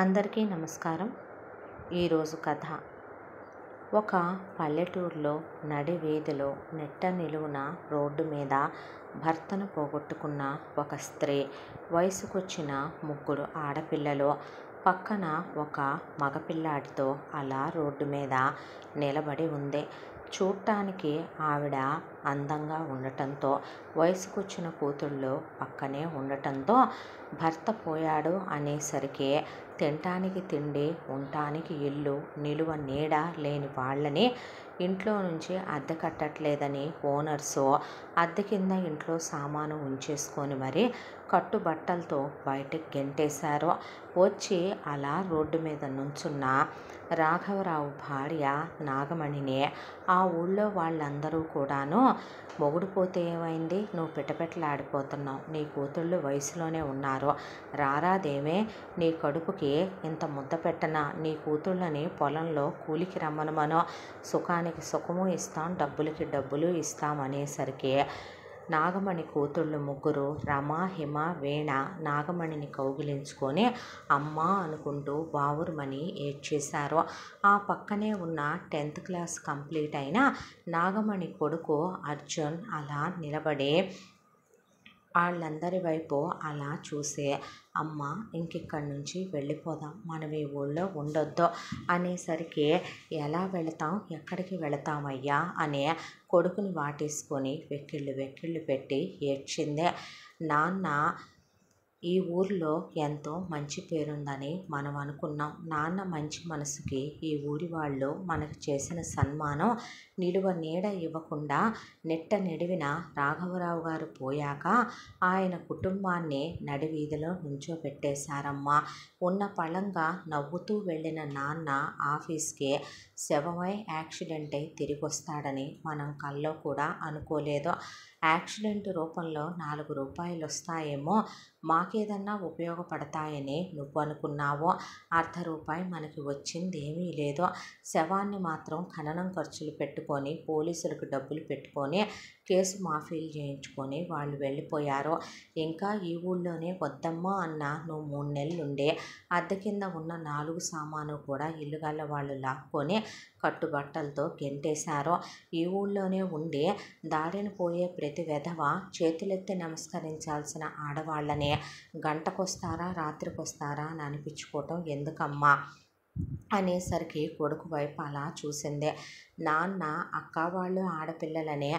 అందరికీ నమస్కారం. ఈరోజు కథ. ఒక పల్లెటూరులో నడి వీధిలో నిట్ట నిలువున రోడ్డు మీద భర్తను పోగొట్టుకున్న ఒక స్త్రీ, వయసుకొచ్చిన 3 ఆడపిల్లలు, పక్కన ఒక మగపిల్లాడితో అలా రోడ్డు మీద నిలబడి ఉంది. చూడటానికి ఆవిడ అందంగా ఉండటంతో, వయసుకొచ్చిన కూతుళ్ళు పక్కనే ఉండటంతో, భర్త పోయాడు అనేసరికి తినటానికి తిండి, ఉండటానికి ఇల్లు, నిలువ నీడ లేని వాళ్ళని ఇంట్లో నుంచి అద్దె కట్టట్లేదని ఓనర్సు అద్దె కింద ఇంట్లో సామాను ఉంచేసుకొని మరి కట్టుబట్టలతో బయటకు గెంటేశారు. వచ్చి అలా రోడ్డు మీద నుంచున్న రాఘవరావు భార్య నాగమణిని ఆ ఊళ్ళో వాళ్ళందరూ కూడాను, మొగుడు పోతే ఏమైంది, నువ్వు పిటపిటలాడిపోతున్నావు, నీ కూతుళ్ళు వయసులోనే ఉన్నారు, రారాదేమే, నీ కడుపుకి ఇంత ముద్ద పెట్టనా, నీ కూతుళ్ళని పొలంలో కూలికి రమ్మనమనో, సుఖానికి సుఖము ఇస్తాం, డబ్బులకి డబ్బులు ఇస్తాం అనేసరికి నాగమణి కూతుళ్ళు 3 రమ, హిమ, వీణ నాగమణిని కౌగిలించుకొని అమ్మా అనుకుంటూ బావురుమని ఏడ్చేశారు. ఆ పక్కనే ఉన్న 10th క్లాస్ కంప్లీట్ అయిన నాగమణి కొడుకు అర్జున్ అలా నిలబడి వాళ్ళందరి వైపు అలా చూసి, అమ్మ ఇంకిక్కడి నుంచి వెళ్ళిపోదాం, మనం ఈ ఊళ్ళో ఉండొద్దు అనేసరికి, ఎలా వెళతాం, ఎక్కడికి వెళతామయ్యా అనే కొడుకుని వాటేసుకొని వెక్కిళ్ళు పెట్టి ఏడ్చింది. నాన్న, ఈ ఊరిలో ఎంతో మంచి పేరుందని మనం అనుకున్నాం. నాన్న మంచి మనసుకి ఈ ఊరి వాళ్ళు మనకు చేసిన సన్మానం నిలువ నీడ ఇవ్వకుండా నిట్ట నిడివిన రాఘవరావు గారు పోయాక ఆయన కుటుంబాన్ని నడివీధిలో నుంచోపెట్టేశారమ్మా. ఉన్న పళంగా నవ్వుతూ వెళ్ళిన నాన్న ఆఫీస్కి శవమై యాక్సిడెంట్ అయి తిరిగి వస్తాడని మనం కల్లో కూడా అనుకోలేదు. యాక్సిడెంట్ రూపంలో 4 రూపాయలు వస్తాయేమో, మాకేదన్నా ఉపయోగపడతాయని నువ్వు అనుకున్నావు. ₹1 మనకి వచ్చిందేమీ లేదు. శవాన్ని మాత్రం ఖననం ఖర్చులు పెట్టుకొని, పోలీసులకు డబ్బులు పెట్టుకొని, కేసు మాఫీలు చేయించుకొని వాళ్ళు వెళ్ళిపోయారు. ఇంకా ఈ ఊళ్ళోనే వద్దమ్మా అన్న నువ్వు 3 నెలలుండే అద్దె కింద ఉన్న 4 సామాను కూడా ఇల్లుగల్ల వాళ్ళు లాక్కొని కట్టుబట్టలతో గెంటేశారు. ఈ ఊళ్ళోనే ఉండి దారిన పోయే ప్రతి వెధవ చేతులెత్తి నమస్కరించాల్సిన ఆడవాళ్ళని గంటకొస్తారా, రాత్రికొస్తారా అని అనిపించుకోవటం ఎందుకమ్మా అనేసరికి కొడుకు వైపు అలా చూసింది. నాన్న, అక్క వాళ్ళు ఆడపిల్లలనే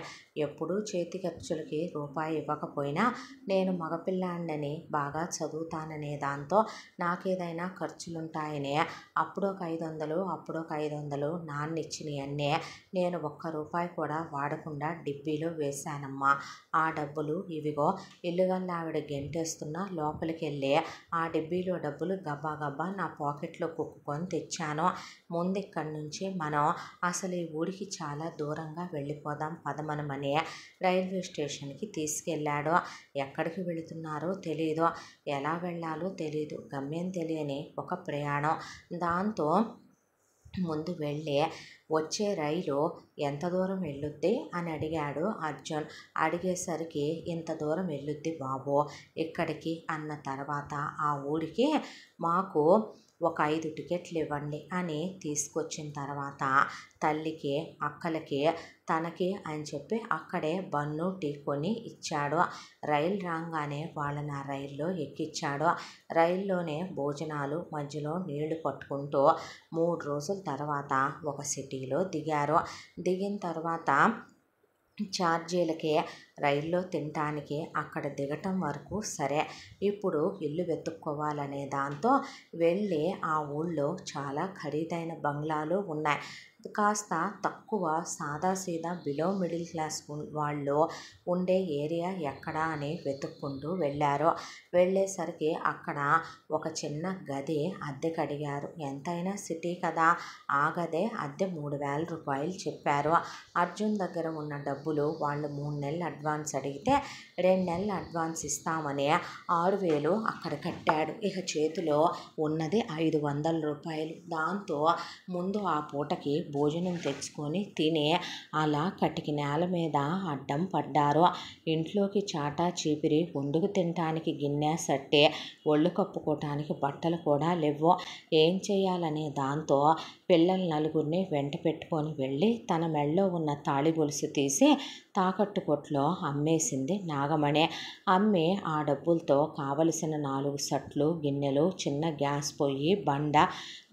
ఎప్పుడూ చేతి ఖర్చులకి రూపాయి ఇవ్వకపోయినా, నేను మగపిల్లాడినని బాగా చదువుతాననే దాంతో నాకేదైనా ఖర్చులుంటాయని అప్పుడొక 500 అప్పుడొక 500 నాన్నిచ్చినవన్నీ నేను ₹1 కూడా వాడకుండా డిబ్బీలో వేశానమ్మా. ఆ డబ్బులు ఇవిగో, ఇల్లుగల్లావిడ గెంటేస్తున్నా లోపలికి వెళ్ళి ఆ డిబ్బీలో డబ్బులు గబ్బా గబ్బా నా పాకెట్లో కుక్కుకొని తెచ్చాను. ముందిక్కడి నుంచి మనం అసలు ఈ ఊరికి చాలా దూరంగా వెళ్ళిపోదాం పదమనమని రైల్వే స్టేషన్కి తీసుకెళ్ళాడు. ఎక్కడికి వెళుతున్నారో తెలీదు, ఎలా వెళ్ళాలో తెలీదు, గమ్యం తెలియని ఒక ప్రయాణం. దాంతో ముందు వెళ్ళి వచ్చే రైలు ఎంత దూరం వెళ్ళుద్ది అని అడిగాడు అర్జున్. అడిగేసరికి, ఇంత దూరం వెళ్ళుద్ది బాబు ఇక్కడికి అన్న తర్వాత, ఆ ఊరికి మాకు ఒక 5 టికెట్లు ఇవ్వండి అని తీసుకొచ్చిన తర్వాత తల్లికి, అక్కలకి, తనకి అని చెప్పి అక్కడే బన్ను, టీ కొని ఇచ్చాడు. రైలు రాగానే వాళ్ళని ఆ రైల్లో ఎక్కించాడు. రైల్లోనే భోజనాలు, మధ్యలో నీళ్లు పట్టుకుంటూ 3 రోజుల తర్వాత ఒక సిటీలో దిగారు. దిగిన తర్వాత ఛార్జీలకి, రైల్లో తినటానికి, అక్కడ దిగటం వరకు సరే. ఇప్పుడు ఇల్లు వెతుక్కోవాలనే దాంతో వెళ్ళి ఆ ఊళ్ళో చాలా ఖరీదైన బంగ్లాలు ఉన్నాయి. కాస్త తక్కువ సాదాసీదా బిలో మిడిల్ క్లాస్ వాళ్ళు ఉండే ఏరియా ఎక్కడా అని వెతుక్కుంటూ వెళ్ళారు. వెళ్ళేసరికి అక్కడ ఒక చిన్న గది అద్దెకి అడిగారు. ఎంతైనా సిటీ కదా, ఆ గదే అద్దె ₹3000 చెప్పారు. అర్జున్ దగ్గర ఉన్న డబ్బులు వాళ్ళు 3 నెలలు అడ్వాన్స్ అడిగితే 2 నెలలు అడ్వాన్స్ ఇస్తామని 6,000 అక్కడ కట్టాడు. ఇక చేతిలో ఉన్నది 500 రూపాయలు. దాంతో ముందు ఆ పూటకి భోజనం తెచ్చుకొని తిని అలా కటికి నేల మీద అడ్డం పడ్డారు. ఇంట్లోకి చాటా చీపిరి, వండుకు తినటానికి గిన్నె సట్టే, ఒళ్ళు కప్పుకోవటానికి బట్టలు కూడా లేవు. ఏం చేయాలనే దాంతో పిల్లల నలుగురిని వెంట పెట్టుకొని వెళ్ళి తన మెడలో ఉన్న తాళి గొలుసు తీసి తాకట్టు కొట్లో అమ్మేసింది నాగమణి. అమ్మి ఆ డబ్బులతో కావలసిన 4 సట్లు, గిన్నెలు, చిన్న గ్యాస్ పొయ్యి, బండ,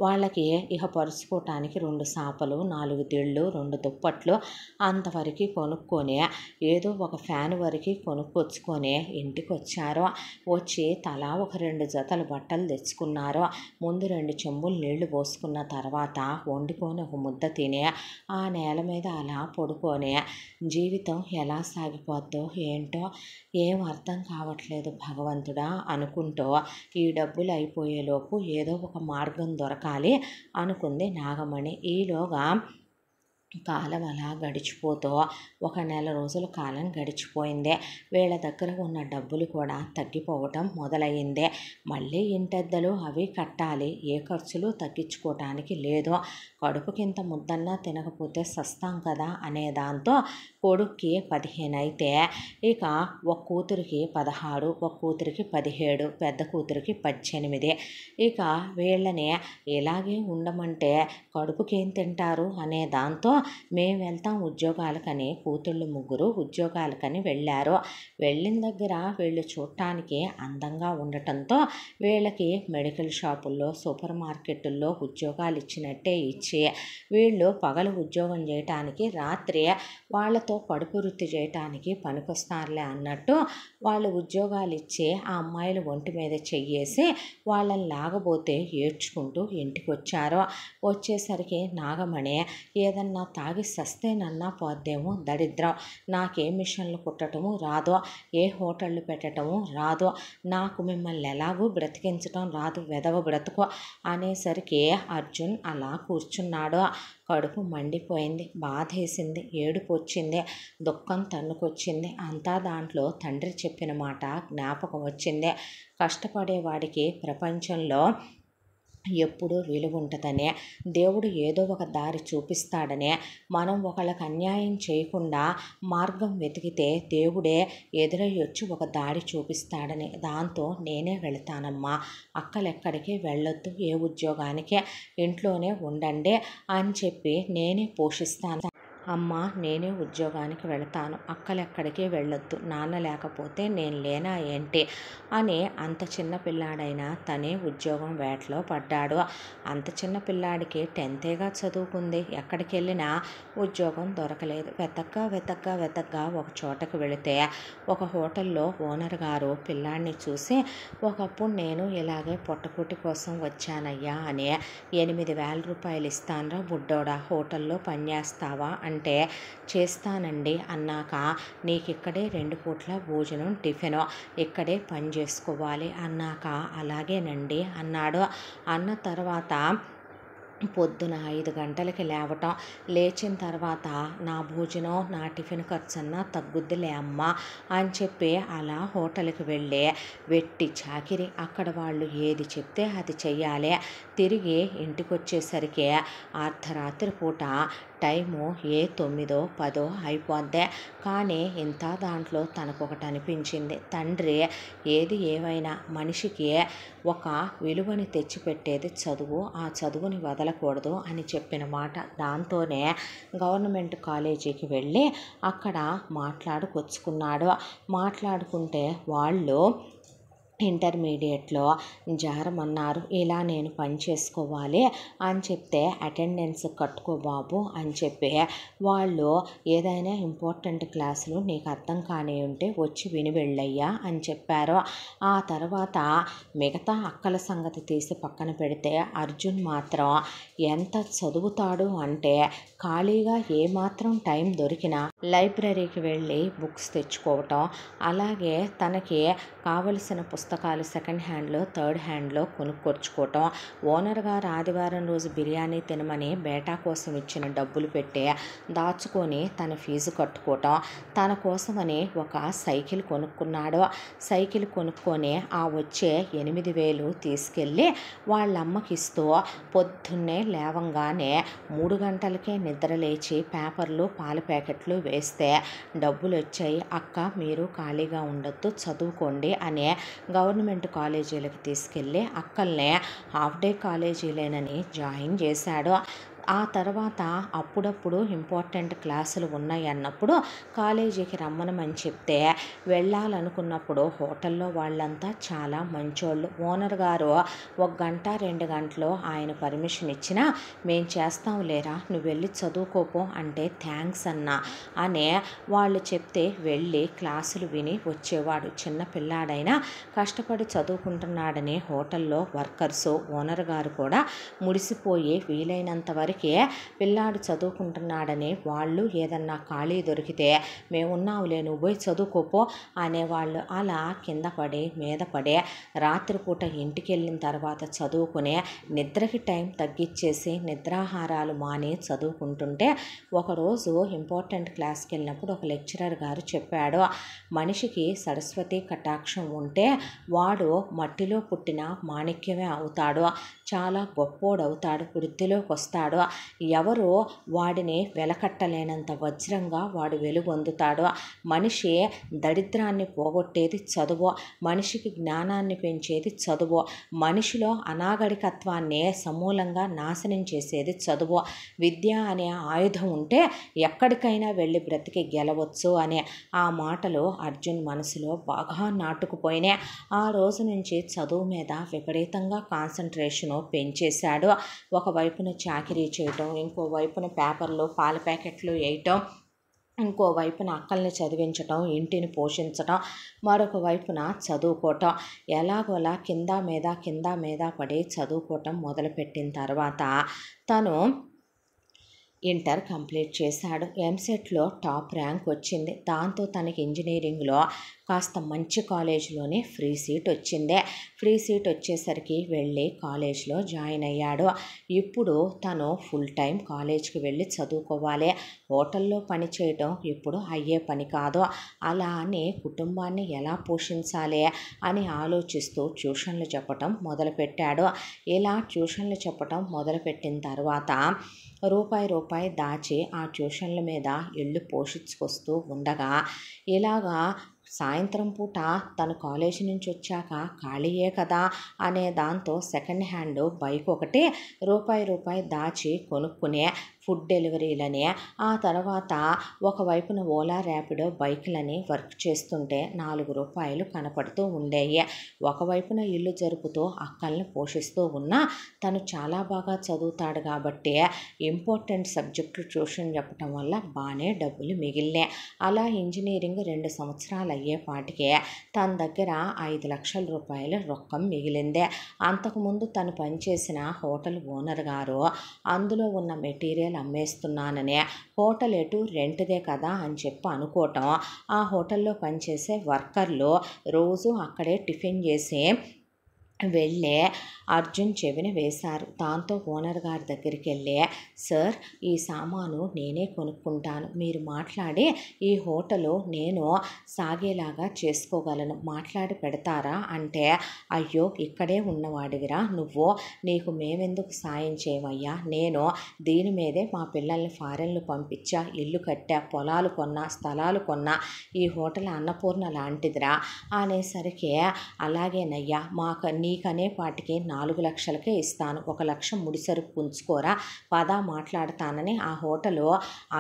వాళ్ళకి ఇక పరుచుకోవటానికి 2 సాపలు, 4 దిళ్ళు, 2 దుప్పట్లు అంతవరకు కొనుక్కొని ఏదో ఒక ఫ్యాన్ వరకు కొనుక్కొచ్చుకొని ఇంటికి వచ్చారు. వచ్చి తలా ఒక 2 జతలు బట్టలు తెచ్చుకున్నారు. ముందు 2 చెంబులు నీళ్లు పోసుకున్న తర్వాత వండుకొని ఒక ముద్ద తిని ఆ నేల మీద అలా పడుకొని జీవితం ఎలా సాగిపోద్దో ఏంటో ఏం అర్థం కావట్లేదు భగవంతుడా అనుకుంటూ ఈ డబ్బులు అయిపోయేలోపు ఏదో ఒక మార్గం దొరకాలి అనుకుంది నాగమణి. ఈలోగా కాలం అలా గడిచిపోతూ 1 నెల రోజుల కాలం గడిచిపోయింది. వీళ్ళ దగ్గర ఉన్న డబ్బులు కూడా తగ్గిపోవటం మొదలయ్యింది. మళ్ళీ ఇంటెద్దలు అవి కట్టాలి. ఏ ఖర్చులు తగ్గించుకోవటానికి లేదు. కడుపుకింత ముద్దన్నా తినకపోతే సస్తాం కదా అనే దాంతో కొడుక్కి 15 అయితే ఇక ఒక కూతురికి 16, ఒక కూతురికి 17, పెద్ద కూతురికి 18. ఇక వీళ్ళని ఇలాగే ఉండమంటే కడుపుకేం తింటారు అనే దాంతో మేము వెళ్తాం ఉద్యోగాలకని కూతుళ్ళు 3 ఉద్యోగాలకని వెళ్ళారు. వెళ్ళిన దగ్గర వీళ్ళు చూడటానికి అందంగా ఉండటంతో వీళ్ళకి మెడికల్ షాపుల్లో, సూపర్ మార్కెట్టుల్లో ఉద్యోగాలు ఇచ్చినట్టే ఇచ్చి వీళ్ళు పగలు ఉద్యోగం చేయటానికి, రాత్రి వాళ్ళతో కడుపు వృత్తి చేయటానికి పనికొస్తారులే అన్నట్టు వాళ్ళు ఉద్యోగాలు ఇచ్చి ఆ అమ్మాయిలు ఒంటి మీద చెయ్యేసి వాళ్ళని లాగబోతే ఏడ్చుకుంటూ ఇంటికి వచ్చారు. వచ్చేసరికి నాగమణి ఏదన్నా తాగి సస్తేనన్నా పోద్దేమో దరిద్రం, నాకే మిషన్లు కుట్టటము రాదు, ఏ హోటళ్ళు పెట్టటము రాదు, నాకు మిమ్మల్ని ఎలాగూ బ్రతికించటం రాదు, వెదవ బ్రతుకు అనేసరికి అర్జున్ అలా కూర్చున్నాడు. కడుపు మండిపోయింది, బాధేసింది, ఏడుపు వచ్చింది, దుఃఖం తన్నుకొచ్చింది. అంతా దాంట్లో తండ్రి చెప్పిన మాట జ్ఞాపకం వచ్చింది. కష్టపడేవాడికి ప్రపంచంలో ఎప్పుడూ విలువ ఉంటుందనే, దేవుడు ఏదో ఒక దారి చూపిస్తాడనే, మనం ఒకళ్ళకి అన్యాయం చేయకుండా మార్గం వెతికితే దేవుడే ఎదురయ్యొచ్చి ఒక దారి చూపిస్తాడని. దాంతో నేనే వెళతానమ్మా, అక్కలెక్కడికి వెళ్ళొద్దు, ఏ ఉద్యోగానికి ఇంట్లోనే ఉండండి అని చెప్పి నేనే పోషిస్తాను అమ్మ, నేనే ఉద్యోగానికి వెళతాను, అక్కలెక్కడికి వెళ్ళొద్దు, నాన్న లేకపోతే నేను లేనా ఏంటి అని అంత చిన్న పిల్లాడైనా తనే ఉద్యోగం వేటలో పడ్డాడు. అంత చిన్న పిల్లాడికి 10థేగా చదువుకుంది, ఎక్కడికి వెళ్ళినా ఉద్యోగం దొరకలేదు. వెతగ్గా ఒక చోటకు వెళితే ఒక హోటల్లో ఓనర్ గారు పిల్లాడిని చూసి, ఒకప్పుడు నేను ఇలాగే పొట్టకూటి కోసం వచ్చానయ్యా అని 8,000 రూపాయలు ఇస్తానురా బుడ్డోడా, హోటల్లో పనిచేస్తావా అంటే చేస్తానండి అన్నాక నీకు ఇక్కడే 2 పూట్ల భోజనం, టిఫిన్, ఇక్కడే పని చేసుకోవాలి అన్నాక అలాగేనండి అన్నాడు. అన్న తర్వాత పొద్దున 5 గంటలకి లేవటం, లేచిన తర్వాత నా భోజనం, నా టిఫిన్ ఖర్చన్నా తగ్గుద్దిలే అమ్మా అని చెప్పి అలా హోటల్కి వెళ్ళి వెట్టి చాకిరి, అక్కడ వాళ్ళు ఏది చెప్తే అది చెయ్యాలి. తిరిగి ఇంటికి వచ్చేసరికి అర్ధరాత్రి పూట టైము ఏ 9, 10 అయిపోద్ది. కానీ ఇంత దాంట్లో తనకొకటి అనిపించింది, తండ్రి ఏది ఏమైనా మనిషికి ఒక విలువని తెచ్చిపెట్టేది చదువు, ఆ చదువుని వదలకూడదు అని చెప్పిన మాట. దాంతోనే గవర్నమెంట్ కాలేజీకి వెళ్ళి అక్కడ మాట్లాడుకొచ్చుకున్నాడు. మాట్లాడుకుంటే వాళ్ళు ఇంటర్మీడియట్లో జారమన్నారు. ఇలా నేను పని చేసుకోవాలి అని చెప్తే అటెండెన్స్ కట్టుకో బాబు అని చెప్పి వాళ్ళు ఏదైనా ఇంపార్టెంట్ క్లాసులు నీకు అర్థం కాని ఉంటే వచ్చి విని వెళ్ళయ్యా అని చెప్పారు. ఆ తర్వాత మిగతా అక్కల సంగతి తీసి పక్కన పెడితే అర్జున్ మాత్రం ఎంత చదువుతాడు అంటే ఖాళీగా ఏమాత్రం టైం దొరికినా లైబ్రరీకి వెళ్ళి బుక్స్ తెచ్చుకోవటం, అలాగే తనకి కావలసిన పుస్తకాలు పుస్తకాలు సెకండ్ హ్యాండ్లో, థర్డ్ హ్యాండ్లో కొనుక్కొచ్చుకోవటం, ఓనర్ గారు ఆదివారం రోజు బిర్యానీ తినమని బేటా కోసం ఇచ్చిన డబ్బులు పెట్టి దాచుకొని తన ఫీజు కట్టుకోవటం, తన కోసమని ఒక సైకిల్ కొనుక్కున్నాడు. సైకిల్ కొనుక్కొని ఆ వచ్చే 8,000 తీసుకెళ్ళి వాళ్ళమ్మకి ఇస్తూ పొద్దున్నే లేవంగానే 3 గంటలకే నిద్ర లేచి పేపర్లు, పాల ప్యాకెట్లు వేస్తే డబ్బులు వచ్చాయి, అక్క మీరు ఖాళీగా ఉండొద్దు చదువుకోండి అనే గవర్నమెంట్ కాలేజీలకు తీసుకెళ్ళి అక్కల్నే హాఫ్ డే కాలేజీలేనని జాయిన్ చేశాడు. ఆ తర్వాత అప్పుడప్పుడు ఇంపార్టెంట్ క్లాసులు ఉన్నాయి అన్నప్పుడు కాలేజీకి రమ్మనమని చెప్తే వెళ్ళాలనుకున్నప్పుడు హోటల్లో వాళ్ళంతా చాలా మంచోళ్ళు. ఓనర్ గారు 1 గంట 2 గంటలో ఆయన పర్మిషన్ ఇచ్చినా మేము చేస్తాం లేరా నువ్వు వెళ్ళి చదువుకోపో అంటే థ్యాంక్స్ అన్నా అనే వాళ్ళు చెప్తే వెళ్ళి క్లాసులు విని వచ్చేవాడు. చిన్న పిల్లాడైనా కష్టపడి చదువుకుంటున్నాడని హోటల్లో వర్కర్సు, ఓనర్ గారు కూడా ముడిసిపోయి వీలైనంత వరకు పిల్లాడు చదువుకుంటున్నాడని వాళ్ళు ఏదన్నా ఖాళీ దొరికితే మేమున్నావులే నువ్వు పోయి చదువుకోపో అనేవాళ్ళు. అలా కింద పడి మీద పడే రాత్రిపూట ఇంటికి వెళ్ళిన తర్వాత చదువుకునే నిద్రకి టైం తగ్గించేసి నిద్రాహారాలు మాని చదువుకుంటుంటే ఒకరోజు ఇంపార్టెంట్ క్లాస్కి వెళ్ళినప్పుడు ఒక లెక్చరర్ గారు చెప్పాడు, మనిషికి సరస్వతి కటాక్షం ఉంటే వాడు మట్టిలో పుట్టిన మాణిక్యమే అవుతాడు, చాలా గొప్పోడవుతాడు, వృద్ధిలోకి వస్తాడు, ఎవరు వాడిని వెలకట్టలేనంత వజ్రంగా వాడు వెలుగొందుతాడు. మనిషి దరిద్రాన్ని పోగొట్టేది చదువు, మనిషికి జ్ఞానాన్ని పెంచేది చదువు, మనిషిలో అనాగరికత్వాన్ని సమూలంగా నాశనం చేసేది చదువు. విద్య అనే ఆయుధం ఉంటే ఎక్కడికైనా వెళ్ళి బ్రతికి గెలవచ్చు అనే ఆ మాటలు అర్జున్ మనసులో బాగా నాటుకుపోయినాయి. ఆ రోజు నుంచి చదువు మీద విపరీతంగా కాన్సన్ట్రేషను పెంచేశాడు. ఒకవైపున చాకిరీ చేయటం, ఇంకోవైపున పేపర్లు, పాల ప్యాకెట్లు వేయటం, ఇంకోవైపున అక్కల్ని చదివించటం, ఇంటిని పోషించటం, మరొక వైపున చదువుకోవటం. ఎలాగోలా కింద మీద పడి చదువుకోవటం మొదలుపెట్టిన తర్వాత తను ఇంటర్ కంప్లీట్ చేశాడు. ఎంసెట్లో టాప్ ర్యాంక్ వచ్చింది. దాంతో తనకి ఇంజనీరింగ్లో కాస్త మంచి కాలేజీలోనే ఫ్రీ సీట్ వచ్చింది. ఫ్రీ సీట్ వచ్చేసరికి వెళ్ళి కాలేజ్లో జాయిన్ అయ్యాడు. ఇప్పుడు తను ఫుల్ టైం కాలేజ్కి వెళ్ళి చదువుకోవాలి. హోటల్లో పని చేయడం ఇప్పుడు అయ్యే పని కాదు. అలా అని కుటుంబాన్ని ఎలా పోషించాలి అని ఆలోచిస్తూ ట్యూషన్లు చెప్పటం మొదలుపెట్టాడు. ఇలా ట్యూషన్లు చెప్పటం మొదలుపెట్టిన తర్వాత రూపాయి దాచి ఆ ట్యూషన్ల మీద ఇల్లు పోషించుకొస్తూ ఉండగా ఇలాగా సాయంత్రం పూట తను కాలేజీ నుంచి వచ్చాక ఖాళీయే కదా అనే దాంతో సెకండ్ హ్యాండ్ బైక్ ఒకటి రూపాయి దాచి కొనుక్కునే ఫుడ్ డెలివరీలని, ఆ తర్వాత ఒకవైపున ఓలా ర్యాపిడో బైకులని వర్క్ చేస్తుంటే ₹4 కనపడుతూ ఉండేవి. ఒకవైపున ఇల్లు జరుపుతూ అక్కల్ని పోషిస్తూ ఉన్నా తను చాలా బాగా చదువుతాడు కాబట్టి ఇంపార్టెంట్ సబ్జెక్టు ట్యూషన్ చెప్పటం వల్ల బాగానే డబ్బులు మిగిలినాయి. అలా ఇంజనీరింగ్ 2 సంవత్సరాలు అయ్యేపాటికే తన దగ్గర ₹5,00,000 రొక్కం మిగిలిందే. అంతకుముందు తను పనిచేసిన హోటల్ ఓనర్ గారు అందులో ఉన్న మెటీరియల్ అమ్మేస్తున్నాననే, హోటల్ ఎటు రెంట్దే కదా అని చెప్పి అనుకోవటం, ఆ హోటల్లో పనిచేసే వర్కర్లు రోజు అక్కడే టిఫిన్ చేసి వెళ్ళే అర్జున్ చెవిన వేశారు. దాంతో ఓనర్ గారి దగ్గరికి వెళ్ళి, సార్ ఈ సామాను నేనే కొనుక్కుంటాను, మీరు మాట్లాడి ఈ హోటలు నేను సాగేలాగా చేసుకోగలను, మాట్లాడి పెడతారా అంటే, అయ్యో ఇక్కడే ఉన్నవాడివిరా నువ్వు, నీకు మేమెందుకు సాయం చేయమయ్యా, నేను దీని మీదే మా పిల్లల్ని ఫారెన్లు పంపించా, ఇల్లు కట్టా, పొలాలు కొన్నా, స్థలాలు కొన్నా, ఈ హోటల్ అన్నపూర్ణ లాంటిదిరా అనేసరికి, అలాగేనయ్యా నీకనే పాటికి 4 లక్షలకే ఇస్తాను, 1 లక్ష ముడిసరుకు ఉంచుకోరా, పదా మాట్లాడతానని ఆ హోటలు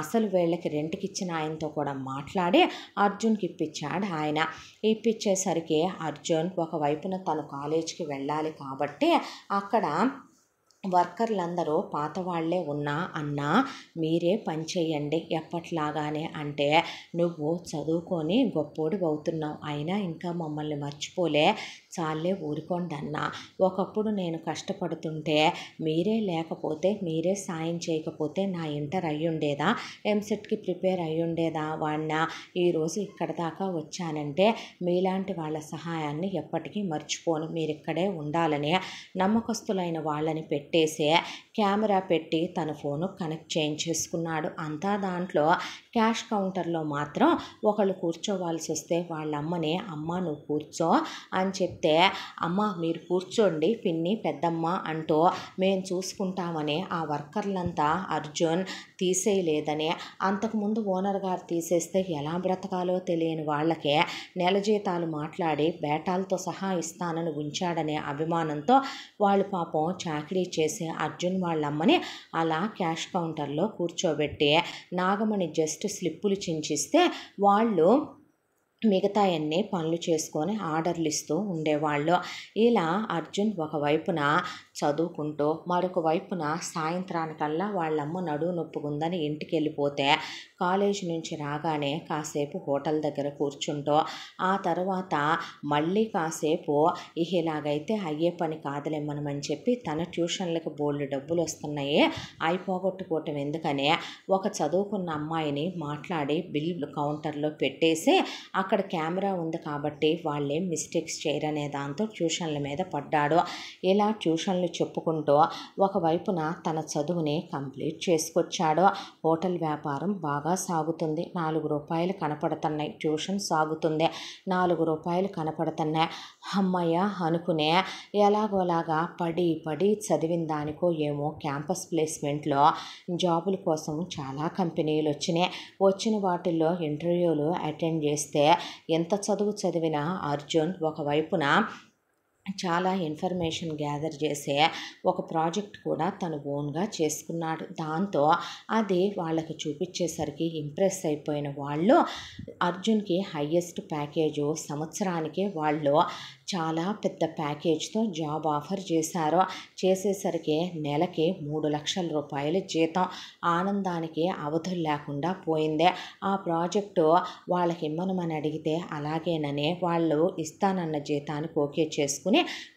అసలు వీళ్ళకి రెంట్కి ఇచ్చిన ఆయనతో కూడా మాట్లాడి అర్జున్కి ఇప్పించాడు. ఆయన ఇప్పించేసరికి అర్జున్ ఒకవైపున తను కాలేజీకి వెళ్ళాలి కాబట్టి అక్కడ వర్కర్లందరూ పాత వాళ్లే ఉన్నా, అన్నా మీరే పని చేయండి ఎప్పట్లాగానే అంటే, నువ్వు చదువుకొని గొప్పోడు అవుతున్నావు, అయినా ఇంకా మమ్మల్ని మర్చిపోలే, చాలే ఊరుకోండి అన్న. ఒకప్పుడు నేను కష్టపడుతుంటే మీరే లేకపోతే, మీరే సాయం చేయకపోతే నా ఇంటర్ అయ్యుండేదా, ఎంసెట్కి ప్రిపేర్ అయ్యుండేదా వాడినా? ఈరోజు ఇక్కడ దాకా వచ్చానంటే మీలాంటి వాళ్ళ సహాయాన్ని ఎప్పటికీ మర్చిపోను. మీరు ఇక్కడే ఉండాలని నమ్మకస్తులైన వాళ్ళని పెట్టేసే కెమెరా పెట్టి తన ఫోను కనెక్ట్ చేయించేసుకున్నాడు. అంతా దాంట్లో క్యాష్ కౌంటర్లో మాత్రం ఒకళ్ళు కూర్చోవాల్సి వస్తే వాళ్ళమ్మని అమ్మ నువ్వు కూర్చో అని చెప్తే, అమ్మ మీరు కూర్చోండి పిన్ని పెద్దమ్మ అంటూ మేము చూసుకుంటామని ఆ వర్కర్లంతా అర్జున్ తీసేయలేదని, అంతకుముందు ఓనర్ గారు తీసేస్తే ఎలా బ్రతకాలో తెలియని వాళ్ళకే నెల జీతాలు మాట్లాడి బేటాలతో సహా ఇస్తానని ఉంచాడనే అభిమానంతో వాళ్ళు పాపం చాకరీ చేసే అర్జున్ వాళ్ళమ్మని అలా క్యాష్ కౌంటర్లో కూర్చోబెట్టి నాగమణి జస్ట్ స్లిప్పులు చించిస్తే వాళ్ళు మిగతా అన్ని పనులు చేసుకొని ఆర్డర్లు ఇస్తూ ఉండేవాళ్ళు. ఇలా అర్జున్ ఒకవైపున చదువుకుంటూ మరొక వైపున సాయంత్రానికల్లా వాళ్ళమ్మ నడువు నొప్పుకుందని ఇంటికి వెళ్ళిపోతే కాలేజీ నుంచి రాగానే కాసేపు హోటల్ దగ్గర కూర్చుంటూ ఆ తర్వాత మళ్ళీ కాసేపు ఇలాగైతే అయ్యే పని కాదులేమనమని చెప్పి తన ట్యూషన్లకు బోల్డ్ డబ్బులు వస్తున్నాయి అవి పోగొట్టుకోవటం ఎందుకని ఒక చదువుకున్న అమ్మాయిని మాట్లాడి బిల్ కౌంటర్లో పెట్టేసి అక్కడ కెమెరా ఉంది కాబట్టి వాళ్ళేం మిస్టేక్స్ చేయరనే దాంతో ట్యూషన్ల మీద పడ్డాడు. ఇలా ట్యూషన్లు చెప్పుకుంటూ ఒకవైపున తన చదువుని కంప్లీట్ చేసుకొచ్చాడు. హోటల్ వ్యాపారం బాగా సాగుతుంది. 4 రూపాయలు కనపడుతున్నాయి. ట్యూషన్ సాగుతుంది. 4 రూపాయలు కనపడుతున్నాయి. అమ్మయ్య అనుకునే ఎలాగోలాగా పడి చదివిన దానికో ఏమో క్యాంపస్ ప్లేస్మెంట్లో జాబుల కోసం చాలా కంపెనీలు వచ్చినాయి. వచ్చిన వాటిల్లో ఇంటర్వ్యూలు అటెండ్ చేస్తే ఎంత చదువు చదివిన అర్జున్ ఒకవైపున చాలా ఇన్ఫర్మేషన్ గ్యాదర్ చేసే ఒక ప్రాజెక్ట్ కూడా తను ఓన్గా చేసుకున్నాడు. దాంతో అది వాళ్ళకి చూపించేసరికి ఇంప్రెస్ అయిపోయిన వాళ్ళు అర్జున్కి హయ్యెస్ట్ ప్యాకేజు సంవత్సరానికి వాళ్ళు చాలా పెద్ద ప్యాకేజ్తో జాబ్ ఆఫర్ చేశారు. చేసేసరికి నెలకి 3 లక్షల రూపాయల జీతం. ఆనందానికి అవధులు లేకుండా పోయిందే. ఆ ప్రాజెక్టు వాళ్ళకి ఇమ్మనమని అడిగితే అలాగేనని వాళ్ళు ఇస్తానన్న జీతానికి ఓకే చేసుకుని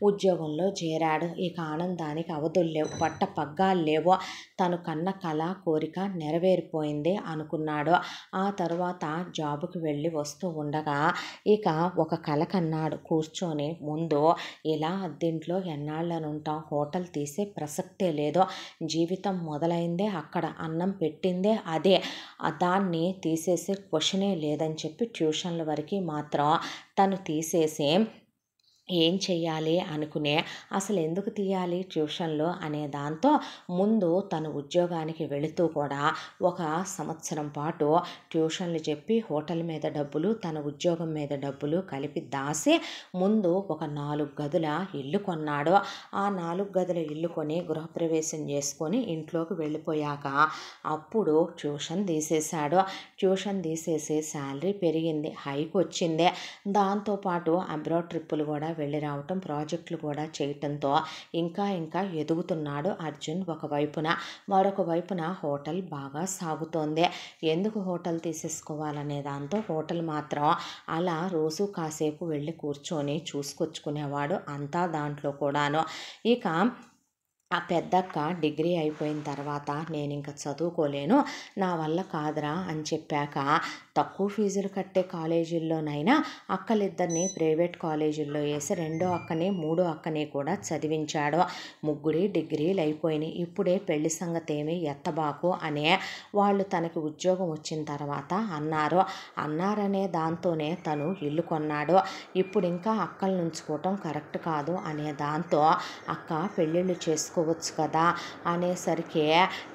ఉద్యోగంలో చేరాడు. ఇక ఆనందానికి అవధులు లేవు, పట్ట పగ్గాలు లేవు. తను కన్న కళ కోరిక నెరవేరిపోయింది అనుకున్నాడు. ఆ తర్వాత జాబుకి వెళ్ళి వస్తూ ఉండగా ఇక ఒక కళ కన్నాడు. కూర్చొని ముందు ఇలా అద్దెంట్లో ఎన్నాళ్ళని ఉంటాం, హోటల్ తీసే ప్రసక్తే లేదు, జీవితం మొదలైందే అక్కడ, అన్నం పెట్టిందే అదే, దాన్ని తీసేసే క్వశ్చనే లేదని చెప్పి ట్యూషన్ల వరకు మాత్రం తను తీసేసి ఏం చెయ్యాలి అనుకునే అసలు ఎందుకు తీయాలి ట్యూషన్లో అనే దాంతో ముందు తను ఉద్యోగానికి వెళుతూ కూడా 1 సంవత్సరం పాటు ట్యూషన్లు చెప్పి హోటల్ మీద డబ్బులు తన ఉద్యోగం మీద డబ్బులు కలిపి దాసి ముందు ఒక 4 గదుల ఇల్లు కొన్నాడు. ఆ 4 గదుల ఇల్లు కొని గృహప్రవేశం చేసుకొని ఇంట్లోకి వెళ్ళిపోయాక అప్పుడు ట్యూషన్ తీసేశాడు. ట్యూషన్ తీసేసి శాలరీ పెరిగింది, హైక్ వచ్చింది. దాంతోపాటు అబ్రాడ్ ట్రిప్పులు కూడా వెళ్ళి రావటం, ప్రాజెక్టులు కూడా చేయటంతో ఇంకా ఎదుగుతున్నాడు అర్జున్ ఒకవైపున. మరొక వైపున హోటల్ బాగా సాగుతోంది. ఎందుకు హోటల్ తీసేసుకోవాలనే దాంతో హోటల్ మాత్రం అలా రోజు కాసేపు వెళ్ళి కూర్చొని చూసుకొచ్చుకునేవాడు. అంతా దాంట్లో కూడాను. ఇక ఆ పెద్దక్క డిగ్రీ అయిపోయిన తర్వాత నేను ఇంకా చదువుకోలేను, నా వల్ల కాదురా అని చెప్పాక తక్కువ ఫీజులు కట్టే కాలేజీల్లోనైనా అక్కలిద్దరిని ప్రైవేట్ కాలేజీల్లో వేసి 2వ అక్కని 3వ అక్కని కూడా చదివించాడు. 3 డిగ్రీలు అయిపోయినాయి. ఇప్పుడే పెళ్లి సంగతి ఏమీ ఎత్తబాకు అనే వాళ్ళు తనకి ఉద్యోగం వచ్చిన తర్వాత అన్నారనే దాంతోనే తను ఇల్లు కొన్నాడు. ఇప్పుడు ఇంకా అక్కలు నుంచుకోవటం కరెక్ట్ కాదు అనే దాంతో అక్క పెళ్ళిళ్ళు చేసుకోవచ్చు కదా అనేసరికి,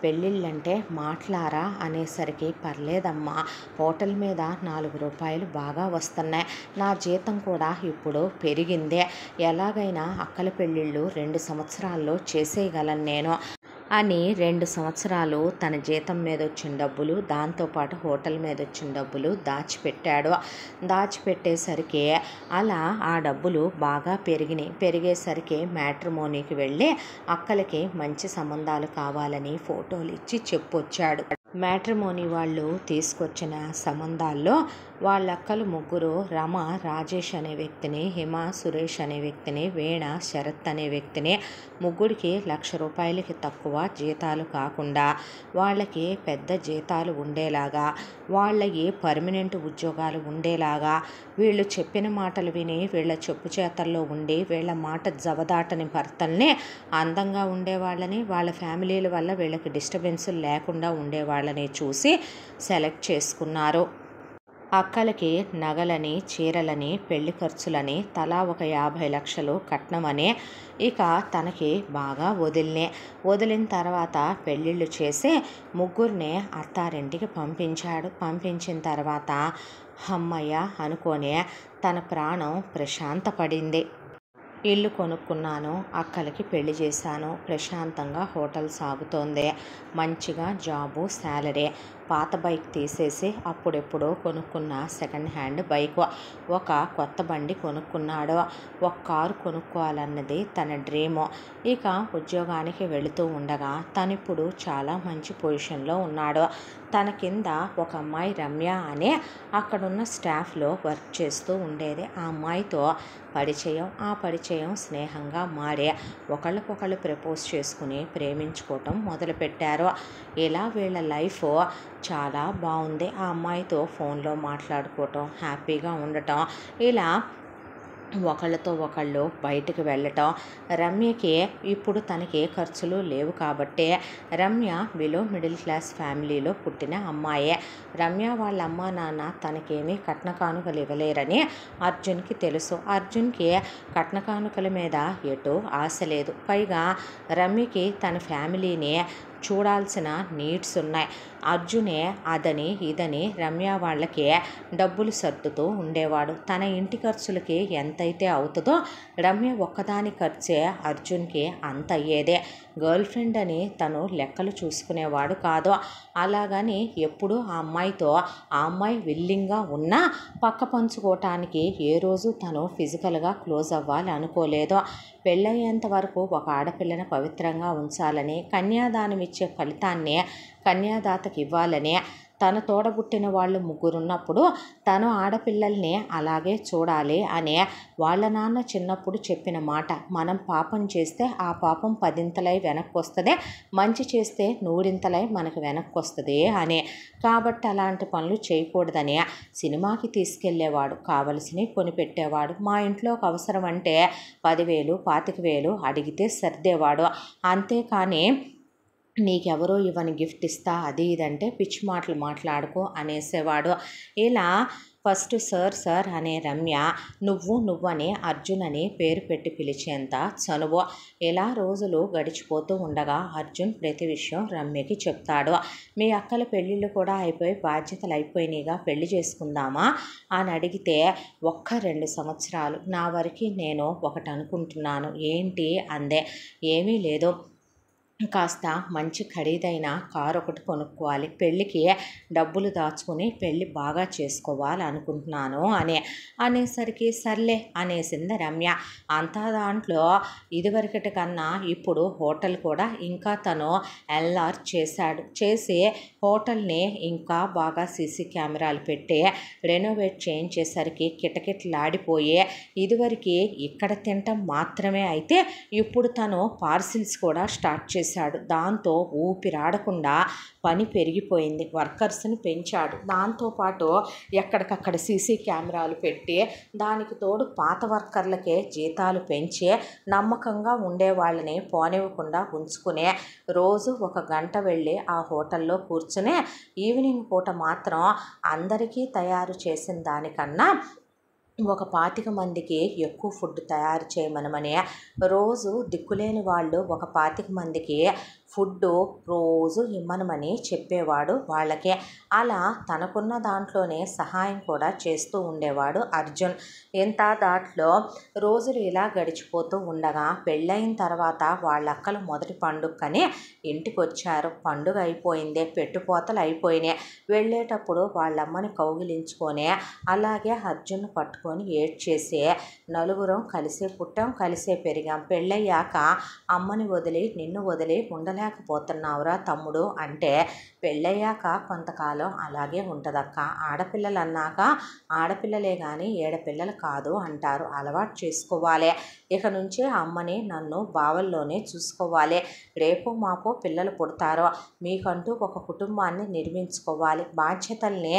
పెళ్ళిళ్ళంటే మాట్లారా అనేసరికి, పర్లేదమ్మా హోటల్ మీద 4 రూపాయలు బాగా వస్తున్నాయి, నా జీతం కూడా ఇప్పుడు పెరిగిందే, ఎలాగైనా అక్కల పెళ్ళిళ్ళు 2 సంవత్సరాల్లో చేసేయగలను నేను అని 2 సంవత్సరాలు తన జీతం మీద వచ్చిన డబ్బులు దాంతోపాటు హోటల్ మీద వచ్చిన డబ్బులు దాచిపెట్టాడు. దాచిపెట్టేసరికి అలా ఆ డబ్బులు బాగా పెరిగేసరికి మ్యాట్రిమోనీకి వెళ్ళి అక్కలకి మంచి సంబంధాలు కావాలని ఫోటోలు ఇచ్చి చెప్పొచ్చాడు. మ్యాట్రిమోనీ వాళ్ళు తీసుకొచ్చిన సంబంధాల్లో వాళ్ళక్కలు ముగ్గురు రమ రాజేష్ అనే వ్యక్తిని, హిమ సురేష్ అనే వ్యక్తిని, వీణ శరత్ అనే వ్యక్తిని ముగ్గురికి ₹1,00,000కి తక్కువ జీతాలు కాకుండా వాళ్ళకి పెద్ద జీతాలు ఉండేలాగా, వాళ్ళకి పర్మనెంట్ ఉద్యోగాలు ఉండేలాగా, వీళ్ళు చెప్పిన మాటలు విని వీళ్ళ చెప్పు చేతల్లో ఉండి వీళ్ళ మాట జవదాటని భర్తల్ని, అందంగా ఉండేవాళ్ళని, వాళ్ళ ఫ్యామిలీల వల్ల వీళ్ళకి డిస్టర్బెన్సులు లేకుండా ఉండేవాళ్ళని చూసి సెలెక్ట్ చేసుకున్నారు. అక్కలకి నగలని, చీరలని, పెళ్లి ఖర్చులని తలా ఒక 50 లక్షలు కట్నమని, ఇక తనకి బాగా వదిలిన తర్వాత పెళ్ళిళ్ళు చేసి ముగ్గురిని అత్తారింటికి పంపించాడు. పంపించిన తర్వాత హమ్మయ్య అనుకొని తన ప్రాణం ప్రశాంతపడింది. ఇల్లు కొనుక్కున్నాను, అక్కలకి పెళ్లి చేశాను, ప్రశాంతంగా హోటల్ సాగుతోంది, మంచిగా జాబు, శాలరీ. పాత బైక్ తీసేసి అప్పుడెప్పుడో కొనుక్కున్న సెకండ్ హ్యాండ్ బైక్, ఒక కొత్త బండి కొనుక్కున్నాడు. ఒక కారు కొనుక్కోవాలన్నది తన డ్రీము. ఇక ఉద్యోగానికి వెళుతూ ఉండగా తనిప్పుడు చాలా మంచి పొజిషన్లో ఉన్నాడు. తన కింద ఒక అమ్మాయి రమ్య అని అక్కడున్న స్టాఫ్లో వర్క్ చేస్తూ ఉండేది. ఆ అమ్మాయితో ఆ పరిచయం స్నేహంగా మారి ఒకళ్ళకొకళ్ళు ప్రపోజ్ చేసుకుని ప్రేమించుకోవటం మొదలుపెట్టారు. ఇలా వీళ్ళ లైఫ్ చాలా బాగుంది. ఆ అమ్మాయితో ఫోన్లో మాట్లాడుకోవటం, హ్యాపీగా ఉండటం, ఇలా ఒకళ్ళతో ఒకళ్ళు బయటకు వెళ్ళటం. రమ్యకి ఇప్పుడు తనకి ఖర్చులు లేవు కాబట్టి, రమ్య బిలో మిడిల్ క్లాస్ ఫ్యామిలీలో పుట్టిన అమ్మాయే. రమ్య వాళ్ళ అమ్మ నాన్న తనకేమీ కట్న కానుకలు ఇవ్వలేరని అర్జున్కి తెలుసు. అర్జున్కి కట్న కానుకల మీద ఎటూ ఆశ లేదు. పైగా రమ్యకి తన ఫ్యామిలీని చూడాల్సిన నీడ్స్ ఉన్నాయి. అర్జునే అదని ఇదని రమ్య వాళ్ళకి డబ్బులు సర్దుతూ ఉండేవాడు. తన ఇంటి ఖర్చులకి ఎంతైతే అవుతుందో రమ్య ఒక్కదాని ఖర్చే అర్జున్కి అంత అయ్యేదే. గర్ల్ ఫ్రెండ్ అని తను లెక్కలు చూసుకునేవాడు కాదు. అలాగని ఎప్పుడు ఆ అమ్మాయితో ఆ అమ్మాయి విల్లింగ్గా ఉన్నా పక్క పంచుకోవటానికి ఏ రోజు తను ఫిజికల్గా క్లోజ్ అవ్వాలి అనుకోలేదు. పెళ్ళయ్యేంత వరకు ఒక ఆడపిల్లని పవిత్రంగా ఉంచాలని, కన్యాదానం ఇచ్చే ఫలితాన్ని కన్యాదాతకి ఇవ్వాలని, తను తోడబుట్టిన వాళ్ళు ముగ్గురున్నప్పుడు తను ఆడపిల్లల్ని అలాగే చూడాలి అని వాళ్ళ నాన్న చిన్నప్పుడు చెప్పిన మాట. మనం పాపం చేస్తే ఆ పాపం 10ంతలై వెనక్కి వస్తుంది, మంచి చేస్తే 100ంతలై మనకు వెనక్కి వస్తుంది అని. కాబట్టి అలాంటి పనులు చేయకూడదని సినిమాకి తీసుకెళ్ళేవాడు, కావలసినవి కొనిపెట్టేవాడు. మా ఇంట్లోకి అవసరం అంటే 10,000 25,000 అడిగితే సర్దేవాడు. అంతేకాని నీకెవరో ఇవని గిఫ్ట్ ఇస్తా అది ఇదంటే పిచ్చి మాటలు మాట్లాడుకో అనేసేవాడు. ఇలా ఫస్ట్ సార్ అనే రమ్య నువ్వని అర్జున్ అని పేరు పెట్టి పిలిచేంత చనువు. ఇలా రోజులు గడిచిపోతూ ఉండగా అర్జున్ ప్రతి విషయం రమ్యకి చెప్తాడు. మీ అక్కల పెళ్ళిళ్ళు కూడా అయిపోయి బాధ్యతలు అయిపోయినాయిగా, పెళ్లి చేసుకుందామా అని అడిగితే 1-2 సంవత్సరాలు నా వరకు నేను ఒకటి అనుకుంటున్నాను. ఏంటి అందే. ఏమీ లేదు, కాస్త మంచి ఖరీదైన కారు ఒకటి కొనుక్కోవాలి, పెళ్ళికి డబ్బులు దాచుకుని పెళ్ళి బాగా చేసుకోవాలి అనుకుంటున్నాను అనేసరికి సర్లే అనేసింది రమ్య. అంతా దాంట్లో ఇదివరకటి కన్నా ఇప్పుడు హోటల్ కూడా ఇంకా తను ఎల్ఆర్ చేసి హోటల్ని ఇంకా బాగా సీసీ కెమెరాలు పెట్టి రెనోవేట్ చేయించేసరికి కిటకిటలాడిపోయి, ఇదివరకు ఇక్కడ తినటం మాత్రమే అయితే ఇప్పుడు తను పార్సిల్స్ కూడా స్టార్ట్ చేశాడు. దాంతో ఊపిరాడకుండా పని పెరిగిపోయింది. వర్కర్స్ని పెంచాడు. దాంతోపాటు ఎక్కడికక్కడ సీసీ కెమెరాలు పెట్టి దానికి తోడు పాత వర్కర్లకే జీతాలు పెంచి నమ్మకంగా ఉండేవాళ్ళని పోనివ్వకుండా ఉంచుకునే, రోజు 1 గంట వెళ్ళి ఆ హోటల్లో కూర్చుని ఈవినింగ్ పూట మాత్రం అందరికీ తయారు చేసిన దానికన్నా ఒక 25 మందికి ఎక్కువ ఫుడ్ తయారు చేయమనమని, రోజు దిక్కులేని వాళ్ళు ఒక 25 మందికి ఫుడ్డు రోజు ఇమ్మనమని చెప్పేవాడు వాళ్ళకే. అలా తనకున్న దాంట్లోనే సహాయం కూడా చేస్తూ ఉండేవాడు అర్జున్. ఇంత దాంట్లో రోజులు ఇలా గడిచిపోతూ ఉండగా పెళ్ళయిన తర్వాత వాళ్ళ అక్కలు మొదటి పండుగని ఇంటికి వచ్చారు. పండుగ అయిపోయింది, పెట్టుపోతలు అయిపోయినాయి. వెళ్ళేటప్పుడు వాళ్ళమ్మని కౌగిలించుకొని అలాగే అర్జున్ పట్టుకొని ఏడ్చేసి, నలుగురం కలిసే పుట్టాం, కలిసే పెరిగాం, పెళ్ళయ్యాక అమ్మని వదిలి నిన్ను వదిలి ఉండలేక ఉండలేకపోతున్నావురా తమ్ముడు అంటే, పెళ్ళయ్యాక కొంతకాలం అలాగే ఉంటుందక్క. ఆడపిల్లలన్నాక ఆడపిల్లలే కానీ ఏడపిల్లలు కాదు అంటారు. అలవాటు చేసుకోవాలి. ఇక నుంచి అమ్మని నన్ను బావల్లోనే చూసుకోవాలి. రేపో మాపో పిల్లలు పుడతారో మీకంటూ ఒక కుటుంబాన్ని నిర్మించుకోవాలి. బాధ్యతల్ని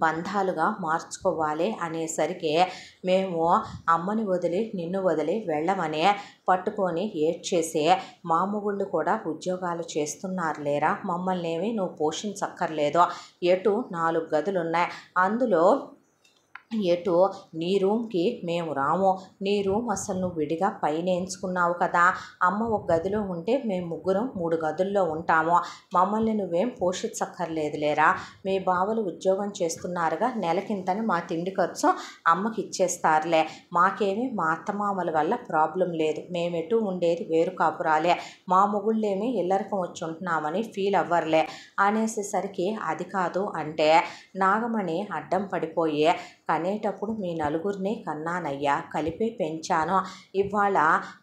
బంధాలుగా మార్చుకోవాలి అనేసరికి మేము అమ్మని వదిలి నిన్ను వదిలి వెళ్ళమని పట్టుకొని ఏడ్చేసి, మా మొగుళ్ళు కూడా ఉద్యోగాలు చేస్తున్నారు లేరా, మమ్మల్ని ఏమి నువ్వు పోషించక్కర్లేదు. ఎటు 4 గదులున్నాయి, అందులో ఎటు నీ రూమ్కి మేము రాము. నీ రూమ్ అసలు నువ్వు విడిగా పైన ఎంచుకున్నావు కదా. అమ్మ ఒక గదిలో ఉంటే మేము ముగ్గురం 3 గదుల్లో ఉంటాము. మమ్మల్ని నువ్వేం పోషించక్కర్లేదు లేరా. మీ బావలు ఉద్యోగం చేస్తున్నారుగా, నెలకింతని మా తిండి ఖర్చు అమ్మకి ఇచ్చేస్తారులే. మాకేమి మా అత్తమామల వల్ల ప్రాబ్లం లేదు. మేమెటు ఉండేది వేరు కాపురాలే. మా మొగుళ్ళేమి ఇల్లరికం వచ్చి ఉంటున్నామని ఫీల్ అవ్వర్లే అనేసేసరికి, అది కాదు అంటే నాగమణి అడ్డం పడిపోయి, కనేటప్పుడు మీ నలుగురిని కన్నానయ్యా, కలిపి పెంచాను. ఇవాళ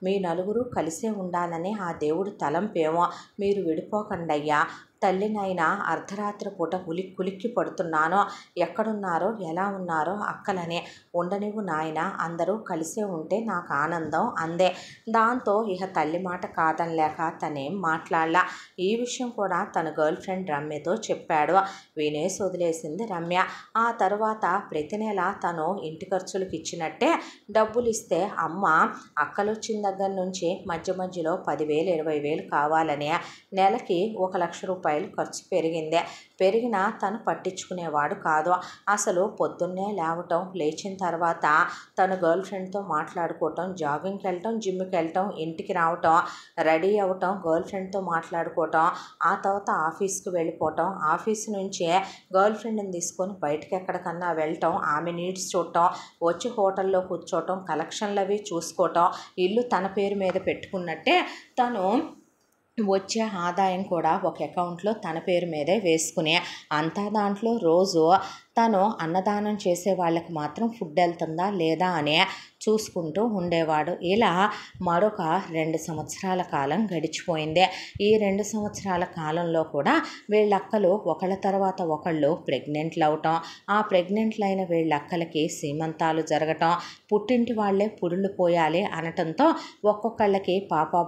మీ నలుగురు కలిసే ఉండాలని ఆ దేవుడు తలంపేమో. మీరు విడిపోకండయ్యా. తల్లినైనా అర్ధరాత్రి పూట ఉలిక్కి పడుతున్నాను. ఎక్కడున్నారో ఎలా ఉన్నారో అక్కలని. ఉండనివ్వు నాయన, అందరూ కలిసే ఉంటే నాకు ఆనందం అందే. దాంతో ఇక తల్లి మాట కాదనలేక తనేం మాట్లాడలా. ఈ విషయం కూడా తన గర్ల్ ఫ్రెండ్ రమ్యతో చెప్పాడు. వినేసి వదిలేసింది రమ్య. ఆ తర్వాత ప్రతి నెల తను ఇంటి ఖర్చులకు ఇచ్చినట్టే డబ్బులు ఇస్తే అమ్మ అక్కలొచ్చిన దగ్గర నుంచి మధ్య మధ్యలో 10,000 20,000 కావాలని నెలకి 1,00,000 రూపాయలు ఖర్చు పెరిగినా తను పట్టించుకునేవాడు కాదు. అసలు పొద్దున్నే లేవటం, లేచిన తర్వాత తన గర్ల్ ఫ్రెండ్తో మాట్లాడుకోవటం, జాగింగ్కి వెళ్ళటం, జిమ్కి వెళ్ళటం, ఇంటికి రావటం, రెడీ అవ్వటం, గర్ల్ ఫ్రెండ్తో మాట్లాడుకోవటం, ఆ తర్వాత ఆఫీస్కి వెళ్ళిపోవటం, ఆఫీస్ నుంచే గర్ల్ ఫ్రెండ్ని తీసుకొని బయటకి ఎక్కడికన్నా వెళ్ళటం, ఆమె నీడ్స్ చూడటం, వచ్చి హోటల్లో కూర్చోవటం, కలెక్షన్లు అవి చూసుకోవటం, ఇల్లు తన పేరు మీద పెట్టుకున్నట్టే తను వచ్చే ఆదాయం కూడా ఒక అకౌంట్లో తన పేరు మీదే వేసుకుని, అంతా దాంట్లో రోజు తను అన్నదానం చేసే వాళ్ళకి మాత్రం ఫుడ్ వెళ్తుందా లేదా అని చూసుకుంటూ ఉండేవాడు. ఇలా మరొక 2 సంవత్సరాల కాలం గడిచిపోయింది. ఈ 2 సంవత్సరాల కాలంలో కూడా వీళ్ళక్కలు ఒకళ్ళ తర్వాత ఒకళ్ళు ప్రెగ్నెంట్లు అవటం, ఆ ప్రెగ్నెంట్లు అయిన వీళ్ళక్కలకి సీమంతాలు జరగటం, పుట్టింటి వాళ్ళే పురుళ్ళు పోయాలి అనటంతో ఒక్కొక్కళ్ళకి పాప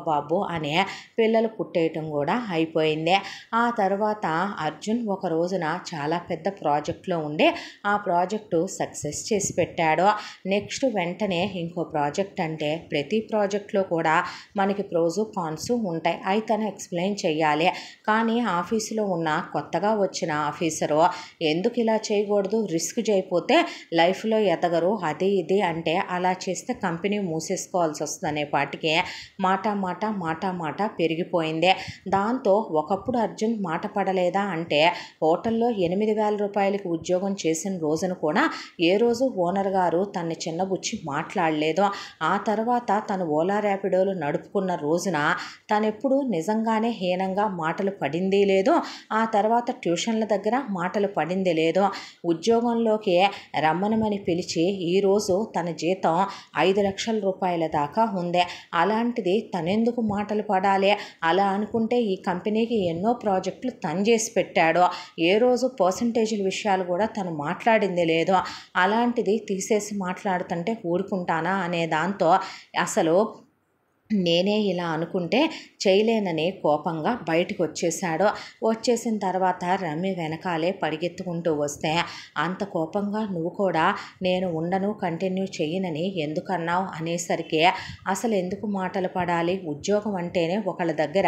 బాబు అనే పిల్లలు పుట్టేయటం కూడా అయిపోయింది. ఆ తర్వాత అర్జున్ ఒక రోజున చాలా పెద్ద ప్రాజెక్ట్లో ఉండి ఆ ప్రాజెక్టు సక్సెస్ చేసి పెట్టాడు. నెక్స్ట్ వెంటనే ఇంకో ప్రాజెక్ట్ అంటే ప్రతి ప్రాజెక్ట్లో కూడా మనకి ప్రోజు కాన్స్ ఉంటాయి. అవి తను ఎక్స్ప్లెయిన్ చేయాలి. కానీ ఆఫీసులో ఉన్న కొత్తగా వచ్చిన ఆఫీసరు ఎందుకు ఇలా చేయకూడదు, రిస్క్ చేయకపోతే లైఫ్లో ఎదగరు, అది ఇది అంటే అలా చేస్తే కంపెనీ మూసేసుకోవాల్సి వస్తుంది అనే పాటికి మాట పెరిగిపోయింది. దాంతో ఒకప్పుడు అర్జున్ మాట పడలేదా అంటే, హోటల్లో 8,000 రూపాయలకి ఉద్యోగం చేసిన రోజున కూడా ఏ రోజు ఓనర్ గారు తన్ని చిన్నబుచ్చి మాట్లాడలేదు. ఆ తర్వాత తను ఓలా ర్యాపిడోలు నడుపుకున్న రోజున తనెప్పుడు నిజంగానే హీనంగా మాటలు పడింది లేదు. ఆ తర్వాత ట్యూషన్ల దగ్గర మాటలు పడింది లేదు. ఉద్యోగంలోకి రమ్మనమని పిలిచి ఈరోజు తన జీతం 5 లక్షల రూపాయల దాకా ఉంది. అలాంటిది తనెందుకు మాటలు పడాలి? అలా అనుకుంటే ఈ కంపెనీకి ఎన్నో ప్రాజెక్టులు తను చేసి పెట్టాడు. ఏ రోజు పర్సంటేజీల విషయాలు కూడా తను మాట్లాడింది లేదు. అలాంటిది తీసేసి మాట్లాడుతుంటే ఊరుకుంటానా అనే దాంతో అసలు నేనే ఇలా అనుకుంటే చేయలేనని కోపంగా బయటకు వచ్చేసాడు. వచ్చేసిన తర్వాత రమ్య వెనకాలే పరిగెత్తుకుంటూ వస్తే, అంత కోపంగా నువ్వు కూడా నేను ఉండను కంటిన్యూ చేయనని ఎందుకన్నావు అనేసరికి, అసలు ఎందుకు మాటలు పడాలి, ఉద్యోగం అంటేనే ఒకళ్ళ దగ్గర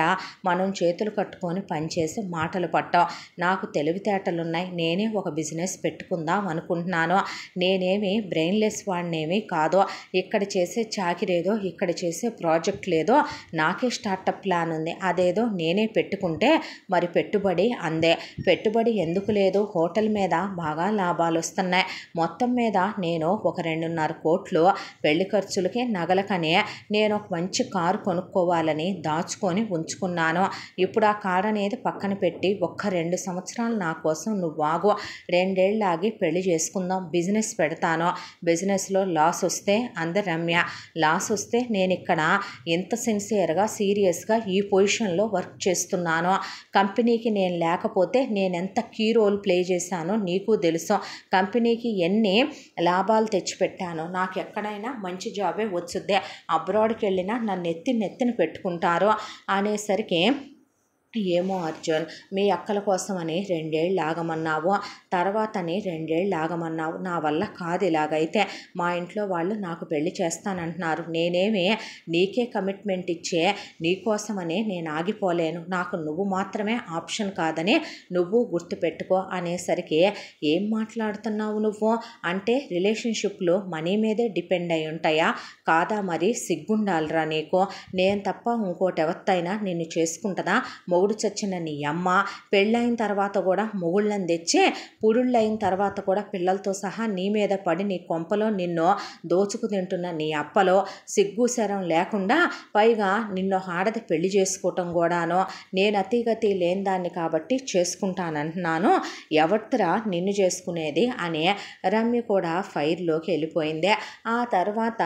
మనం చేతులు కట్టుకొని పనిచేసి మాటలు పట్టాం. నాకు తెలివితేటలున్నాయి, నేనే ఒక బిజినెస్ పెట్టుకుందాం అనుకుంటున్నాను. నేనేమి బ్రెయిన్లెస్ వాడినేమి కాదు. ఇక్కడ చేసే చాకిరేదో, ఇక్కడ చేసే ప్రాజెక్ట్ లేదో, నాకే స్టార్టప్ ప్లాన్ ఉంది, అదేదో నేనే పెట్టుకుంటే మరి పెట్టుబడి అందే. పెట్టుబడి ఎందుకు లేదు, హోటల్ మీద బాగా లాభాలు వస్తున్నాయి. మొత్తం మీద నేను ఒక 2.5 కోట్లు పెళ్లి ఖర్చులకి నగలకనే నేను ఒక మంచి కారు కొనుక్కోవాలని దాచుకొని ఉంచుకున్నాను. ఇప్పుడు ఆ కారు అనేది పక్కన పెట్టి ఒక్క 2 సంవత్సరాలు నా కోసం నువ్వు ఆగు, 2 ఏళ్ళు ఆగి పెళ్లి చేసుకుందాం, బిజినెస్ పెడతాను. బిజినెస్లో లాస్ వస్తే అంద రమ్య, లాస్ వస్తే నేను ఇక్కడ ఇంత సిన్సియర్గా సీరియస్గా ఈ పొజిషన్లో వర్క్ చేస్తున్నానో, కంపెనీకి నేను లేకపోతే నేను ఎంత కీ రోల్ ప్లే చేశానో నీకు తెలుసు, కంపెనీకి ఎన్ని లాభాలు తెచ్చిపెట్టానో, నాకు ఎక్కడైనా మంచి జాబే వచ్చుద్దే, అబ్రాడ్కి వెళ్ళినా నన్ను నెత్తిన పెట్టుకుంటారు అనేసరికి, ఏమో అర్జున్, మీ అక్కల కోసమని 2 ఏళ్ళు ఆగమన్నావు, తర్వాతని 2 ఏళ్ళు ఆగమన్నావు, నా వల్ల కాదు ఇలాగైతే, మా ఇంట్లో వాళ్ళు నాకు పెళ్లి చేస్తానంటున్నారు, నేనేమి నీకే కమిట్మెంట్ ఇచ్చే నీకోసమని నేను ఆగిపోలేను, నాకు నువ్వు మాత్రమే ఆప్షన్ కాదని నువ్వు గుర్తుపెట్టుకో అనేసరికి, ఏం మాట్లాడుతున్నావు నువ్వు అంటే రిలేషన్షిప్లు మనీ మీదే డిపెండ్ అయి ఉంటాయా, కాదా, మరి సిగ్గుండాలిరా నీకు, నేను తప్ప ఇంకోటి ఎవరితైనా నిన్ను చేసుకుంటుందా, మొగుడు చచ్చిన నీ అమ్మ, పెళ్ళైన తర్వాత కూడా మొగుళ్ళని తెచ్చి పురుళ్ళైన తర్వాత కూడా పిల్లలతో సహా నీ మీద పడి నీ కొంపలో నిన్ను దోచుకు తింటున్న నీ అప్పలో సిగ్గు శరం లేకుండా పైగా నిన్ను ఆడది పెళ్లి చేసుకోవటం కూడాను, నేను అతిగతి లేని దాన్ని కాబట్టి చేసుకుంటానంటున్నాను, ఎవరిరా నిన్ను చేసుకునేది అని రమ్య కూడా ఫైర్లోకి వెళ్ళిపోయింది. ఆ తర్వాత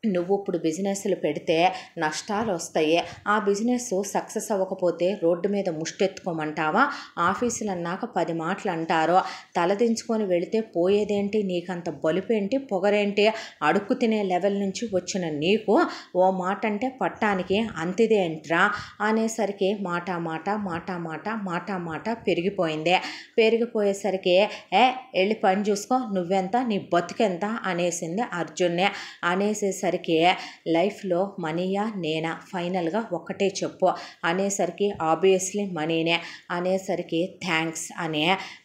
నువ్వు ఇప్పుడు బిజినెస్లు పెడితే నష్టాలు వస్తాయి, ఆ బిజినెస్ సక్సెస్ అవ్వకపోతే రోడ్డు మీద ముష్టెత్తుకోమంటావా, ఆఫీసులు అన్నాక 10 మాటలు అంటారో, తలదించుకొని వెళితే పోయేదేంటి, నీకంత బలుపేంటి, పొగరేంటి, అడుక్కు తినే లెవెల్ నుంచి వచ్చిన నీకు ఓ మాట అంటే పట్టానికి అంతిదేంట్రా అనేసరికి మాట పెరిగిపోయింది. పెరిగిపోయేసరికి వెళ్ళి పని చూసుకో, నువ్వెంత నీ బతుకెంత అనేసింది అర్జున్నే. అనేసేసరికి లైఫ్లో మనీయా నేనా, ఫైనల్గా ఒక్కటే చెప్పు అనేసరికి ఆబ్వియస్లీ మనీనే అనేసరికి థ్యాంక్స్ అనే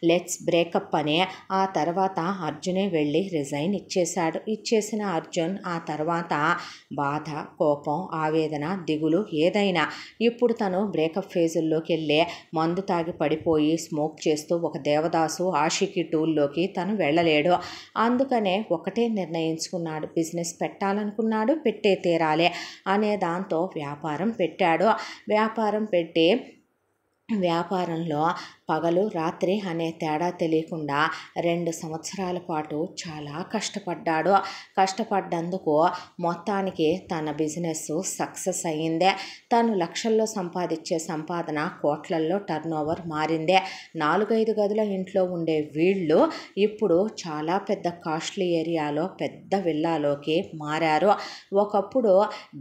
లెట్స్ బ్రేకప్ అనే ఆ తర్వాత అర్జునే వెళ్ళి రిజైన్ ఇచ్చేశాడు. ఇచ్చేసిన అర్జున్ ఆ తర్వాత బాధ, కోపం, ఆవేదన, దిగులు ఏదైనా ఇప్పుడు తను బ్రేకప్ ఫేజుల్లోకి వెళ్ళే మందు తాగి పడిపోయి స్మోక్ చేస్తూ ఒక దేవదాసు ఆషికి టూల్లోకి తను వెళ్ళలేడు. అందుకనే ఒకటే నిర్ణయించుకున్నాడు, బిజినెస్ పెట్టాలనుకున్నాడు, పెట్టే తీరాలే అనే దాంతో వ్యాపారం పెట్టాడు. వ్యాపారం పెట్టి వ్యాపారంలో పగలు రాత్రి అనే తేడా తెలియకుండా 2 సంవత్సరాల పాటు చాలా కష్టపడ్డాడు. కష్టపడ్డందుకు మొత్తానికి తన బిజినెస్ సక్సెస్ అయ్యిందే. తను లక్షల్లో సంపాదించే సంపాదన కోట్లల్లో టర్నోవర్ మారిందే. 4-5 గదుల ఇంట్లో ఉండే వీళ్ళు ఇప్పుడు చాలా పెద్ద కాస్ట్లీ ఏరియాలో పెద్ద విల్లాలోకి మారారు. ఒకప్పుడు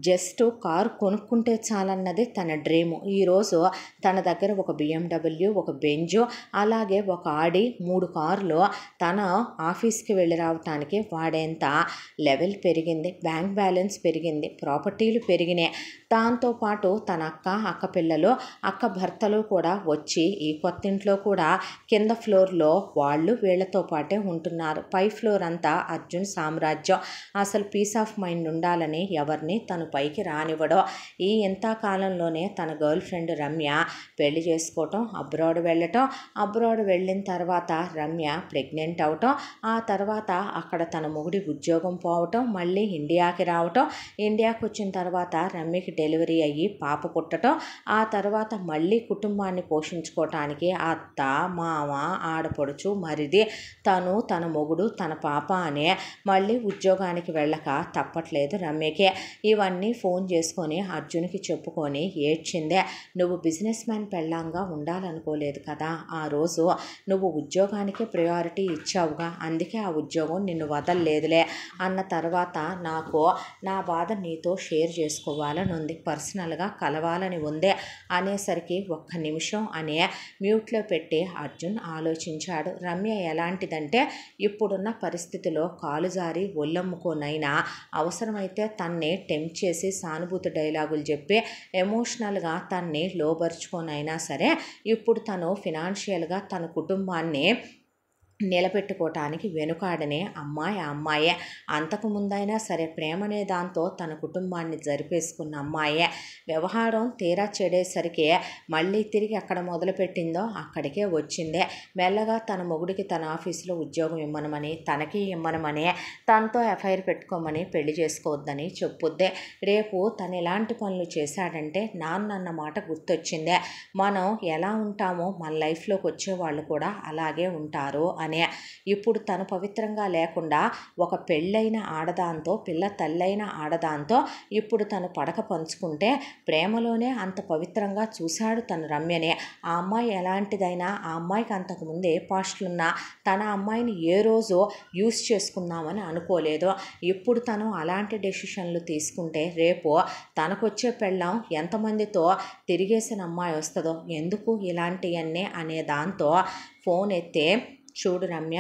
జస్ట్ కారు కొనుక్కుంటే చాలన్నది తన డ్రీము. ఈరోజు తన దగ్గర ఒక BMW, ఒక బెంజు, అలాగే ఒక ఆడి 3 కార్లు తన ఆఫీస్కి వెళ్ళి రావటానికి వాడేంత లెవెల్ పెరిగింది, బ్యాంక్ బ్యాలెన్స్ పెరిగింది, ప్రాపర్టీలు పెరిగినాయి. దాంతోపాటు తన అక్క పిల్లలు, అక్క భర్తలు కూడా వచ్చి ఈ కొత్తింట్లో కూడా కింద ఫ్లోర్లో వాళ్ళు వీళ్ళతో పాటే ఉంటున్నారు. పై ఫ్లోర్ అంతా అర్జున్ సామ్రాజ్యం. అసలు పీస్ ఆఫ్ మైండ్ ఉండాలని ఎవరిని తను పైకి రానివ్వడో. ఈ ఇంతకాలంలోనే తన గర్ల్ ఫ్రెండ్ రమ్య పెళ్లి చేసుకోవటం, అబ్రాడ్ వెళ్ళటం, అబ్రాడ్ వెళ్ళిన తర్వాత రమ్య ప్రెగ్నెంట్ అవటం, ఆ తర్వాత అక్కడ తన మొగుడి ఉద్యోగం పోవటం, మళ్ళీ ఇండియాకి రావటం, ఇండియాకి వచ్చిన తర్వాత రమ్యకి డెలివరీ అయ్యి పాప పుట్టడం, ఆ తర్వాత మళ్ళీ కుటుంబాన్ని పోషించుకోవటానికి అత్త, మామ, ఆడపడుచు, మరిది, తను, తన మొగుడు, తన పాప అనే మళ్ళీ ఉద్యోగానికి వెళ్ళక తప్పట్లేదు రమ్యకే. ఇవన్నీ ఫోన్ చేసుకొని అర్జున్కి చెప్పుకొని ఏడ్చిందే. నువ్వు బిజినెస్ మ్యాన్ పెళ్ళాంగా ఉండాలనుకోలేదు కదా, ఆ రోజు నువ్వు ఉద్యోగానికి ప్రయారిటీ ఇచ్చావుగా, అందుకే ఆ ఉద్యోగం నిన్ను వదలలేదులే అన్న తర్వాత నాకు నా బాధ నీతో షేర్ చేసుకోవాలని ఉంది, పర్సనల్గా కలవాలని ఉందే అనేసరికి ఒక్క నిమిషం అనే మ్యూట్లో పెట్టి అర్జున్ ఆలోచించాడు. రమ్య ఎలాంటిదంటే ఇప్పుడున్న పరిస్థితిలో కాలు జారి ఒళ్ళమ్ముకోనైనా అవసరమైతే తన్ని టెంప్ట్ చేసి సానుభూతి డైలాగులు చెప్పి ఎమోషనల్గా తన్ని లోబరుచుకోనైనా సరే ఇప్పుడు తను ఫినాన్షియల్గా తన కుటుంబాన్ని నిలబెట్టుకోవటానికి వెనుకాడనే అమ్మాయే. అంతకుముందైనా సరే ప్రేమనే దాంతో తన కుటుంబాన్ని జరిపేసుకున్న అమ్మాయే. వ్యవహారం తీరా చెడేసరికి మళ్ళీ తిరిగి ఎక్కడ మొదలుపెట్టిందో అక్కడికే వచ్చిందే. మెల్లగా తన మొగుడికి తన ఆఫీసులో ఉద్యోగం ఇమ్మనమని, తనకి ఇమ్మనమని, తనతో ఎఫ్ఐఆర్ పెట్టుకోమని, పెళ్లి చేసుకోవద్దని చెప్పుద్దే. రేపు తను ఎలాంటి పనులు చేశాడంటే నాన్న మాట గుర్తొచ్చిందే. మనం ఎలా ఉంటామో మన లైఫ్లోకి వచ్చేవాళ్ళు కూడా అలాగే ఉంటారు అని. ఇప్పుడు తను పవిత్రంగా లేకుండా ఒక పెళ్ళైన ఆడదాంతో, పిల్ల తల్లైన ఆడదాంతో ఇప్పుడు తను పడక పంచుకుంటే ప్రేమలోనే అంత పవిత్రంగా చూశాడు తను రమ్యని. ఆ అమ్మాయి ఎలాంటిదైనా, ఆ అమ్మాయికి అంతకుముందు ఏ పాస్టులున్నా తన అమ్మాయిని ఏ రోజు యూస్ చేసుకుందామని అనుకోలేదు. ఇప్పుడు తను అలాంటి డెసిషన్లు తీసుకుంటే రేపు తనకొచ్చే పెళ్ళాం ఎంతమందితో తిరిగేసిన అమ్మాయి వస్తుందో, ఎందుకు ఇలాంటివన్నీ అనే దాంతో ఫోన్ ఎత్తే, చూడు రమ్య,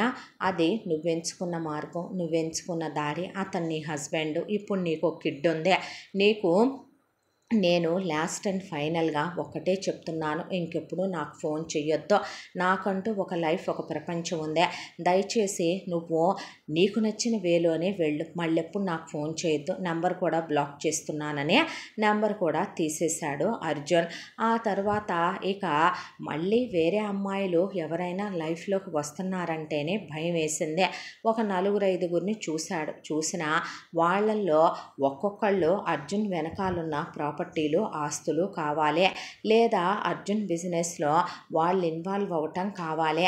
అది నువ్వెంచుకున్న మార్గం, నువ్వెంచుకున్న దారి, అతను నీ హస్బెండ్, ఇప్పుడు నీకు ఒక కిడ్ ఉంది. నీకు నేను లాస్ట్ అండ్ ఫైనల్గా ఒక్కటే చెప్తున్నాను, ఇంకెప్పుడు నాకు ఫోన్ చెయ్యొద్దు. నాకంటూ ఒక లైఫ్, ఒక ప్రపంచం ఉందే. దయచేసి నువ్వు నీకు నచ్చిన వేలోనే వెళ్ళు, మళ్ళెప్పుడు నాకు ఫోన్ చేయొద్దు. నెంబర్ కూడా బ్లాక్ చేస్తున్నానని నెంబర్ కూడా తీసేశాడు అర్జున్. ఆ తర్వాత ఇక మళ్ళీ వేరే అమ్మాయిలు ఎవరైనా లైఫ్లోకి వస్తున్నారంటేనే భయం వేసింది. ఒక 4-5గురిని చూశాడు. చూసిన వాళ్ళల్లో ఒక్కొక్కళ్ళు అర్జున్ వెనకాలన్న ప్రాపర్టీలు, ఆస్తులు కావాలి, లేదా అర్జున్ బిజినెస్లో వాళ్ళు ఇన్వాల్వ్ అవ్వటం కావాలి.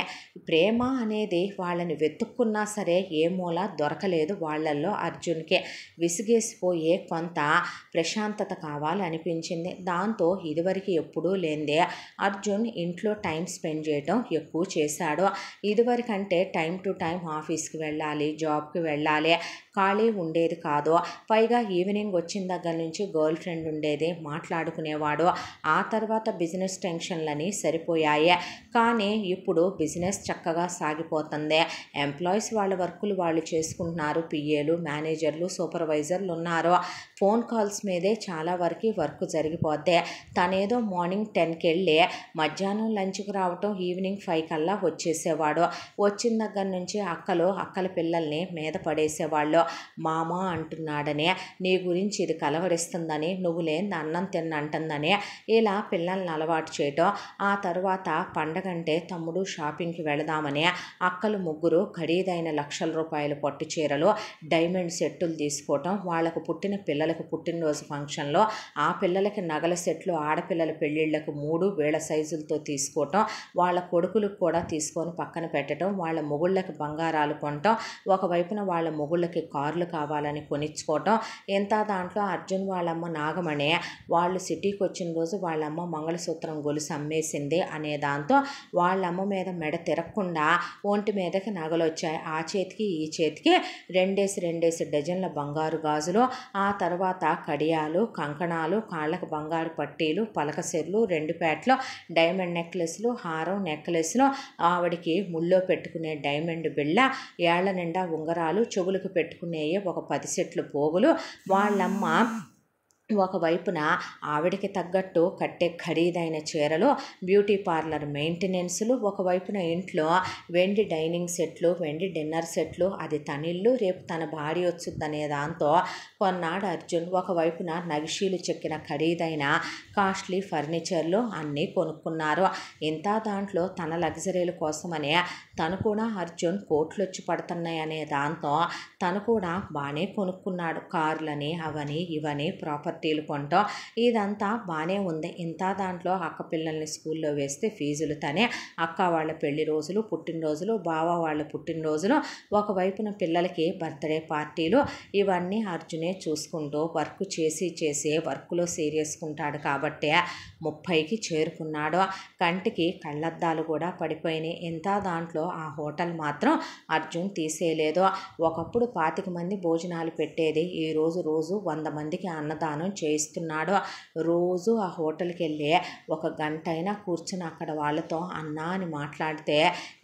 ప్రేమ అనేది వాళ్ళని వెతుక్కున్నా సరే ఏ మూల దొరకలేదు వాళ్ళల్లో అర్జున్కి. విసిగేసిపోయే కొంత ప్రశాంతత కావాలి అనిపించింది. దాంతో ఇదివరకు ఎప్పుడూ లేనిదే అర్జున్ ఇంట్లో టైం స్పెండ్ చేయటం ఎక్కువ చేశాడు. ఇదివరకంటే టైం టు టైం ఆఫీస్కి వెళ్ళాలి, జాబ్కి వెళ్ళాలి, ఖాళీ ఉండేది కాదు. పైగా ఈవినింగ్ వచ్చిన దగ్గర నుంచి గర్ల్ ఫ్రెండ్ ఉండేది, మాట్లాడుకునేవాడు. ఆ తర్వాత బిజినెస్ టెన్షన్లని సరిపోయాయి. కానీ ఇప్పుడు బిజినెస్ చక్కగా సాగిపోతుంది. ఎంప్లాయీస్ వాళ్ళ వర్కులు వాళ్ళు చేసుకుంటున్నారు. పిఏలు, మేనేజర్లు, సూపర్వైజర్లు ఉన్నారు. ఫోన్ కాల్స్ మీదే చాలా వరకు వర్క్ జరిగిపోద్ది. తనేదో మార్నింగ్ 10కి వెళ్ళి మధ్యాహ్నం లంచ్కి రావటం ఈవినింగ్ 5 కల్లా వచ్చేసేవాడు. వచ్చిన దగ్గర నుంచి అక్కల పిల్లల్ని మీద పడేసేవాళ్ళు. మామ అంటున్నాడని, నీ గురించి ఇది కలవరిస్తుందని, నువ్వు లేని అన్నం తిన్నంటుందని ఇలా పిల్లల్ని అలవాటు చేయటం. ఆ తర్వాత పండగంటే తమ్ముడు షాపింగ్కి వెళదామని అక్కలు ముగ్గురు ఖరీదైన లక్షల రూపాయల పట్టు చీరలు, డైమండ్ సెట్టులు తీసుకోవటం, వాళ్ళకు పుట్టిన పిల్లలకు పుట్టినరోజు ఫంక్షన్లో ఆ పిల్లలకి నగల సెట్లు, ఆడపిల్లల పెళ్ళిళ్ళకు 3 వేళ సైజులతో తీసుకోవటం, వాళ్ళ కొడుకులకు కూడా తీసుకొని పక్కన పెట్టడం, వాళ్ళ మొగుళ్ళకి బంగారాలు కొనటం, ఒకవైపున వాళ్ళ మొగుళ్ళకి కార్లు కావాలని కొనిచ్చుకోవటం. ఇంత దాంట్లో అర్జున్ వాళ్ళమ్మ నాగమణి వాళ్ళు సిటీకి వచ్చిన రోజు వాళ్ళమ్మ మంగళసూత్రం గొలుసు అమ్మేసింది అనే దాంతో వాళ్ళమ్మ మీద మెడ తిరగకుండా ఒంటి మీదకి నగలు వచ్చాయి. ఆ చేతికి ఈ చేతికి 2 డజన్ల బంగారు గాజులు, ఆ తర్వాత కడియాలు, కంకణాలు, కాళ్ళకు బంగారు పట్టీలు, పలకసెర్లు, 2 పేటలు, డైమండ్ నెక్లెస్లు, హారం, నెక్లెస్లు, ఆవిడికి ముళ్ళో పెట్టుకునే డైమండ్ బిళ్ళ, ఏళ్ల నిండా ఉంగరాలు, చెవులకు పెట్టుకునేవి ఒక 10 సెట్లు పోగులు, వాళ్ళమ్మ ఒకవైపున ఆవిడికి తగ్గట్టు కట్టే ఖరీదైన చీరలు, బ్యూటీ పార్లర్ మెయింటెనెన్స్లు, ఒకవైపున ఇంట్లో వెండి డైనింగ్ సెట్లు, వెండి డిన్నర్ సెట్లు, అది తనిల్లు, రేపు తన భార్య వచ్చుద్దనే దాంతో కొన్నాడు అర్జున్. ఒకవైపున నగిషీలు చెక్కిన ఖరీదైన కాస్ట్లీ ఫర్నిచర్లు అన్నీ కొనుక్కున్నారు. ఇంత దాంట్లో తన లగ్జరీల కోసమనే తను కూడా అర్జున్ కోట్లు వచ్చి పడుతున్నాయనే దాంతో తను కూడా బాగానే కొనుక్కున్నాడు. కార్లని, అవని ఇవని, ప్రాపర్టీలు కొనటం, ఇదంతా బాగానే ఉంది. ఇంత దాంట్లో అక్క పిల్లల్ని స్కూల్లో వేస్తే ఫీజులు తనే, అక్క వాళ్ళ పెళ్లి రోజులు, పుట్టినరోజులు, బావ వాళ్ళ పుట్టినరోజులు, ఒకవైపున పిల్లలకి బర్త్డే పార్టీలు, ఇవన్నీ అర్జునే చూసుకుంటూ వర్క్ చేసి వర్క్లో సీరియస్కుంటాడు కాబట్టి 30కి చేరుకున్నాడు. కంటికి కళ్ళద్దాలు కూడా పడిపోయినాయి. ఇంత దాంట్లో ఆ హోటల్ మాత్రం అర్జున్ తీసేయలేదు. ఒకప్పుడు 25 మంది భోజనాలు పెట్టేది, ఈ రోజు 100 మందికి అన్నదానం చేయిస్తున్నాడు. రోజు ఆ హోటల్కి వెళ్ళి 1 గంట అయినా కూర్చుని అక్కడ వాళ్ళతో అన్నా అని మాట్లాడితే,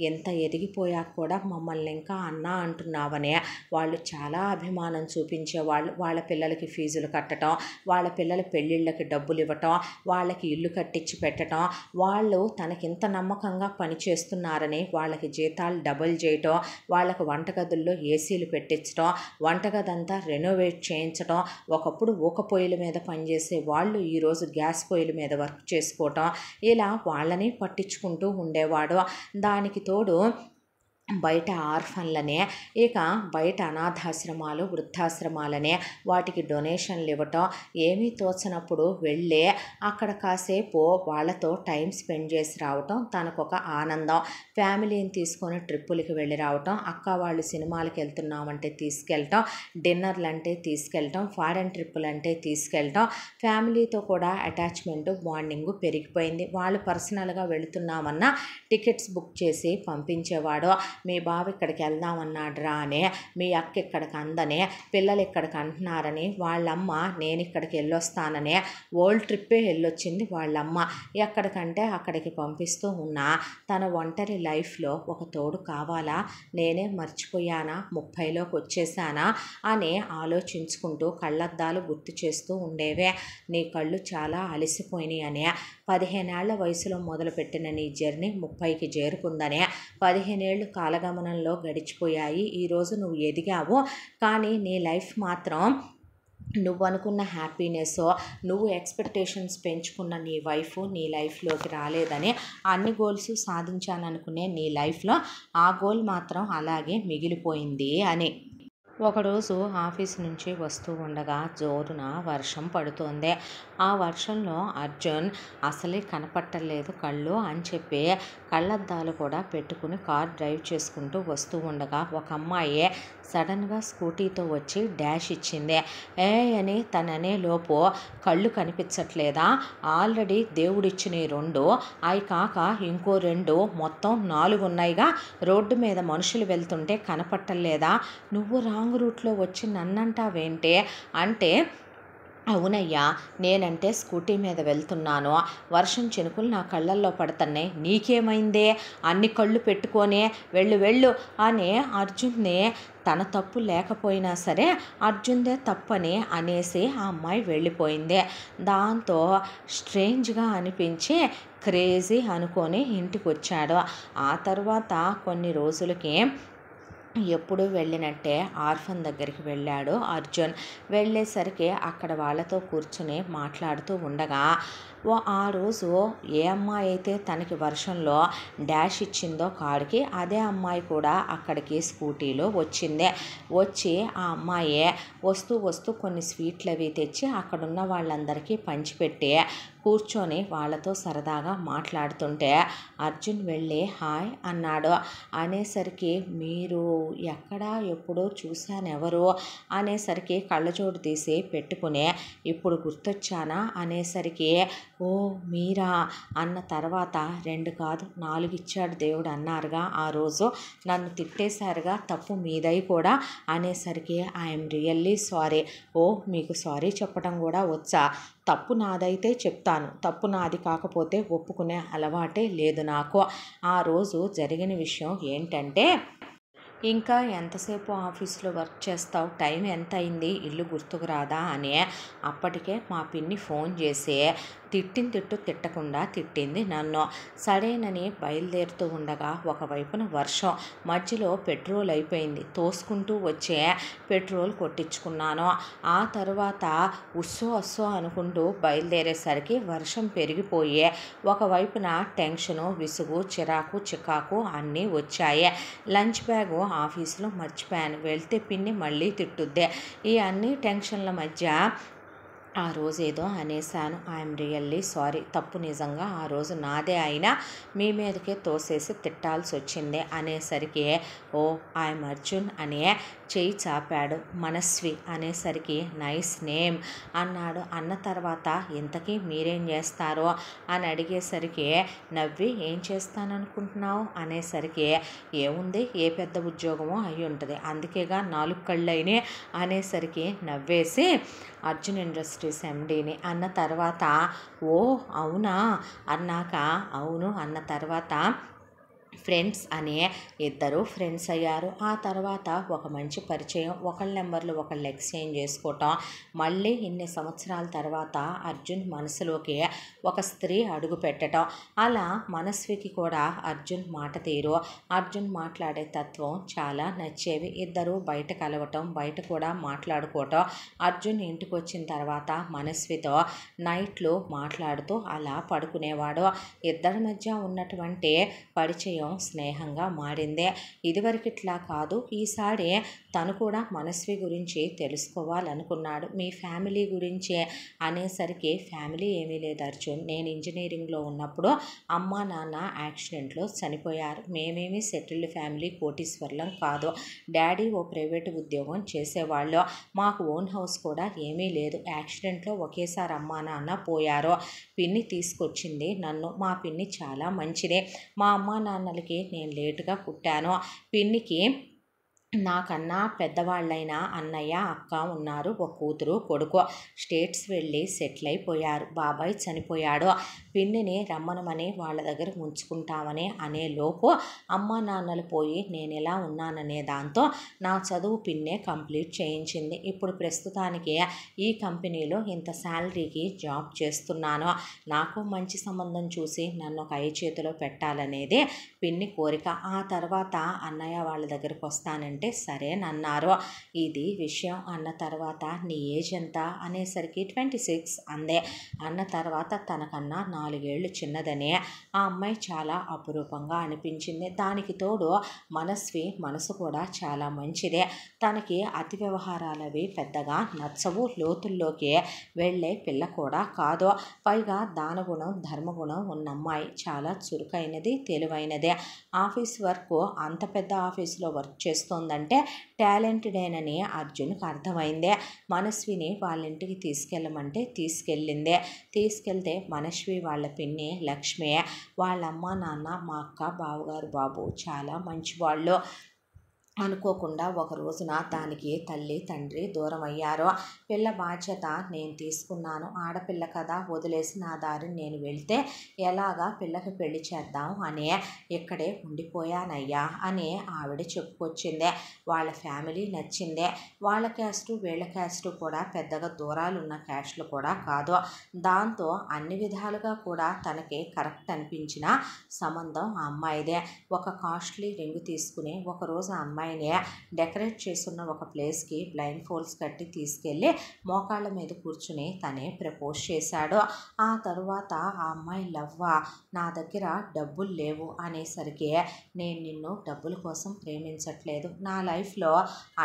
ఎంత ఎదిగిపోయాక కూడా మమ్మల్ని ఇంకా అన్నా అంటున్నావని వాళ్ళు చాలా అభిమానం చూపించేవాళ్ళు. వాళ్ళ పిల్లలకి ఫీజులు కట్టడం, వాళ్ళ పిల్లల పెళ్ళిళ్ళకి డబ్బులు ఇవ్వటం, వాళ్ళకి ఇల్లు కట్టించి పెట్టడం, వాళ్ళు తనకింత నమ్మకంగా పనిచేస్తున్నారని వాళ్ళకి జీతాలు డబుల్ చేయటం, వాళ్ళకు వంటగదుల్లో ఏసీలు పెట్టించడం, వంటగదంతా రెనోవేట్ చేయించడం. ఒకప్పుడు ఊక పొయ్యిల మీద పనిచేసే వాళ్ళు ఈరోజు గ్యాస్ పొయ్యిల మీద వర్క్ చేసుకోవటం, ఇలా వాళ్ళని పట్టించుకుంటూ ఉండేవాడు. దానికి తోడు బయట ఆర్ఫన్లనే, ఇక బయట అనాథాశ్రమాలు, వృద్ధాశ్రమాలనే వాటికి డొనేషన్లు ఇవ్వటం, ఏమీ తోచనప్పుడు వెళ్ళి అక్కడ కాసేపు వాళ్ళతో టైం స్పెండ్ చేసి రావటం తనకొక ఆనందం. ఫ్యామిలీని తీసుకొని ట్రిప్పులకి వెళ్ళి రావటం, అక్క వాళ్ళు సినిమాలకు వెళ్తున్నామంటే తీసుకెళ్ళటం, డిన్నర్లు అంటే తీసుకెళ్ళటం, ఫారెన్ ట్రిప్పులు అంటే తీసుకెళ్ళటం. ఫ్యామిలీతో కూడా అటాచ్మెంటు, బాండింగు పెరిగిపోయింది. వాళ్ళు పర్సనల్గా వెళుతున్నామన్నా టికెట్స్ బుక్ చేసి పంపించేవాడు. మీ బావ ఇక్కడికి వెళ్దామన్నాడురా అని, మీ అక్క ఇక్కడికి అందనే, పిల్లలు ఇక్కడికి అంటున్నారని వాళ్ళమ్మ నేను ఇక్కడికి వెళ్ళొస్తానని వరల్డ్ ట్రిప్పే వెళ్ళొచ్చింది వాళ్ళమ్మ. ఎక్కడికంటే అక్కడికి పంపిస్తూ ఉన్నా తన ఒంటరి లైఫ్లో ఒక తోడు కావాలా, నేనే మర్చిపోయానా, 30లోకి వచ్చేసానా అని ఆలోచించుకుంటూ కళ్ళద్దాలు గుర్తు చేస్తూ ఉండేవే. నీ కళ్ళు చాలా అలసిపోయినాయి అని, 15 ఏళ్ల వయసులో మొదలుపెట్టిన నీ జర్నీ 30కి చేరుకుందనే, 15 ఏళ్ళు కాలగమనంలో గడిచిపోయాయి. ఈరోజు నువ్వు ఎదిగావు, కానీ నీ లైఫ్ మాత్రం నువ్వు అనుకున్న హ్యాపీనెస్, నువ్వు ఎక్స్పెక్టేషన్స్ పెంచుకున్న నీ వైఫ్ నీ లైఫ్లోకి రాలేదని, అన్ని గోల్స్ సాధించాలనుకునే నీ లైఫ్లో ఆ గోల్ మాత్రం అలాగే మిగిలిపోయింది అని. ఒకరోజు ఆఫీస్ నుంచి వస్తూ ఉండగా జోరున వర్షం పడుతోంది. ఆ వర్షంలో అర్జున్ అసలే కనపట్టలేదు కళ్ళు అని చెప్పి కళ్ళద్దాలు కూడా పెట్టుకుని కార్ డ్రైవ్ చేసుకుంటూ వస్తూ ఉండగా ఒక అమ్మాయి సడన్గా స్కూటీతో వచ్చి డాష్ ఇచ్చింది. అని తననే లోపు కళ్ళు కనిపించట్లేదా, ఆల్రెడీ దేవుడిచ్చిన 2 అవి కాక ఇంకో 2 మొత్తం 4 ఉన్నాయిగా, రోడ్డు మీద మనుషులు వెళ్తుంటే కనపట్టలేదా, నువ్వు రాంగ్ రూట్లో వచ్చి నన్నంటావేంటే అంటే, అవునయ్యా, నేనంటే స్కూటీ మీద వెళ్తున్నాను, వర్షం చినుకులు నా కళ్ళల్లో పడుతున్నాయి, నీకేమైందే, అన్ని కళ్ళు పెట్టుకొని వెళ్ళు వెళ్ళు అని అర్జున్ని తన తప్పు లేకపోయినా సరే అర్జున్దే తప్పని అనేసి ఆ అమ్మాయి వెళ్ళిపోయింది. దాంతో స్ట్రేంజ్గా అనిపించి క్రేజీ అనుకొని ఇంటికి వచ్చాడు. ఆ తర్వాత కొన్ని రోజులకి ఎప్పుడు వెళ్ళినట్టే ఆర్ఫన్ దగ్గరికి వెళ్ళాడు అర్జున్. వెళ్ళేసరికి అక్కడ వాళ్ళతో కూర్చుని మాట్లాడుతూ ఉండగా ఆ రోజు ఏ అమ్మాయి అయితే తనకి వర్షంలో డాష్ ఇచ్చిందో కారుకి, అదే అమ్మాయి కూడా అక్కడికి స్కూటీలో వచ్చింది. వచ్చి ఆ అమ్మాయి వస్తూ వస్తూ కొన్ని స్వీట్లు అవి తెచ్చి అక్కడున్న వాళ్ళందరికీ పంచిపెట్టి కూర్చొని వాళ్ళతో సరదాగా మాట్లాడుతుంటే అర్జున్ వెళ్ళి హాయ్ అన్నాడు. అనేసరికి మీరు ఎక్కడా ఎప్పుడో చూశాను ఎవరు అనేసరికి కళ్ళజోడు తీసి పెట్టుకుని ఇప్పుడు గుర్తొచ్చానా అనేసరికి ఓ మీరా అన్న తర్వాత 2 కాదు 4 ఇచ్చాడు దేవుడు అన్నారుగా, ఆ రోజు నన్ను తిట్టేశారుగా, తప్పు మీదై కూడా అనేసరికి ఐఎమ్ రియల్లీ సారీ. ఓ మీకు సారీ చెప్పడం కూడా వచ్చా, తప్పు నాదైతే చెప్తాను, తప్పు నాది కాకపోతే ఒప్పుకునే అలవాటే లేదు నాకు. ఆ రోజు జరిగిన విషయం ఏంటంటే, ఇంకా ఎంతసేపు ఆఫీస్లో వర్క్ చేస్తావు, టైం ఎంత అయింది, ఇల్లు గుర్తుకు రాదా అని అప్పటికే మా పిన్ని ఫోన్ చేసి తిట్టకుండా తిట్టింది నన్ను. సరేనని బయలుదేరుతూ ఉండగా ఒకవైపున వర్షం, మధ్యలో పెట్రోల్ అయిపోయింది, తోసుకుంటూ వచ్చే పెట్రోల్ కొట్టించుకున్నాను. ఆ తర్వాత ఉస్సో అనుకుంటూ బయలుదేరేసరికి వర్షం పెరిగిపోయి ఒకవైపున టెన్షను, విసుగు, చిరాకు, చికాకు అన్నీ వచ్చాయి. లంచ్ బ్యాగు ఆఫీసులో మర్చిపోయాను, వెళ్తే పిన్ని మళ్ళీ తిట్టుద్దే. ఈ అన్ని టెన్షన్ల మధ్య ఆ రోజు ఏదో అనేసాను, ఐఎమ్ రియల్లీ సారీ, తప్పు నిజంగా ఆ రోజు నాదే అయినా మీ మీదకే తోసేసి తిట్టాల్సి వచ్చింది అనేసరికి ఓ ఐఎమ్ అర్జున్ అనే చేయి చాపాడు. మనస్వి అనేసరికి నైస్ నేమ్ అన్నాడు. అన్న తర్వాత ఇంతకీ మీరేం చేస్తారో అని అడిగేసరికి నవ్వి ఏం చేస్తాననుకుంటున్నావు అనేసరికి ఏముంది, ఏ పెద్ద ఉద్యోగమో అయి ఉంటుంది, అందుకేగా 4 కళ్ళైనే అనేసరికి నవ్వేసి అర్జున్ ఇండస్ట్రీస్ ఎండీని అన్న తర్వాత ఓ అవునా అన్నాక అవును అన్న తర్వాత ఫ్రెండ్స్ అనే ఇద్దరు ఫ్రెండ్స్ అయ్యారు. ఆ తర్వాత ఒక మంచి పరిచయం, ఒకళ్ళ నెంబర్లు ఒకళ్ళు ఎక్స్చేంజ్ చేసుకోవటం. మళ్ళీ ఇన్ని సంవత్సరాల తర్వాత అర్జున్ మనసులోకి ఒక స్త్రీ అడుగు పెట్టడం. అలా మనస్వికి కూడా అర్జున్ మాట తీరు, అర్జున్ మాట్లాడే తత్వం చాలా నచ్చేవి. ఇద్దరు బయట కలవటం, బయట కూడా మాట్లాడుకోవటం. అర్జున్ ఇంటికి వచ్చిన తర్వాత మనస్వితో నైట్లు మాట్లాడుతూ అలా పడుకునేవాడు. ఇద్దరి మధ్య ఉన్నటువంటి పరిచయం స్నేహంగా మారిందే. ఇదివరకు ఇట్లా కాదు, ఈసారి తను కూడా మనస్వి గురించి తెలుసుకోవాలనుకున్నాడు. మీ ఫ్యామిలీ గురించి అనేసరికి, ఫ్యామిలీ ఏమీ లేదు అర్జున్, నేను ఇంజనీరింగ్లో ఉన్నప్పుడు అమ్మ నాన్న యాక్సిడెంట్లో చనిపోయారు. మేమేమి సెటిల్డ్ ఫ్యామిలీ, కోటీశ్వర్లం కాదు. డాడీ ఓ ప్రైవేటు ఉద్యోగం చేసేవాళ్ళు. మాకు ఓన్ హౌస్ కూడా ఏమీ లేదు. యాక్సిడెంట్లో ఒకేసారి అమ్మ నాన్న పోయారు. పిన్ని తీసుకొచ్చింది నన్ను. మా పిన్ని చాలా మంచిదే. మా అమ్మ నాన్నలకి నేను లేటుగా పుట్టాను. పిన్నికి నాకన్నా పెద్దవాళ్ళైన అన్నయ్య అక్క ఉన్నారు. ఒక కూతురు కొడుకు స్టేట్స్ వెళ్ళి సెటిల్ అయిపోయారు. బాబాయ్ చనిపోయాడు. పిన్నిని రమ్మనమని వాళ్ళ దగ్గర ఉంచుకుంటామని అనేలోపు అమ్మ నాన్నలు పోయి నేను ఎలా ఉన్నాననే దాంతో నా చదువు పిన్నే కంప్లీట్ చేయించింది. ఇప్పుడు ప్రస్తుతానికి ఈ కంపెనీలో ఇంత శాలరీకి జాబ్ చేస్తున్నాను. నాకు మంచి సంబంధం చూసి నన్ను ఒక చేతిలో పెట్టాలనేది పిన్ని కోరిక. ఆ తర్వాత అన్నయ్య వాళ్ళ దగ్గరకు వస్తానంటే సరేనన్నారు. ఇది విషయం అన్న తర్వాత నీ ఏజ్ ఎంత అనేసరికి 26 అందే. అన్న తర్వాత తనకన్నా 4 ఏళ్ళు చిన్నదనే ఆ అమ్మాయి చాలా అపురూపంగా అనిపించింది. దానికి తోడు మనస్వి మనసు కూడా చాలా మంచిదే. తనకి అతి వ్యవహారాలవి పెద్దగా నచ్చవు. లోతుల్లోకి వెళ్ళే పిల్ల కూడా కాదు. పైగా దానగుణం ధర్మగుణం ఉన్న అమ్మాయి. చాలా చురుకైనది, తెలివైనదే. ఆఫీస్ వర్క్ అంత పెద్ద ఆఫీసులో వర్క్ చేస్తోందంటే టాలెంటెడేనని అర్జున్కి అర్థమైందే. మనస్విని వాళ్ళ ఇంటికి తీసుకెళ్ళమంటే తీసుకెళ్ళిందే. తీసుకెళ్తే మనస్వి వాళ్ళ పిన్ని లక్ష్మి, వాళ్ళ అమ్మ నాన్న, మా అక్క బావగారు బాబు చాలా మంచివాళ్ళు. అనుకోకుండా ఒక రోజున దానికి తల్లి తండ్రి దూరం అయ్యారు. పిల్ల బాధ్యత నేను తీసుకున్నాను. ఆడపిల్ల కదా, వదిలేసి నా దారిని నేను వెళ్తే ఎలాగా పిల్లకి పెళ్లి చేద్దాం అని ఇక్కడే ఉండిపోయానయ్యా అని ఆవిడ చెప్పుకొచ్చిందే. వాళ్ళ ఫ్యామిలీ నచ్చిందే. వాళ్ళ క్యాస్టు వీళ్ళ క్యాస్టు కూడా పెద్దగా దూరాలు ఉన్న క్యాస్టులు కూడా కాదు. దాంతో అన్ని విధాలుగా కూడా తనకి కరెక్ట్ అనిపించిన సంబంధం ఆ అమ్మాయిదే. ఒక కాస్ట్లీ రింగ్ తీసుకుని ఒకరోజు ఆ అమ్మాయిని డెకరేట్ చేసున్న ఒక ప్లేస్కి బ్లైండ్ ఫోల్డ్స్ కట్టి తీసుకెళ్ళి మోకాళ్ళ మీద కూర్చుని తనే ప్రపోజ్ చేశాడు. ఆ తరువాత ఆ అమ్మాయి లవ్వా, నా దగ్గర డబ్బులు లేవు అనేసరికి, నేను నిన్ను డబ్బుల కోసం ప్రేమించట్లేదు, నా లైఫ్లో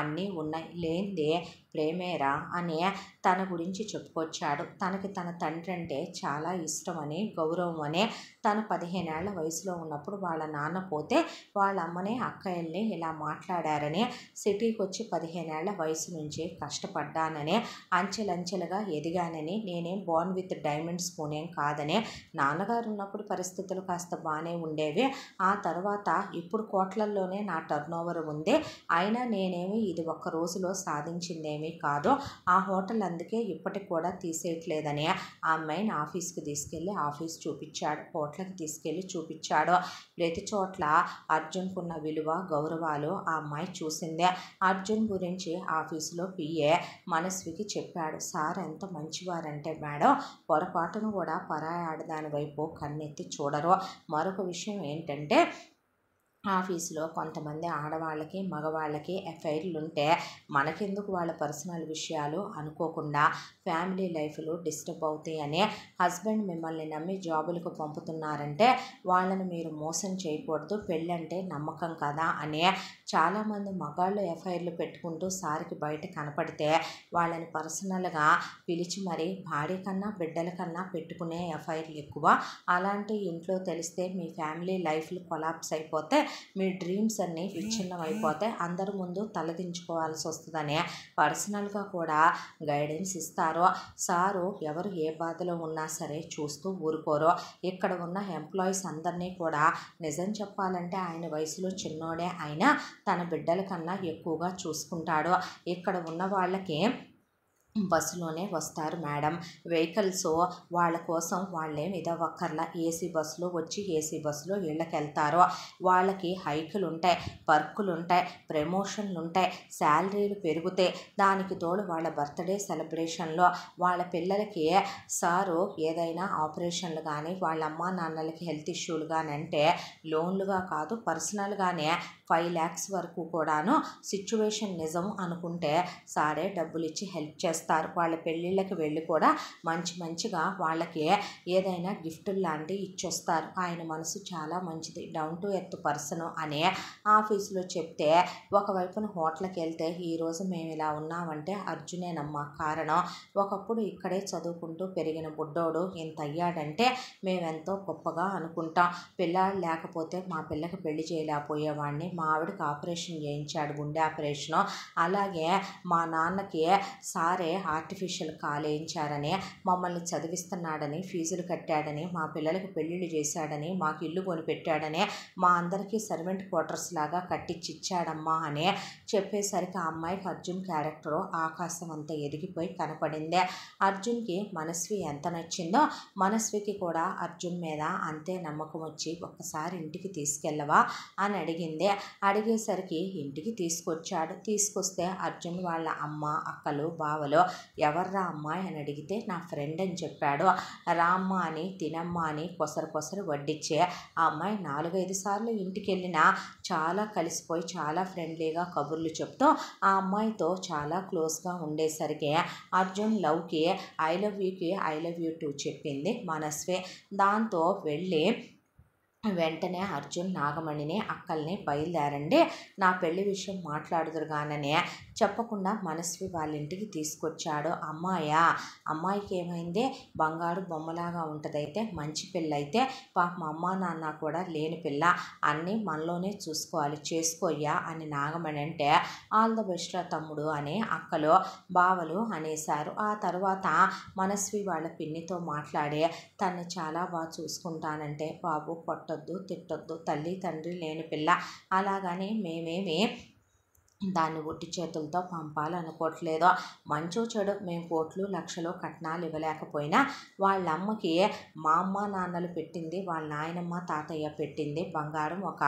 అన్నీ ఉన్నాయి, లేనిదే ప్రేమేరా అని తన గురించి చెప్పుకొచ్చాడు. తనకి తన తండ్రి అంటే చాలా ఇష్టమని, గౌరవం అని. తను 15 ఏళ్ల వయసులో ఉన్నప్పుడు వాళ్ళ నాన్న పోతే వాళ్ళ అమ్మనే అక్కయ్యల్ని ఇలా మాట్లాడారని, సిటీకి వచ్చి 15 ఏళ్ల వయసు నుంచి కష్టపడ్డానని, అంచెలంచెలుగా ఎదిగానని, నేనేం బోర్న్ విత్ డైమండ్ స్పూన్ ఏం కాదని, నాన్నగారు ఉన్నప్పుడు పరిస్థితులు కాస్త బాగానే ఉండేవి. ఆ తర్వాత ఇప్పుడు కోట్లల్లోనే నా టర్న్ ఓవర్ ఉంది. అయినా నేనేమి ఇది ఒక్క రోజులో సాధించిందేమీ కాదు. ఆ హోటల్ అందుకే ఇప్పటికి కూడా తీసేయట్లేదని ఆ అమ్మాయిని ఆఫీస్కి తీసుకెళ్ళి ఆఫీస్ చూపించాడు. హోటల్కి తీసుకెళ్ళి చూపించాడు. ప్రతి చోట్ల అర్జున్కున్న విలువ గౌరవాలు ఆ అమ్మాయి చూసిందే. అర్జున్ గురించి ఆఫీసులో పిఏ మనస్వికి చెప్పాడు. సార్ ఎంత మంచివారంటే మేడం, పొరపాటును కూడా పరాయి ఆడదాని వైపు కన్నెత్తి చూడరు. మరొక విషయం ఏంటంటే, ఆఫీసులో కొంతమంది ఆడవాళ్ళకి మగవాళ్ళకి ఎఫ్ఐఆర్లు ఉంటే మనకెందుకు వాళ్ళ పర్సనల్ విషయాలు అనుకోకుండా ఫ్యామిలీ లైఫ్లు డిస్టర్బ్ అవుతాయని, హస్బెండ్ మిమ్మల్ని నమ్మి జాబులకు పంపుతున్నారంటే వాళ్ళని మీరు మోసం చేయకూడదు, పెళ్ళంటే నమ్మకం కదా అని. చాలామంది మగాళ్ళు ఎఫ్ఐఆర్లు పెట్టుకుంటూ సార్కి బయట కనపడితే వాళ్ళని పర్సనల్గా పిలిచి మరీ భార్య కన్నా బిడ్డల కన్నా పెట్టుకునే ఎఫ్ఐఆర్లు ఎక్కువ. అలాంటి ఇంట్లో తెలిస్తే మీ ఫ్యామిలీ లైఫ్లు కొలాప్స్ అయిపోతే మీ డ్రీమ్స్ అన్నీ విచ్ఛిన్నం అయిపోతాయి, అందరి ముందు తలదించుకోవాల్సి వస్తుందని పర్సనల్గా కూడా గైడెన్స్ ఇస్తారు. సారు ఎవరు ఏ బాధలో ఉన్నా సరే చూస్తూ ఊరుకోరు. ఇక్కడ ఉన్న ఎంప్లాయీస్ అందరినీ కూడా, నిజం చెప్పాలంటే ఆయన వయసులో చిన్నోడే అయినా తన బిడ్డల కన్నా ఎక్కువగా చూసుకుంటాడు. ఇక్కడ ఉన్న వాళ్ళకి బస్సులోనే వస్తారు మేడం. వెహికల్స్ వాళ్ళ కోసం వాళ్ళేం ఇదవక్కర్లా. ఏసీ బస్సులో వచ్చి ఏసీ బస్సులో ఇళ్ళకెళ్తారు. వాళ్ళకి హైకులు ఉంటాయి, పర్కులు ఉంటాయి, ప్రమోషన్లు ఉంటాయి, శాలరీలు పెరుగుతాయి. దానికి తోడు వాళ్ళ బర్త్డే సెలబ్రేషన్లో వాళ్ళ పిల్లలకి సారు ఏదైనా ఆపరేషన్లు కానీ వాళ్ళ అమ్మా నాన్నలకి హెల్త్ ఇష్యూలు కానీ అంటే లోన్లుగా కాదు పర్సనల్గానే 5 lakhs వరకు కూడాను సిచ్యువేషన్ నిజం అనుకుంటే సారే డబ్బులు ఇచ్చి హెల్ప్ చేస్తారు. వాళ్ళ పెళ్ళిళ్ళకి వెళ్ళి కూడా మంచిగా వాళ్ళకి ఏదైనా గిఫ్టులు లాంటివి ఇచ్చొస్తారు. ఆయన మనసు చాలా మంచిది, డౌన్ టు ఎర్త్ పర్సన్ అని ఆఫీసులో చెప్తే ఒకవైపున హోటల్కి వెళ్తే ఈరోజు మేము ఇలా ఉన్నామంటే అర్జునేనమ్మా కారణం. ఒకప్పుడు ఇక్కడే చదువుకుంటూ పెరిగిన బుడ్డోడు ఇంత అయ్యాడంటే మేమెంతో గొప్పగా అనుకుంటాం. పిల్లాడు లేకపోతే మా పిల్లకి పెళ్లి చేయలేకపోయేవాడిని. మా ఆవిడకి ఆపరేషన్ చేయించాడు, గుండె ఆపరేషను. అలాగే మా నాన్నకి సారే ఆర్టిఫిషియల్ కాలు వేయించారని, మమ్మల్ని చదివిస్తున్నాడని, ఫీజులు కట్టాడని, మా పిల్లలకి పెళ్ళిళ్ళు చేశాడని, మాకు ఇల్లు కొనిపెట్టాడని, మా అందరికీ సర్వెంట్ క్వార్టర్స్ లాగా కట్టించిచ్చాడమ్మా అని చెప్పేసరికి ఆ అమ్మాయికి అర్జున్ క్యారెక్టరు ఆకాశం అంతా ఎదిగిపోయి కనపడింది. అర్జున్కి మనస్వి ఎంత నచ్చిందో మనస్వికి కూడా అర్జున్ మీద అంతే నమ్మకం వచ్చి ఒక్కసారి ఇంటికి తీసుకెళ్ళవా అని అడిగింది. అడిగేసరికి ఇంటికి తీసుకొచ్చాడు. తీసుకొస్తే అర్జున్ వాళ్ళ అమ్మ, అక్కలు, బావలు ఎవర్రా అమ్మాయి అని అడిగితే నా ఫ్రెండ్ అని చెప్పాడు. రామ్మ అని తినమ్మ అని కొసరు వడ్డిచ్చే ఆ అమ్మాయి 4-5 సార్లు ఇంటికి వెళ్ళినా చాలా కలిసిపోయి చాలా ఫ్రెండ్లీగా కబుర్లు చెప్తూ ఆ అమ్మాయితో చాలా క్లోజ్గా ఉండేసరికి అర్జున్ లవ్కి ఐ లవ్ యూ టూ చెప్పింది మనస్వే. దాంతో వెళ్ళి వెంటనే అర్జున్ నాగమణిని అక్కల్ని బయలుదేరండి నా పెళ్లి విషయం మాట్లాడుదురుగాననే చెప్పకుండా మనస్వి వాళ్ళ ఇంటికి తీసుకొచ్చాడు. అమ్మాయికి ఏమైంది, బంగారు బొమ్మలాగా ఉంటుందైతే మంచి పిల్ల అయితే పాపం అమ్మా నాన్న కూడా లేని పిల్ల, అన్నీ మనలోనే చూసుకోవాలి, చేసుకోయ్యా అని నాగమణి అంటే ఆల్ ద బెస్ట్ రా తమ్ముడు అని అక్కలు బావలు అనేశారు. ఆ తర్వాత మనస్వి వాళ్ళ పిన్నితో మాట్లాడి తన్ని చాలా బాగా చూసుకుంటానంటే బాబు కొట్టొద్దు తిట్టొద్దు, తల్లి తండ్రి లేని పిల్ల, అలాగని మేమేమి దాన్ని ఒట్టి చేతులతో పంపాలనుకోవట్లేదు. మంచో చెడు మేము కోట్లు లక్షలు కట్నాలు ఇవ్వలేకపోయినా వాళ్ళ అమ్మకి మా అమ్మ నాన్నలు పెట్టింది, వాళ్ళ నాయనమ్మ తాతయ్య పెట్టింది బంగారం ఒక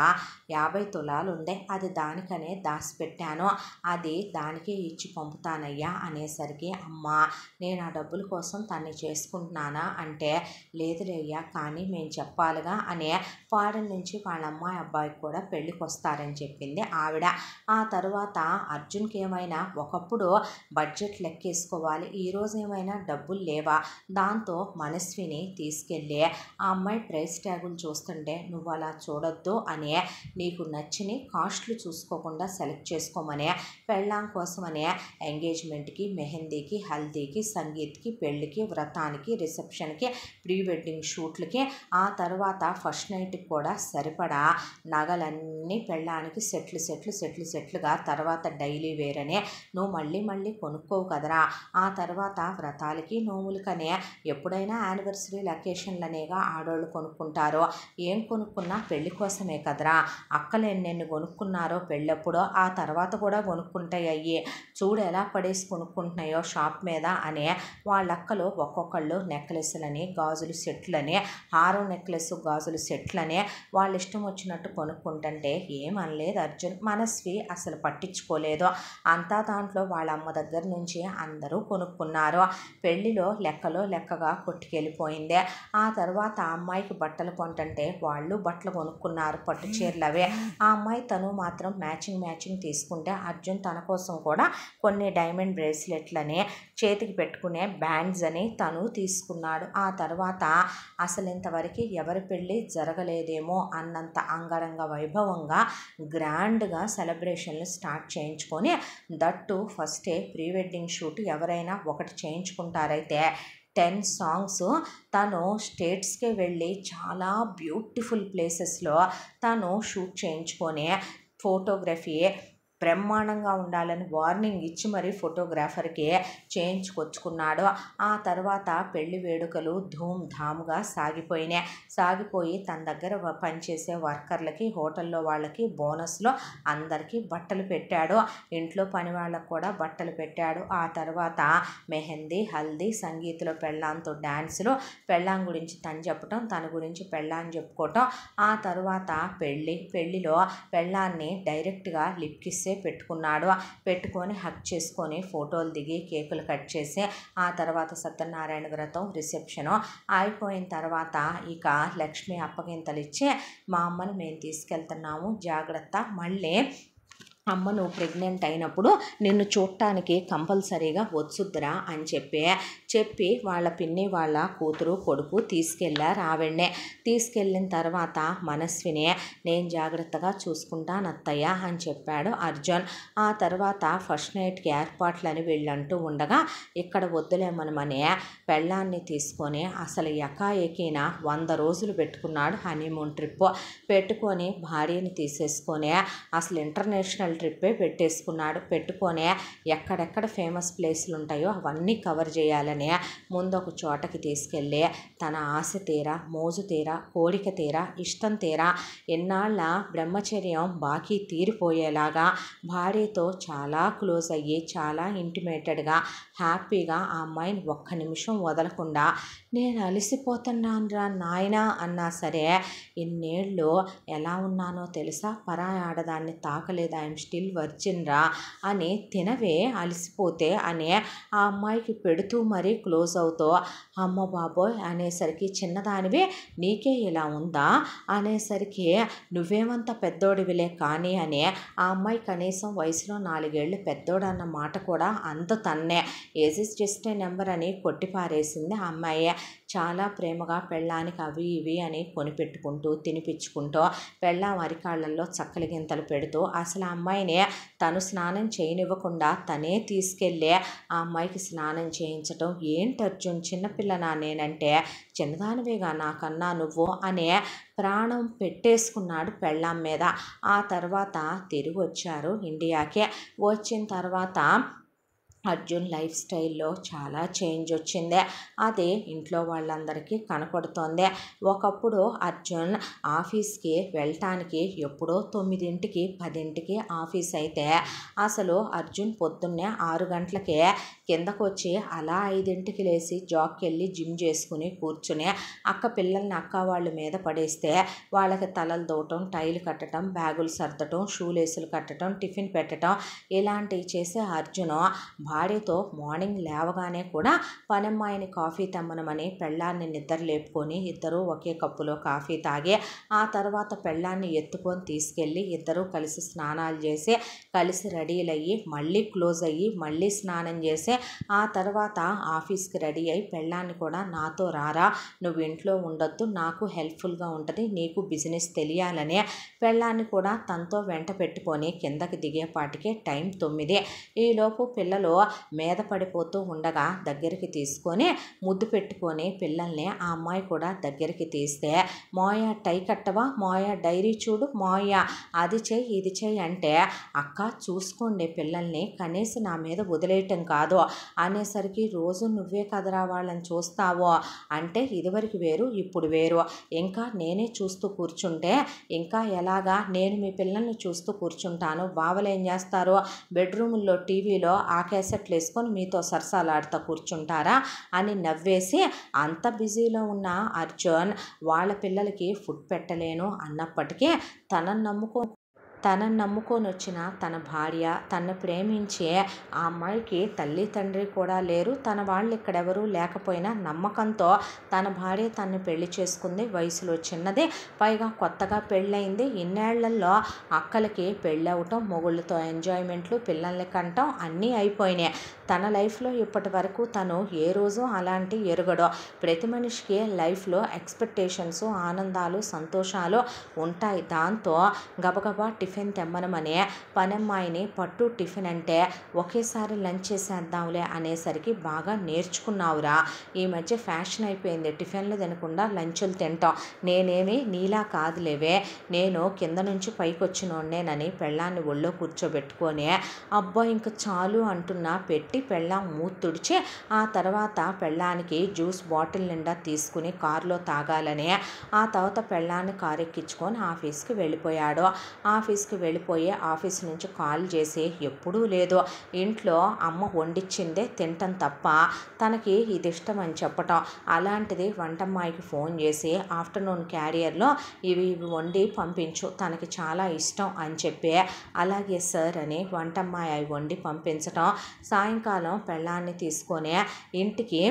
50 తులాలు ఉంది. అది దానికనే దాచిపెట్టాను, అది దానికే ఇచ్చి పంపుతానయ్యా అనేసరికి అమ్మ నేను ఆ డబ్బుల కోసం తన్ని చేసుకుంటున్నానా అంటే లేదులేయ్యా కానీ మేము చెప్పాలిగా అనే ఫారెన్ నుంచి వాళ్ళ అమ్మాయి అబ్బాయికి కూడా పెళ్ళికి వస్తారని చెప్పింది ఆవిడ. ఆ తర్వాత అర్జున్కి ఏమైనా ఒకప్పుడు బడ్జెట్ లెక్కేసుకోవాలి, ఈరోజు ఏమైనా డబ్బులు లేవా, దాంతో మనస్విని తీసుకెళ్ళి ఆ అమ్మాయి ప్రైస్ ట్యాగులు చూస్తుంటే నువ్వు అలా చూడొద్దు అని నీకు నచ్చిని కాస్ట్లు చూసుకోకుండా సెలెక్ట్ చేసుకోమని, పెళ్ళాం కోసమనే ఎంగేజ్మెంట్కి, మెహందీకి, హల్దీకి, సంగీత్కి, పెళ్ళికి, వ్రతానికి, రిసెప్షన్కి, ప్రీ వెడ్డింగ్ షూట్లకి, ఆ తర్వాత ఫస్ట్ నైట్కి కూడా సరిపడా నగలన్నీ పెళ్ళానికి సెట్లుగా, తర్వాత డైలీ వేర్ అనే నువ్వు మళ్ళీ కొనుక్కోవు కదరా, ఆ తర్వాత వ్రతాలకి నోములకనే ఎప్పుడైనా యానివర్సరీ లొకేషన్లనేగా ఆడోళ్ళు కొనుక్కుంటారో, ఏం కొనుక్కున్నా పెళ్లి కోసమే కదరా, అక్కలు ఎన్నెన్ని కొనుక్కున్నారో పెళ్ళప్పుడో ఆ తర్వాత కూడా కొనుక్కుంటాయి, అయ్యి చూడు ఎలా పడేసి కొనుక్కుంటున్నాయో షాప్ మీద అనే వాళ్ళక్కలు ఒక్కొక్కళ్ళు నెక్లెస్లని, గాజులు సెట్లని, హారం నెక్లెస్ గాజులు సెట్లని వాళ్ళ ఇష్టం వచ్చినట్టు కొనుక్కుంటుంటే ఏమనలేదు అర్జున్. మనస్వి అసలు పట్టించుకోలేదు, అంతా దాంట్లో వాళ్ళ అమ్మ దగ్గర నుంచి అందరూ కొనుక్కున్నారు. పెళ్లిలో లెక్కగా కొట్టుకెళ్ళిపోయింది. ఆ తర్వాత ఆ అమ్మాయికి బట్టలు కొంటుంటే వాళ్ళు బట్టలు కొనుక్కున్నారు, పట్టు చీరలు అవే. ఆ అమ్మాయి తను మాత్రం మ్యాచింగ్ తీసుకుంటే అర్జున్ తన కోసం కూడా కొన్ని డైమండ్ బ్రేస్లెట్లని, చేతికి పెట్టుకునే బ్యాండ్స్ అని తను తీసుకున్నాడు. ఆ తర్వాత అసలు ఇంతవరకు ఎవరి పెళ్ళి జరగలేదేమో అన్నంత అంగరంగ వైభవంగా గ్రాండ్గా సెలబ్రేషన్లు స్టార్ట్ చేయించుకొని, దట్టు ఫస్టే ప్రీ వెడ్డింగ్ షూట్ ఎవరైనా ఒకటి చేయించుకుంటారైతే 10 సాంగ్స్ తను స్టేట్స్కే వెళ్ళి చాలా బ్యూటిఫుల్ ప్లేసెస్లో తను షూట్ చేయించుకొని ఫోటోగ్రఫీ బ్రహ్మాండంగా ఉండాలని వార్నింగ్ ఇచ్చి మరీ ఫోటోగ్రాఫర్కి చేయించుకొచ్చుకున్నాడు. ఆ తర్వాత పెళ్లి వేడుకలు ధూమ్ ధామ్గా సాగిపోయి తన దగ్గర పనిచేసే వర్కర్లకి, హోటల్లో వాళ్ళకి, బోనస్లో అందరికీ బట్టలు పెట్టాడు. ఇంట్లో పని వాళ్ళకు కూడా బట్టలు పెట్టాడు. ఆ తర్వాత మెహందీ, హల్దీ, సంగీత్లో పెళ్ళాంతో డ్యాన్సులు, పెళ్ళాం గురించి తను చెప్పటం, తన గురించి పెళ్ళాన్ని చెప్పుకోవటం. ఆ తర్వాత పెళ్ళిలో పెళ్ళాన్ని డైరెక్ట్గా లిప్ కిస్సే పెట్టుకొని హక్ చేసుకొని ఫోటోలు దిగి కేకులు కట్ చేసి ఆ తర్వాత సత్యనారాయణ వ్రతం, రిసెప్షను అయిపోయిన తర్వాత ఇక లక్ష్మి అప్పగింతలు ఇచ్చి మా అమ్మని మేము తీసుకెళ్తున్నాము జాగ్రత్త, మళ్ళీ అమ్మ నువ్వు ప్రెగ్నెంట్ అయినప్పుడు నిన్ను చూడటానికి కంపల్సరీగా వచ్చుద్దురా అని చెప్పి వాళ్ళ పిన్ని వాళ్ళ కూతురు కొడుకు తీసుకెళ్ళారు. ఆవిడనే తీసుకెళ్ళిన తర్వాత మనస్విని నేను జాగ్రత్తగా చూసుకుంటాను అత్తయ్య అని చెప్పాడు అర్జున్. ఆ తర్వాత ఫస్ట్ నైట్కి ఏర్పాట్లని వీళ్ళంటూ ఉండగా ఇక్కడ వద్దులేమనమని పెళ్ళాన్ని తీసుకొని అసలు ఎకాఎకిన 100 రోజులు పెట్టుకున్నాడు హనీమూన్ ట్రిప్. పెట్టుకొని భార్యని తీసేసుకొని అసలు ఇంటర్నేషనల్ ట్రిప్పే పెట్టుకొని ఎక్కడెక్కడ ఫేమస్ ప్లేస్లు ఉంటాయో అవన్నీ కవర్ చేయాలని ముందు ఒక చోటకి తీసుకెళ్ళి తన ఆశ తీరా, మోజు తీరా, కోరిక తీరా, ఇష్టం తీరా, ఎన్నాళ్ళ బ్రహ్మచర్యం బాకీ తీరిపోయేలాగా భార్యతో చాలా క్లోజ్ అయ్యి చాలా ఇంటిమేటెడ్గా హ్యాపీగా ఆ అమ్మాయిని ఒక్క నిమిషం వదలకుండా నేను అలసిపోతున్నాను రా నాయనా అన్నా సరే ఇన్నేళ్ళు ఎలా ఉన్నానో తెలుసా, పరాయి ఆడదాన్ని తాకలేదు, ఐఎమ్ స్టిల్ వర్జిన్ రా అని తినవే అలసిపోతే అని ఆ అమ్మాయికి పెడుతూ మరీ క్లోజ్ అవుతూ అమ్మ బాబోయ్ అనేసరికి చిన్నదానివి నీకే ఇలా ఉందా అనేసరికి నువ్వేమంత పెద్దోడివిలే కానీ అని ఆ అమ్మాయి కనీసం వయసులో 4 ఏళ్ళు పెద్దోడు అన్న మాట కూడా అంత తన్నే age is just a number అని కొట్టిపారేసింది ఆ అమ్మాయి. చాలా ప్రేమగా పెళ్ళానికి అవి ఇవి అని కొనిపెట్టుకుంటూ తినిపించుకుంటూ పెళ్ళాం అరికాళ్ళల్లో చక్కలి గింతలు పెడుతూ అసలు ఆ అమ్మాయిని తను స్నానం చేయనివ్వకుండా తనే తీసుకెళ్ళి ఆ అమ్మాయికి స్నానం చేయించటం. ఏంటి అర్జున్ చిన్నపిల్లనా నేనంటే, చిన్నదానివేగా నాకన్నా నువ్వు అనే ప్రాణం పెట్టేసుకున్నాడు పెళ్ళాం మీద. ఆ తర్వాత తిరిగి వచ్చారు ఇండియాకి. వచ్చిన తర్వాత అర్జున్ లైఫ్ స్టైల్లో చాలా చేంజ్ వచ్చింది. అది ఇంట్లో వాళ్ళందరికీ కనపడుతోంది. ఒకప్పుడు అర్జున్ ఆఫీస్కి వెళ్ళటానికి ఎప్పుడో 9ంటికి 10ంటికి ఆఫీస్ అయితే అసలు అర్జున్ పొద్దున్నే 6 గంటలకే కిందకు వచ్చి అలా 5ంటికి లేచి జాబ్కి వెళ్ళి జిమ్ చేసుకుని కూర్చుని పిల్లల్ని అక్క వాళ్ళ మీద పడేస్తే వాళ్ళకి తలలు దోవటం, టైలు కట్టడం, బ్యాగులు సర్దటం, షూలేసులు కట్టడం, టిఫిన్ పెట్టడం ఇలాంటివి చేసే అర్జున్ భార్యతో మార్నింగ్ లేవగానే కూడా పనమ్మాయిని కాఫీ తెమ్మనమని పెళ్ళాన్ని నిద్ర లేపుకొని ఇద్దరూ ఒకే కప్పులో కాఫీ తాగి ఆ తర్వాత పెళ్ళాన్ని ఎత్తుకొని తీసుకెళ్ళి ఇద్దరూ కలిసి స్నానాలు చేసి కలిసి రెడీలయ్యి మళ్ళీ క్లోజ్ అయ్యి మళ్ళీ స్నానం చేసి ఆ తర్వాత ఆఫీస్కి రెడీ అయ్యి పెళ్ళాన్ని కూడా నాతో రారా, నువ్వు ఇంట్లో ఉండొద్దు, నాకు హెల్ప్ఫుల్గా ఉంటుంది, నీకు బిజినెస్ తెలియాలనే పెళ్ళాన్ని కూడా తనతో వెంట పెట్టుకొని కిందకి దిగేపాటికే టైం 9. ఈలోపు పిల్లలు మీద పడిపోతూ ఉండగా దగ్గరికి తీసుకొని ముద్దు పెట్టుకొని పిల్లల్ని ఆ అమ్మాయి కూడా దగ్గరికి తీస్తే మోయ టై కట్టవా, మోయ డైరీ చూడు, మోయ అది చెయ్యి ఇది చెయ్యి అంటే అక్క చూసుకోండి పిల్లల్ని కనీసం నా మీద వదిలేయటం కాదు అనేసరికి రోజు నువ్వే కదరా వాళ్ళని చూస్తావో అంటే ఇదివరకు వేరు ఇప్పుడు వేరు, ఇంకా నేనే చూస్తూ కూర్చుంటే ఇంకా ఎలాగా, నేను మీ పిల్లల్ని చూస్తూ కూర్చుంటాను, బావలు ఏం చేస్తారు బెడ్రూముల్లో టీవీలో ఆ క్యాసెట్లు వేసుకొని మీతో సరసాలాడుతూ కూర్చుంటారా అని నవ్వేసి అంత బిజీలో ఉన్న అర్జున్ వాళ్ళ పిల్లలకి ఫుడ్ పెట్టలేను అన్నప్పటికీ తనను నమ్ముకొని వచ్చిన తన భార్య, తనను ప్రేమించే ఆ అమ్మాయికి తల్లి తండ్రి కూడా లేరు, తన వాళ్ళు ఇక్కడెవరూ లేకపోయినా నమ్మకంతో తన భార్య తనని పెళ్లి చేసుకుంది. వయసులో చిన్నది, పైగా కొత్తగా పెళ్ళయింది. ఇన్నేళ్లలో అక్కలకి పెళ్ళి అవటం, మొగుళ్ళతో ఎంజాయ్మెంట్లు, పిల్లల్ని కంటం అన్నీ అయిపోయినాయి. తన లైఫ్లో ఇప్పటి వరకు తను ఏ రోజు అలాంటి ఎరుగడో. ప్రతి మనిషికి లైఫ్లో ఎక్స్పెక్టేషన్స్, ఆనందాలు, సంతోషాలు ఉంటాయి. దాంతో గబగబా టిఫిన్ తెమ్మనమనే పనమ్మాయిని పట్టు టిఫిన్ అంటే ఒకేసారి లంచ్ చేసేద్దాంలే అనేసరికి బాగా నేర్చుకున్నావురా. ఈ మధ్య ఫ్యాషన్ అయిపోయింది టిఫిన్లు తినకుండా లంచులు తింటాం. నేనేమి నీలా కాదులేవే, నేను కింద నుంచి పైకి వచ్చినోడ్నేనని పెళ్ళాన్ని ఒళ్ళో కూర్చోబెట్టుకొని అబ్బా ఇంక చాలు అంటున్నా పెట్టి పెళ్ళాం మూతి తుడిచి ఆ తర్వాత పెళ్ళానికి జ్యూస్ బాటిల్ నిండా తీసుకుని కారులో తాగాలని ఆ తర్వాత పెళ్ళాన్ని కారు ఎక్కించుకొని ఆఫీస్కి వెళ్ళిపోయాడు. ఆఫీస్కి వెళ్ళిపోయి ఆఫీస్ నుంచి కాల్ చేసి ఎప్పుడూ లేదు, ఇంట్లో అమ్మ వండిచ్చిందే తింటం తప్ప తనకి ఇది ఇష్టం అని చెప్పటం. అలాంటిది వంటమ్మాయికి ఫోన్ చేసి ఆఫ్టర్నూన్ క్యారియర్లో ఇవి వండి పంపించు, తనకి చాలా ఇష్టం అని చెప్పి అలాగే సార్ అని వంటమ్మాయి అవి వండి పంపించటం. సాయంకాలం పెళ్ళాన్ని తీసుకొని ఇంటికి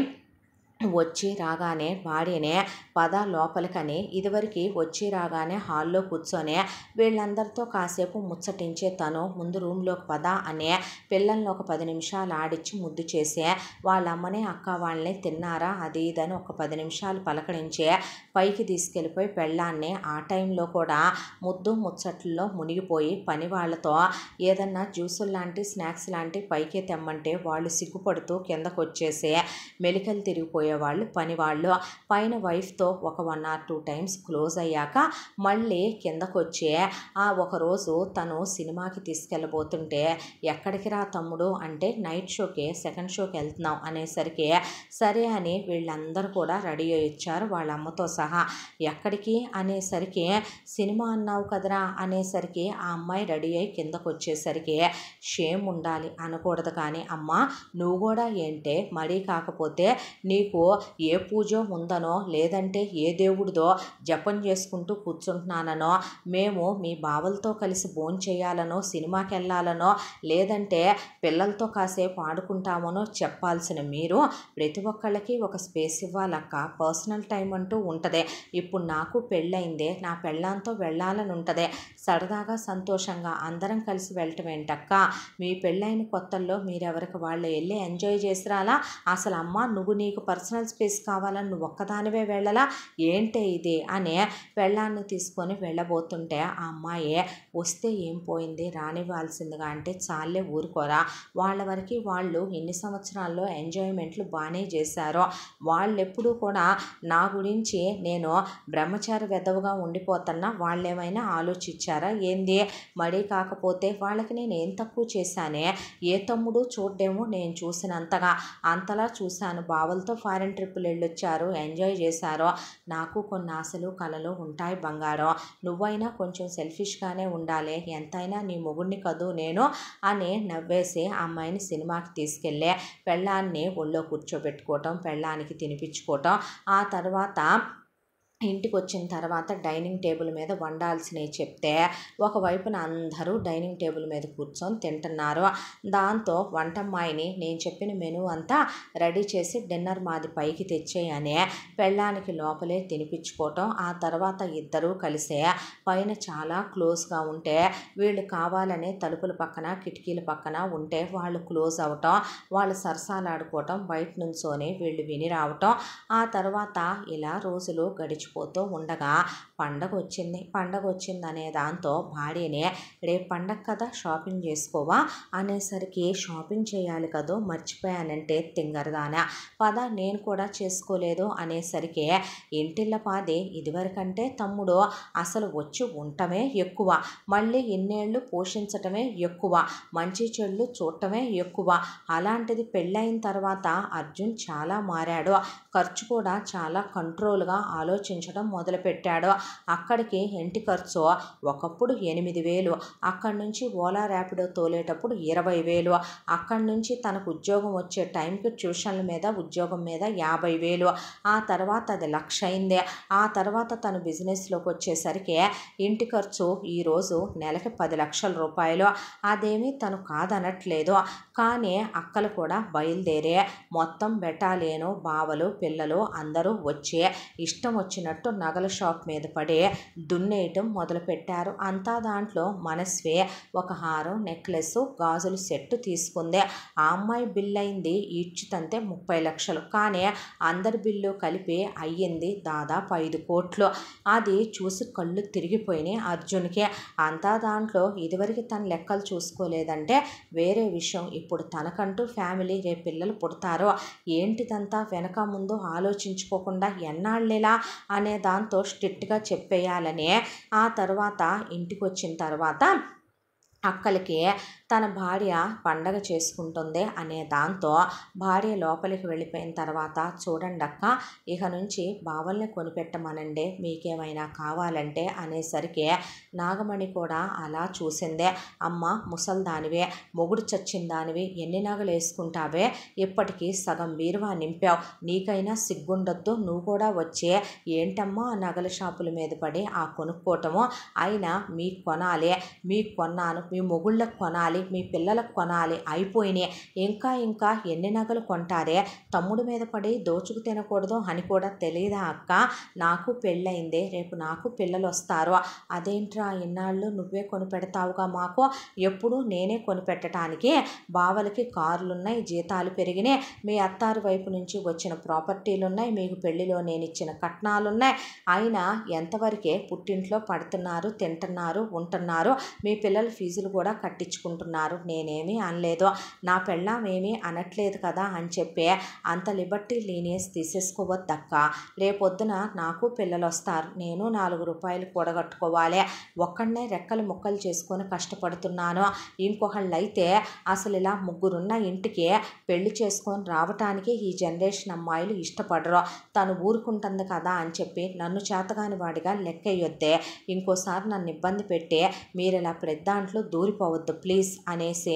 వచ్చి రాగానే వాడినే పద లోపలికని ఇదివరకు వచ్చి రాగానే హాల్లో కూర్చొని వీళ్ళందరితో కాసేపు ముచ్చటించే తను ముందు రూమ్లోకి పద అనే పిల్లల్ని ఒక 10 నిమిషాలు ఆడిచ్చి ముద్దు చేసే వాళ్ళమ్మని అక్క వాళ్ళని తిన్నారా అది ఇదని ఒక 10 నిమిషాలు పలకరించే పైకి తీసుకెళ్ళిపోయి పెళ్ళాన్ని ఆ టైంలో కూడా ముద్దు ముచ్చట్లలో మునిగిపోయి పని వాళ్ళతో ఏదన్నా జ్యూసులు లాంటి స్నాక్స్ లాంటి పైకి తెమ్మంటే వాళ్ళు సిగ్గుపడుతూ కిందకు వచ్చేసి మెలికలు తిరిగిపోయే వాళ్ళు పని వాళ్ళు. పైన వైఫ్తో ఒక 1 or 2 టైమ్స్ క్లోజ్ అయ్యాక మళ్ళీ కిందకు వచ్చి ఆ ఒకరోజు తను సినిమాకి తీసుకెళ్ళబోతుంటే ఎక్కడికి రా తమ్ముడు అంటే నైట్ షోకి సెకండ్ షోకి వెళ్తున్నాం అనేసరికి సరే అని వీళ్ళందరూ కూడా రెడీ అయ్యి వచ్చారు వాళ్ళ అమ్మతో సహా. ఎక్కడికి అనేసరికి సినిమా అన్నావు కదరా అనేసరికి ఆ అమ్మాయి రెడీ అయ్యి కిందకు వచ్చేసరికి షేమ్ ఉండాలి అనకూడదు కానీ అమ్మ నువ్వు కూడా ఏంటే మరీ కాకపోతే నీకు ఏ పూజో ఉందనో లేదంటే ఏ దేవుడిదో జపం చేసుకుంటూ కూర్చుంటున్నానో మేము మీ బావలతో కలిసి భోంచేయాలనో సినిమాకి వెళ్ళాలనో లేదంటే పిల్లలతో కాసేపు ఆడుకుంటామనో చెప్పాల్సిన మీరు ప్రతి ఒక్కళ్ళకి ఒక స్పేస్ ఇవ్వాలక్క, పర్సనల్ టైం అంటూ ఉంటుంది. ఇప్పుడు నాకు పెళ్ళయిందే, నా పెళ్ళాంతో వెళ్ళాలని ఉంటుంది, సరదాగా సంతోషంగా అందరం కలిసి వెళ్ళటం ఏంటక్క, మీ పెళ్ళైన కొత్తల్లో మీరెవరికి వాళ్ళు వెళ్ళి ఎంజాయ్ చేసిరాలా, అసలు అమ్మ నువ్వు నీకు పర్సనల్ స్పేస్ కావాలని నువ్వు ఒక్కదానివే వెళ్ళలా ఏంటే ఇది అని పెళ్ళాన్ని తీసుకొని వెళ్ళబోతుంటే ఆ అమ్మాయి వస్తే ఏం పోయింది రానివ్వాల్సిందిగా అంటే చాలే ఊరుకోరా, వాళ్ళ వరకు వాళ్ళు ఇన్ని సంవత్సరాల్లో ఎంజాయ్మెంట్లు బాగానే చేశారో, వాళ్ళెప్పుడూ కూడా నా గురించి నేను బ్రహ్మచారి వెధవగా ఉండిపోతున్నా వాళ్ళేమైనా ఆలోచించారా ఏంది, మరీ కాకపోతే వాళ్ళకి నేను ఏం తక్కువ చేశానే, ఏ తమ్ముడు చూడ్డేమో నేను చూసినంతగా అంతలా చూశాను, బావలతో ఫారెన్ ట్రిప్పులు వెళ్ళొచ్చారు ఎంజాయ్ చేశారో, నాకు కొన్ని ఆశలు కలలు ఉంటాయి బంగారం, నువ్వైనా కొంచెం సెల్ఫిష్గానే ఉండాలి, ఎంతైనా నీ మొగుడిని కదూ నేను అని నవ్వేసి అమ్మాయిని సినిమాకి తీసుకెళ్ళే పెళ్ళాన్ని ఒళ్ళో కూర్చోబెట్టుకోవటం, పెళ్ళానికి తినిపించుకోవటం. ఆ తర్వాత ఇంటికి వచ్చిన తర్వాత డైనింగ్ టేబుల్ మీద వండాల్సినవి చెప్తే ఒకవైపున అందరూ డైనింగ్ టేబుల్ మీద కూర్చొని తింటున్నారు. దాంతో వంటమ్మాయిని నేను చెప్పిన మెనూ అంతా రెడీ చేసి డిన్నర్ మాది పైకి తెచ్చేయని పెళ్ళానికి లోపలే తినిపించుకోవటం. ఆ తర్వాత ఇద్దరూ కలిసే పైన చాలా క్లోజ్గా ఉంటే వీళ్ళు కావాలనే తలుపుల పక్కన కిటికీల పక్కన ఉంటే వాళ్ళు క్లోజ్ అవటం, వాళ్ళు సరసాలాడుకోవటం, బయట నుంచోని వీళ్ళు విని రావటం. ఆ తర్వాత ఇలా రోజులు గడిచి పోతూ ఉండగా పండగ వచ్చింది అనే దాంతో భార్యనే రేపు పండగ కదా షాపింగ్ చేసుకోవా అనేసరికి షాపింగ్ చేయాలి కదో మర్చిపోయానంటే తింగరదానా పద నేను కూడా చేసుకోలేదు అనేసరికి ఇంటిళ్ళ పాది ఇదివరకంటే తమ్ముడు అసలు వచ్చి ఉండటమే ఎక్కువ, మళ్ళీ ఇన్నేళ్ళు పోషించటమే ఎక్కువ, మంచి చెడులు చూడటమే ఎక్కువ, అలాంటిది పెళ్ళైన తర్వాత అర్జున్ చాలా మారాడు, ఖర్చు కూడా చాలా కంట్రోల్గా ఆలోచించడం మొదలుపెట్టాడు. అక్కడికి ఇంటి ఖర్చు ఒకప్పుడు 8,000, అక్కడి నుంచి ఓలా ర్యాపిడో తోలేటప్పుడు 20,000, అక్కడి నుంచి తనకు ఉద్యోగం వచ్చే టైంకి ట్యూషన్ల మీద ఉద్యోగం మీద 50,000, ఆ తర్వాత అది 1,00,000 అయింది. ఆ తర్వాత తను బిజినెస్లోకి వచ్చేసరికి ఇంటి ఖర్చు ఈరోజు నెలకి 10 లక్షల రూపాయలు. అదేమీ తను కాదనట్లేదు, కానీ అక్కలు కూడా బయలుదేరే మొత్తం బెటాలియను బావలు పిల్లలు అందరూ వచ్చి ఇష్టం వచ్చినట్టు వచ్చినట్టు నగల షాప్ మీద పడి దున్నేయటం మొదలుపెట్టారు. అంతా దాంట్లో మనస్వి ఒక హారం, నెక్లెస్, గాజులు సెట్ తీసుకుంది. ఆ అమ్మాయి బిల్ అయింది ఈడ్చుతంతే 30 లక్షలు. కానీ అందరి బిల్లు కలిపి అయ్యింది దాదాపు 5 కోట్లు. అది చూసి కళ్ళు తిరిగిపోయినాయి అర్జున్కి. అంతా దాంట్లో ఇదివరకు తన లెక్కలు చూసుకోలేదంటే వేరే విషయం. ఇప్పుడు తనకంటూ ఫ్యామిలీ, రేపు పిల్లలు పుడతారో ఏంటిదంతా వెనక ముందు ఆలోచించుకోకుండా ఎన్నాళ్ళేలా అనే దాంతో స్ట్రిక్ట్గా చెప్పేయాలని ఆ తర్వాత ఇంటికి వచ్చిన తర్వాత అక్కలకి తన భార్య పండగ చేసుకుంటుంది అనే దాంతో భార్య లోపలికి వెళ్ళిపోయిన తర్వాత, చూడండి అక్క, ఇక నుంచి బావల్ని కొనిపెట్టమనండి మీకేమైనా కావాలంటే అనేసరికి నాగమణి కూడా అలా చూసిందే. అమ్మ ముసల్దానివే, మొగుడు చచ్చిన దానివి, ఎన్ని నగలు వేసుకుంటావే, ఇప్పటికీ సగం బీరువా నింపావు, నీకైనా సిగ్గుండొద్దు, నువ్వు కూడా వచ్చే ఏంటమ్మా ఆ నగల షాపుల మీద పడి ఆ కొనుక్కోవటము, అయినా మీకు కొనాలి, మీకు కొన్నాను, మీ మొగుళ్ళకు కొనాలి, మీ పిల్లలకు కొనాలి, అయిపోయినాయి, ఇంకా ఎన్ని నగలు కొంటారే, తమ్ముడి మీద పడి దోచుకు తినకూడదు అని కూడా తెలియదా అక్క, నాకు పెళ్ళయిందే, రేపు నాకు పిల్లలు వస్తారు, అదేంట్రా ఇన్నాళ్ళు నువ్వే కొనిపెడతావుగా మాకు, ఎప్పుడు నేనే కొనిపెట్టడానికి, బావలకి కార్లున్నాయి, జీతాలు పెరిగినాయి, మీ అత్తారు వైపు నుంచి వచ్చిన ప్రాపర్టీలు ఉన్నాయి, మీకు పెళ్లిలో నేను ఇచ్చిన కట్నాలున్నాయి, అయినా ఎంతవరకే పుట్టింట్లో పడుతున్నారు, తింటున్నారు, ఉంటున్నారు, మీ పిల్లల ఫీజులు కూడా కట్టించుకుంటున్నారు, నేనేమీ అనలేదు, నా పెళ్ళాం ఏమీ అనట్లేదు కదా అని చెప్పి అంత లిబర్టీ లీనియస్ తీసేసుకోవద్దక్క, రేపొద్దున నాకు పిల్లలు వస్తారు, నేను 4 రూపాయలు కూడగట్టుకోవాలి, ఒక్కడనే రెక్కలు ముక్కలు చేసుకొని కష్టపడుతున్నాను, ఇంకొకళ్ళైతే అసలు ఇలా ముగ్గురున్న ఇంటికి పెళ్లి చేసుకొని రావటానికి ఈ జనరేషన్ అమ్మాయిలు ఇష్టపడరు, తను ఊరుకుంటుంది కదా అని చెప్పి నన్ను చేతగాని వాడిగా లెక్కయ్యొద్దే, ఇంకోసారి నన్ను ఇబ్బంది పెట్టి మీరు ఇలా దాంట్లో దూరిపోవద్దు ప్లీజ్ అనేసి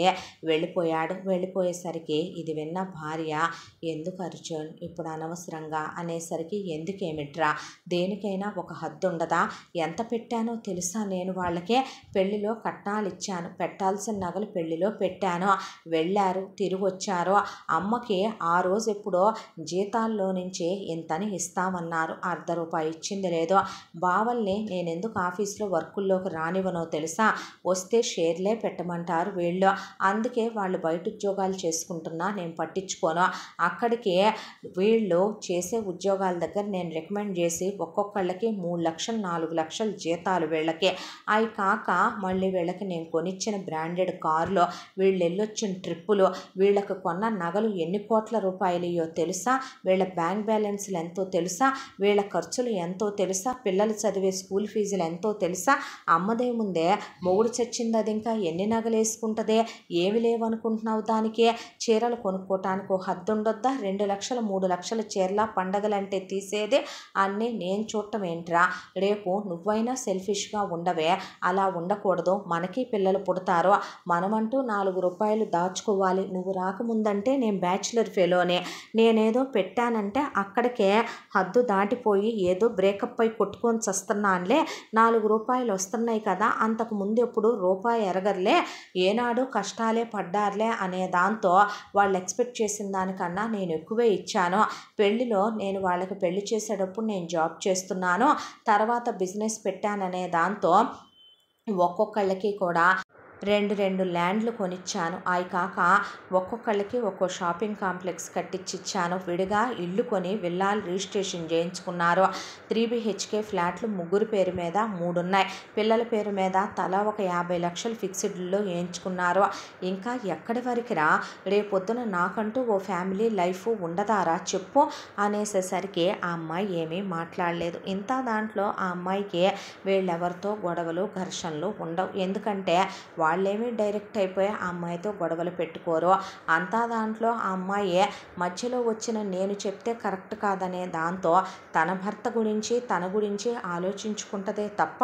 వెళ్ళిపోయాడు. వెళ్ళిపోయేసరికి ఇది విన్న భార్య, ఎందుకు అర్జున్ ఇప్పుడు అనవసరంగా అనేసరికి, ఎందుకేమిట్రా, దేనికైనా ఒక హద్దు ఉండదా, ఎంత పెట్టానో తెలుసా, నేను వాళ్ళకే పెళ్లిలో కట్నాలు ఇచ్చాను, పెట్టాల్సిన నగలు పెళ్లిలో పెట్టాను, వెళ్ళారు తిరిగి వచ్చారు, అమ్మకి ఆ రోజు ఎప్పుడో జీతాల్లో నుంచి ఇంతని ఇస్తామన్నారు, ₹1 ఇచ్చింది లేదో, బావల్ని నేను ఎందుకు ఆఫీస్లో వర్కుల్లోకి రానివ్వనో తెలుసా, వస్తే షేర్లే పెట్టమంటారు వీళ్ళు, అందుకే వాళ్ళు బయట ఉద్యోగాలు చేసుకుంటున్నా నేను పట్టించుకోను, అక్కడికి వీళ్ళు చేసే ఉద్యోగాల దగ్గర నేను రికమెండ్ చేసి ఒక్కొక్కళ్ళకి 3 లక్షలు 4 లక్షలు జీతాలు వీళ్ళకి, అవి కాక మళ్ళీ వీళ్ళకి నేను కొనిచ్చిన బ్రాండెడ్ కార్లు, వీళ్ళు వెళ్ళొచ్చిన ట్రిప్పులు, వీళ్ళకి కొన్న నగలు ఎన్ని కోట్ల రూపాయలయో తెలుసా, వీళ్ళ బ్యాంక్ బ్యాలెన్స్లు ఎంతో తెలుసా, వీళ్ళ ఖర్చులు ఎంతో తెలుసా, పిల్లలు చదివే స్కూల్ ఫీజులు ఎంతో తెలుసా, అమ్మదే ముందే మొగుడు చచ్చింది, అది ఇంకా ఎన్ని నగలు వేసుకుంటుందే, ఏమి లేవనుకుంటున్నావు దానికే, చీరలు కొనుక్కోవటానికి ఓ హద్దు ఉండొద్దా, 2 లక్షలు 3 లక్షల చీరల పండగలంటే తీసేదే, అన్నీ నేను చూడటం ఏంట్రా, రేపు నువ్వైనా సెల్ఫిష్గా ఉండవే, అలా ఉండకూడదు, మనకి పిల్లలు పుడతారు, మనమంటూ 4 రూపాయలు దాచుకోవాలి, నువ్వు రాకముందంటే నేను బ్యాచులర్ ఫెలోనే, నేనేదో పెట్టానంటే అక్కడికే హద్దు దాటిపోయి ఏదో బ్రేకప్ అయి కొట్టుకొని చస్తున్నానులే, 4 రూపాయలు వస్తున్నాయి కదా, అంతకు ముందు ఎప్పుడు రూపాయి ఎరగర్లే, ఏనాడు కష్టాలే పడ్డారులే అనే దాంతో వాళ్ళు ఎక్స్పెక్ట్ చేసిన దానికన్నా నేను ఎక్కువే ఇచ్చాను, పెళ్లిలో నేను వాళ్ళకి పెళ్లి చేసేటప్పుడు నేను జాబ్ చేస్తున్నాను, తర్వాత బిజినెస్ పెట్టాననే దాంతో ఒక్కొక్కళ్ళకి కూడా 2 ల్యాండ్లు కొనిచ్చాను, అవి కాక ఒక్కొక్కళ్ళకి ఒక్కో షాపింగ్ కాంప్లెక్స్ కట్టించిచ్చాను, విడిగా ఇల్లు కొని విల్లాలు రిజిస్ట్రేషన్ చేయించుకున్నారు, 3BHK ఫ్లాట్లు ముగ్గురు పేరు మీద 3 ఉన్నాయి, పిల్లల పేరు మీద తలా ఒక 50 లక్షలు ఫిక్స్డ్లో వేయించుకున్నారు, ఇంకా ఎక్కడి వరకురా, రేపొద్దున నాకంటూ ఓ ఫ్యామిలీ లైఫ్ ఉండదారా చెప్పు అనేసేసరికి ఆ అమ్మాయి ఏమీ మాట్లాడలేదు. ఇంత దాంట్లో ఆ అమ్మాయికి వీళ్ళెవరితో గొడవలు ఘర్షణలు ఉండవు, ఎందుకంటే వాళ్ళేమీ డైరెక్ట్ అయిపోయి ఆ అమ్మాయితో గొడవలు పెట్టుకోరు, అంతా దాంట్లో ఆ అమ్మాయి మధ్యలో వచ్చిన నేను చెప్తే కరెక్ట్ కాదనే దాంతో తన భర్త గురించి తన గురించి ఆలోచించుకుంటుందే తప్ప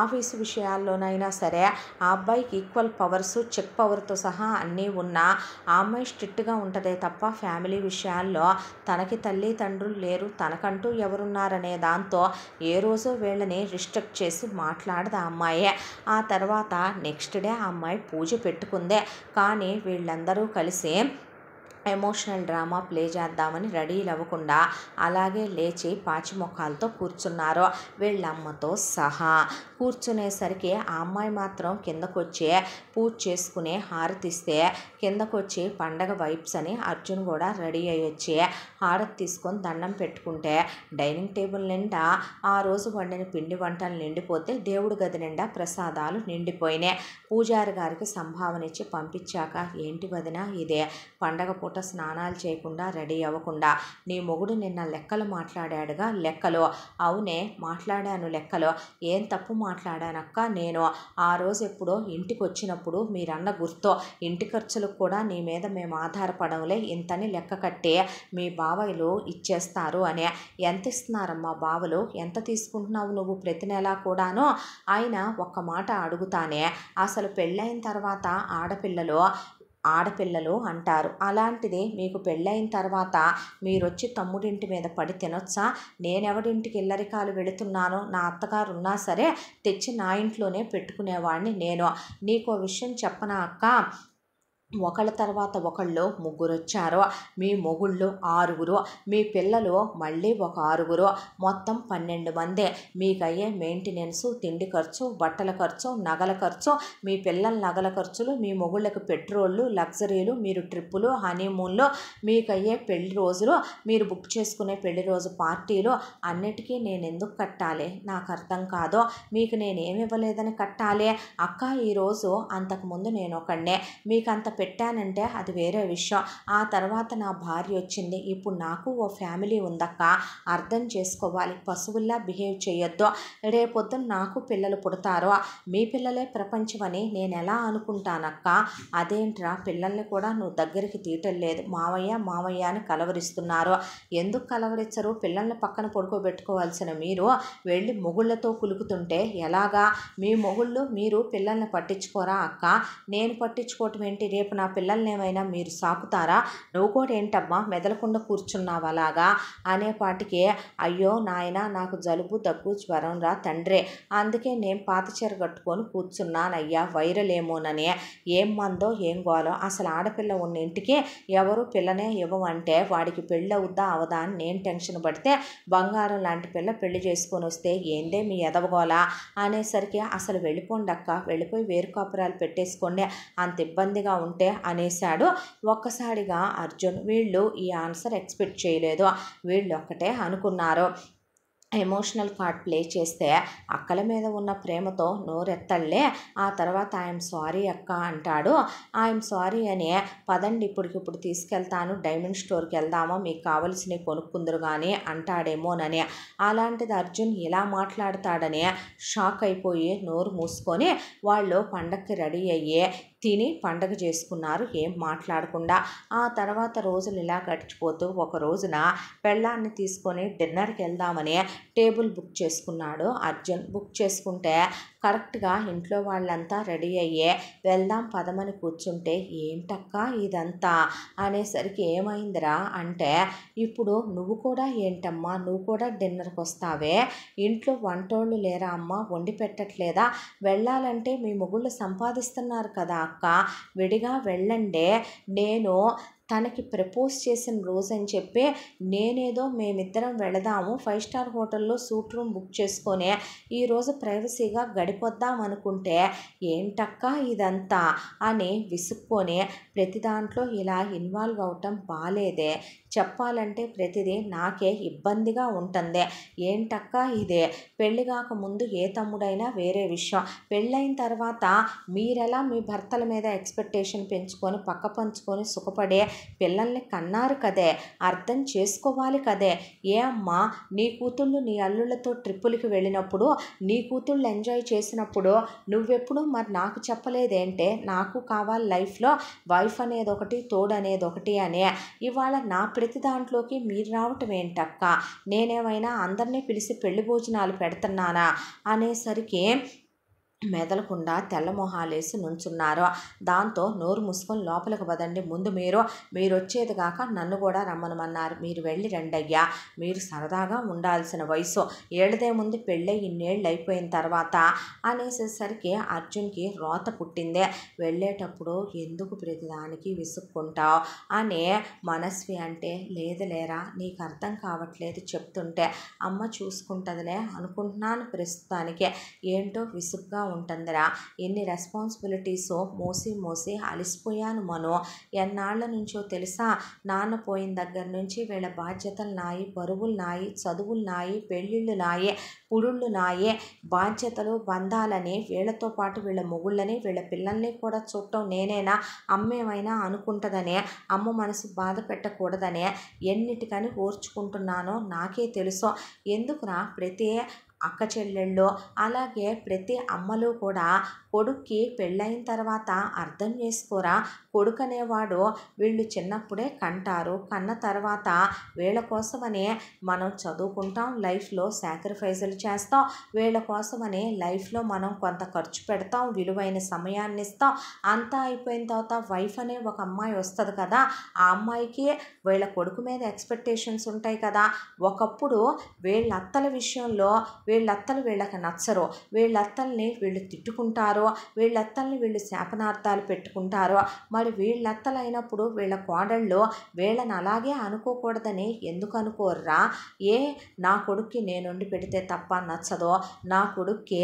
ఆఫీసు విషయాల్లోనైనా సరే ఆ అబ్బాయికి ఈక్వల్ పవర్స్ చెక్ పవర్తో సహా అన్నీ ఉన్నా ఆ అమ్మాయి స్ట్రిక్ట్గా ఉంటుందే తప్ప ఫ్యామిలీ విషయాల్లో తనకి తల్లి తండ్రులు లేరు, తనకంటూ ఎవరున్నారనే దాంతో ఏ రోజు వీళ్ళని రిస్ట్రిక్ట్ చేసి మాట్లాడదు ఆ అమ్మాయి. ఆ తర్వాత నెక్స్ట్ డే ఆ అమ్మాయి పూజ పెట్టుకుందే, కానీ వీళ్ళందరూ కలిసి ఎమోషనల్ డ్రామా ప్లే చేద్దామని రెడీలు అవ్వకుండా అలాగే లేచి పాచిమొఖాలతో కూర్చున్నారు వీళ్ళమ్మతో సహా. కూర్చునేసరికి ఆ అమ్మాయి మాత్రం కిందకొచ్చి పూజ చేసుకుని హారతిస్తే కిందకొచ్చి పండగ వైబ్స్ అని అర్జున్ కూడా రెడీ అయ్యి వచ్చి హారతి తీసుకొని దండం పెట్టుకుంటే డైనింగ్ టేబుల్ నిండా ఆ రోజు వండిన పిండి వంటలు నిండిపోతే దేవుడి గది నిండా ప్రసాదాలు నిండిపోయినాయి. పూజారి గారికి సంభావన ఇచ్చి పంపించాక ఏంటి వదిన ఇదే పండగ పూట స్నానాలు చేయకుండా రెడీ అవ్వకుండా నీ మొగుడు నిన్న లెక్కలు మాట్లాడాడుగా లెక్కలు. అవునే మాట్లాడాను లెక్కలు. ఏం తప్పు మాట్లాడానక్క నేను? ఆ రోజు ఎప్పుడో ఇంటికి వచ్చినప్పుడు మీరన్న గుర్తో ఇంటి ఖర్చులకు కూడా నీ మీద మేము ఆధారపడంలే ఇంతని లెక్క కట్టి మీ బావలు ఇచ్చేస్తారు అని. ఎంత ఇస్తున్నారమ్మా బావలు? ఎంత తీసుకుంటున్నావు నువ్వు ప్రతి నెలా కూడాను? ఆయన ఒక్క మాట అడుగుతానే, అసలు పెళ్ళైన తర్వాత ఆడపిల్లలు అంటారు. అలాంటిది మీకు పెళ్ళైన తర్వాత మీరొచ్చి తమ్ముడింటి మీద పడి తినొచ్చా? నేనెవడింటికి ఇల్లరికాలు వెళుతున్నానో నా అత్తగారు ఉన్నా సరే తెచ్చి నా ఇంట్లోనే పెట్టుకునేవాడిని నేను. నీకో విషయం చెప్పనా అక్క? ఒకళ్ళ తర్వాత ఒకళ్ళు ముగ్గురు వచ్చారు. మీ మొగుళ్ళు 6, మీ పిల్లలు మళ్ళీ ఒక 6, మొత్తం 12 మందే. మీకయ్యే మెయింటెనెన్సు, తిండి ఖర్చు, బట్టల ఖర్చు, నగల ఖర్చు, మీ పిల్లల నగల ఖర్చులు, మీ మొగుళ్ళకి పెట్రోళ్ళు, లగ్జరీలు, మీరు ట్రిప్పులు, హనీమూన్లు, మీకయ్యే పెళ్లి రోజులు, మీరు బుక్ చేసుకునే పెళ్లి రోజు పార్టీలు అన్నిటికీ నేను ఎందుకు కట్టాలి? నాకు అర్థం కాదు. మీకు నేనేమి ఇవ్వలేదని కట్టాలి? అక్క ఈరోజు అంతకుముందు నేను ఒకడినే మీకు అంత పెట్టానంటే అది వేరే విషయం. ఆ తర్వాత నా భార్య వచ్చింది. ఇప్పుడు నాకు ఓ ఫ్యామిలీ ఉందక్క. అర్థం చేసుకోవాలి. పశువుల్లా బిహేవ్ చేయొద్దు. రేపొద్దున నాకు పిల్లలు పుడతారు. మీ పిల్లలే ప్రపంచమని నేను ఎలా అనుకుంటానక్క? అదేంట్రా పిల్లల్ని కూడా నువ్వు దగ్గరికి తీయటం లేదు. మావయ్య అని కలవరిస్తున్నారు. ఎందుకు కలవరించరు? పిల్లల్ని పక్కన పడుకోబెట్టుకోవాల్సిన మీరు వెళ్ళి మొగుళ్ళతో కులుకుతుంటే ఎలాగా? మీ మొగుళ్ళు మీరు పిల్లల్ని పట్టించుకోరా అక్క? నేను పట్టించుకోవటం ఏంటి? రేపు నా పిల్లల్ని ఏమైనా మీరు సాకుతారా? నువ్వు కూడా ఏంటమ్మా మెదలకుండా కూర్చున్నావు అలాగా అనేపాటికి అయ్యో నాయన నాకు జలుబు దగ్గు జ్వరం రా తండ్రి, అందుకే నేను పాత చీర కట్టుకొని కూర్చున్నానయ్యా వైరల్ ఏమోనని. ఏం మందో ఏం గోలో. అసలు ఆడపిల్ల ఉన్న ఇంటికి ఎవరు పిల్లనే ఇవ్వమంటే వాడికి పెళ్ళి అవుద్దా అవదా అని నేను టెన్షన్ పడితే బంగారం లాంటి పిల్ల పెళ్లి చేసుకొని వస్తే ఏందే మీ ఎదవగోలా అనేసరికి అసలు వెళ్ళిపోండి అక్క, వెళ్ళిపోయి వేరు కాపురాలు పెట్టేసుకోండి, అంత ఇబ్బందిగా ఉంటే అనేశాడు. ఒక్కసారిగా అర్జున్ వీళ్ళు ఈ ఆన్సర్ ఎక్స్పెక్ట్ చేయలేదు. వీళ్ళు ఒక్కటే అనుకున్నారు. ఎమోషనల్ కార్డ్ ప్లే చేస్తే అక్కల మీద ఉన్న ప్రేమతో నోరెత్తళ్ళే. ఆ తర్వాత ఐఎమ్ సారీ అక్క అంటాడు. ఐఎమ్ సారీ అని పదండి ఇప్పటికిప్పుడు తీసుకెళ్తాను డైమండ్ స్టోర్కి వెళ్దామో మీకు కావలసినవి కొనుక్కుందరు కానీ అంటాడేమోనని. అలాంటిది అర్జున్ ఇలా మాట్లాడతాడని షాక్ అయిపోయి నోరు మూసుకొని వాళ్ళు పండగకి రెడీ అయ్యి తిని పండగ చేసుకున్నారు ఏం మాట్లాడకుండా. ఆ తర్వాత రోజులు ఇలా గడిచిపోతూ ఒక రోజున పెళ్ళాన్ని తీసుకొని డిన్నర్కి వెళ్దామని టేబుల్ బుక్ చేసుకున్నాడు అర్జున్. బుక్ చేసుకుంటే కరెక్ట్గా ఇంట్లో వాళ్ళంతా రెడీ అయ్యే వెళ్దాం పదమని కూర్చుంటే ఏంటక్క ఇదంతా అనేసరికి ఏమైందిరా అంటే ఇప్పుడు నువ్వు కూడా ఏంటమ్మా నువ్వు కూడా డిన్నర్కి వస్తావే, ఇంట్లో వంటోళ్ళు లేరా అమ్మ, వండి పెట్టట్లేదా? వెళ్ళాలంటే మీ మొగుళ్ళు సంపాదిస్తున్నారు కదా అక్క, విడిగా వెళ్ళండే. నేను తనకి ప్రపోజ్ చేసిన రోజు అని చెప్పి నేనేదో మేమిద్దరం వెళదాము 5 స్టార్ హోటల్లో సూట్ రూమ్ బుక్ చేసుకొని ఈరోజు ప్రైవసీగా గడిపొద్దాం అనుకుంటే ఏంటక్క ఇదంతా అని విసుక్కొని ప్రతి దాంట్లో ఇలా ఇన్వాల్వ్ అవటం బాలేదే, చెప్పాలంటే ప్రతిదీ నాకే ఇబ్బందిగా ఉంటుంది. ఏంటక్క ఇదే? పెళ్ళి కాకముందు ఏ తమ్ముడైనా వేరే విషయం, పెళ్ళైన తర్వాత మీరెలా మీ భర్తల మీద ఎక్స్పెక్టేషన్ పెంచుకొని పక్క పంచుకొని సుఖపడే పిల్లల్ని కన్నారు కదే, అర్థం చేసుకోవాలి కదే. ఏ అమ్మా నీ కూతుళ్ళు నీ అల్లుళ్ళతో ట్రిప్పులకి వెళ్ళినప్పుడు నీ కూతుళ్ళు ఎంజాయ్ చేసినప్పుడు నువ్వెప్పుడు మరి నాకు చెప్పలేదేంటే? నాకు కావాలి లైఫ్లో వైఫ్ అనేది ఒకటి తోడు అనేది ఒకటి అనే. ఇవాళ నా ప్రతి దాంట్లోకి మీరు రావటం ఏంటక్క? నేనేమైనా అందరినీ పిలిచి పెళ్లి భోజనాలు పెడుతున్నానా అనేసరికి మెదలకుండా తెల్లమొహాలేసి నుంచున్నారు. దాంతో నోరు మూసుకొని లోపలికి పదండి, ముందు మీరు వచ్చేది కాక నన్ను కూడా రమ్మనమన్నారు. మీరు వెళ్ళి రండయ్యా, మీరు సరదాగా ఉండాల్సిన వయసు, ఏళ్ళదే ముందు పెళ్ళై ఇన్నేళ్ళు అయిపోయిన తర్వాత అనేసేసరికి అర్జున్కి రోత పుట్టిందే. వెళ్ళేటప్పుడు ఎందుకు ప్రతిదానికి విసుక్కుంటావు అని మనస్వి అంటే, లేదులేరా నీకు అర్థం కావట్లేదు చెప్తుంటే, అమ్మ చూసుకుంటుందిలే అనుకుంటున్నాను ప్రస్తుతానికి, ఏంటో విసుగ్గా ఉంటుందిరా, ఎన్ని రెస్పాన్సిబిలిటీస్ మోసి మోసి అలిసిపోయాను మను. ఎన్నాళ్ల నుంచో తెలుసా, నాన్న పోయిన దగ్గర నుంచి వీళ్ళ బాధ్యతలు నాయి, బరువులు నాయి, చదువులు నాయి, పెళ్ళిళ్ళు నాయే, పుడుళ్ళు నాయే, బాధ్యతలు బంధాలని వీళ్ళతో పాటు వీళ్ళ మొగుళ్ళని వీళ్ళ పిల్లల్ని కూడా చూడటం నేనేనా, అమ్మేమైనా అనుకుంటుందనే, అమ్మ మనసు బాధ పెట్టకూడదనే ఎన్నిటికని ఓర్చుకుంటున్నానో నాకే తెలుసు. ఎందుకురా ప్రతి అక్క చెల్లెళ్ళు అలాగే ప్రతి అమ్మలు కూడా కొడుక్కి పెళ్ళైన తర్వాత అర్థం చేసుకోరా, కొడుకు అనేవాడు వీళ్ళు చిన్నప్పుడే కంటారు, కన్న తర్వాత వీళ్ళ కోసమనే మనం చదువుకుంటాం, లైఫ్లో సాక్రిఫైజులు చేస్తాం, వీళ్ళ కోసమనే లైఫ్లో మనం కొంత ఖర్చు పెడతాం, విలువైన సమయాన్ని ఇస్తాం, అంతా అయిపోయిన తర్వాత వైఫ్ అనే ఒక అమ్మాయి వస్తుంది కదా, ఆ అమ్మాయికి వీళ్ళ కొడుకు మీద ఎక్స్పెక్టేషన్స్ ఉంటాయి కదా. ఒకప్పుడు వీళ్ళ అత్తల విషయంలో వీళ్ళత్తలు వీళ్ళకి నచ్చరు, వీళ్ళత్తల్ని వీళ్ళు తిట్టుకుంటారు, వీళ్ళత్తల్ని వీళ్ళు శాపనార్థాలు పెట్టుకుంటారు. మరి వీళ్ళత్తలు అయినప్పుడు వీళ్ళ కోడళ్ళు వీళ్ళని అలాగే అనుకోకూడదని ఎందుకు అనుకోర్రా? నా కొడుక్కి నేను వండి పెడితే తప్ప నచ్చదో, నా కొడుక్కి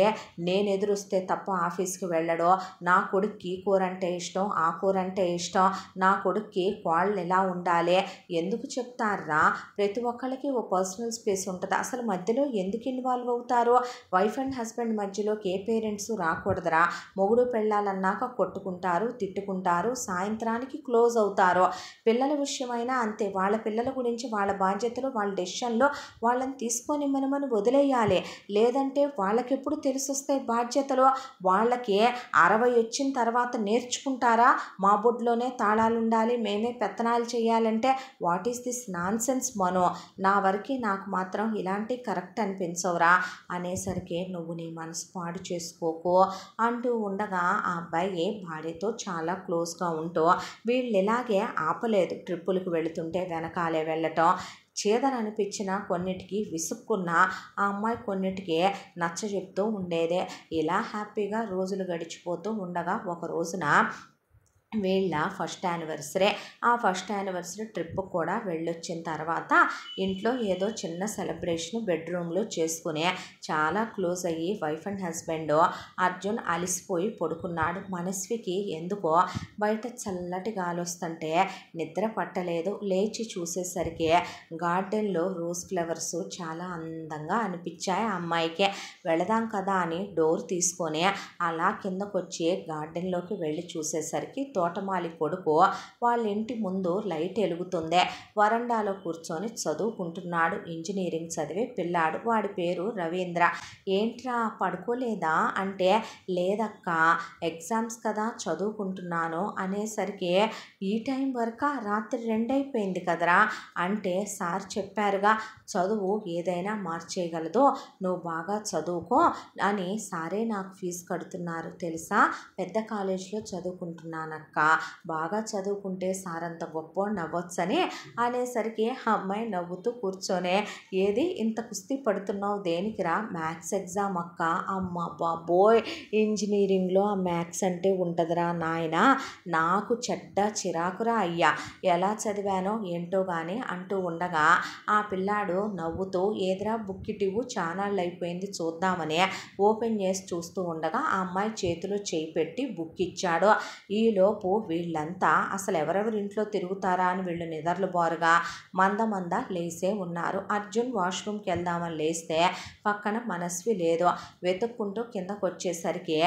నేను ఎదురుస్తే తప్ప ఆఫీస్కి వెళ్ళడో, నా కొడుక్కి కూర అంటే ఇష్టం, ఆ కూర అంటే ఇష్టం, నా కొడుక్కి కోళ్ళు ఎలా ఉండాలి ఎందుకు చెప్తారా? ప్రతి ఒక్కళ్ళకి ఓ పర్సనల్ స్పేస్ ఉంటుంది, అసలు మధ్యలో ఎందుకు ఇన్వాల్వ్ అవుతారు? వైఫ్ అండ్ హస్బెండ్ మధ్యలోకి ఏ పేరెంట్స్ రాకూడదురా. మొగుడు పెళ్ళాలన్నాక కొట్టుకుంటారు, తిట్టుకుంటారు, సాయంత్రానికి క్లోజ్ అవుతారు. పిల్లల విషయమైనా అంతే, వాళ్ళ పిల్లల గురించి వాళ్ళ బాధ్యతలు వాళ్ళ డెసిషన్లో వాళ్ళని తీసుకొని మనమని వదిలేయాలి. లేదంటే వాళ్ళకి ఎప్పుడు తెలిసొస్తాయి బాధ్యతలు? వాళ్ళకి 60 వచ్చిన తర్వాత నేర్చుకుంటారా? మా బొడ్లోనే తాళాలు ఉండాలి, మేమే పెత్తనాలు చేయాలంటే వాట్ ఈస్ దిస్ నాన్ సెన్స్ మను? నా వరకు నాకు మాత్రం ఇలాంటి కరెక్ట్ అనిపించవురా అనేసరికి, నువ్వు నీ మనసు పాడు చేసుకోకు అంటూ ఉండగా ఆ అబ్బాయి భార్యతో చాలా క్లోజ్గా ఉంటూ వీళ్ళు ఇలాగే ఆపలేదు. ట్రిప్పులకు వెళుతుంటే వెనకాలే వెళ్ళటం, చేదని అనిపించిన కొన్నిటికి విసుక్కున్న ఆ అమ్మాయి కొన్నిటికి నచ్చ చెప్తూ ఉండేదే. ఇలా హ్యాపీగా రోజులు గడిచిపోతూ ఉండగా ఒక రోజున వీళ్ళ ఫస్ట్ యానివర్సరీ, ఆ ఫస్ట్ యానివర్సరీ ట్రిప్ కూడా వెళ్ళొచ్చిన తర్వాత ఇంట్లో ఏదో చిన్న సెలబ్రేషన్ బెడ్రూమ్లో చేసుకుని చాలా క్లోజ్ అయ్యి వైఫ్ అండ్ హస్బెండ్. అర్జున్ అలిసిపోయి పడుకున్నాడు. మనస్వికి ఎందుకో బయట చల్లటి గాలి వస్తుంటే నిద్ర పట్టలేదు. లేచి చూసేసరికి గార్డెన్లో రోజ్ ఫ్లవర్స్ చాలా అందంగా అనిపించాయి. ఆ అమ్మాయికి వెళదాం కదా అని డోర్ తీసుకొని అలా కిందకొచ్చి గార్డెన్లోకి వెళ్ళి చూసేసరికి తోటమాలి కొడుకు వాళ్ళ ఇంటి ముందు లైట్ వెలుగుతుంది, వరండాలో కూర్చొని చదువుకుంటున్నాడు. ఇంజనీరింగ్ చదివే పిల్లాడు, వాడి పేరు రవీంద్ర. ఏంట్రా పడుకోలేదా అంటే, లేదక్క ఎగ్జామ్స్ కదా చదువుకుంటున్నాను అనేసరికి, ఈ టైం వరకు రాత్రి 2 అయిపోయింది కదరా అంటే, సార్ చెప్పారుగా చదువు ఏదైనా మార్చేయగలదు, నువ్వు బాగా చదువుకో అని సారే నాకు ఫీజు కడుతున్నారు తెలుసా, పెద్ద కాలేజీలో చదువుకుంటున్నానక్క, బాగా చదువుకుంటే సార్ అంత గొప్ప నవ్వొచ్చని అనేసరికి అమ్మాయి నవ్వుతూ కూర్చొనే, ఏది ఇంత కుస్తీ పడుతున్నావు దేనికిరా? మ్యాథ్స్ ఎగ్జామ్ అక్క. అమ్మ బాబోయ్, ఇంజనీరింగ్లో ఆ మ్యాథ్స్ అంటే ఉంటుందిరా నాయన, నాకు చెడ్డ చిరాకురా అయ్యా, ఎలా చదివానో ఏంటో కానీ అంటూ ఉండగా ఆ పిల్లాడు నవ్వుతూ, ఏదిరా బుక్ ఇటివ్వు చానాళ్ళు అయిపోయింది చూద్దామని ఓపెన్ చేసి చూస్తూ ఉండగా ఆ అమ్మాయి చేతిలో చేయి పెట్టి బుక్ ఇచ్చాడు. ఈలోపు వీళ్ళంతా అసలు ఎవరెవరి ఇంట్లో తిరుగుతారా అని వీళ్ళు నిద్రలు బారుగా మంద లేసే ఉన్నారు. అర్జున్ వాష్రూమ్కి వెళ్దామని లేస్తే పక్కన మనస్వి లేదు. వెతుక్కుంటూ కిందకు వచ్చేసరికి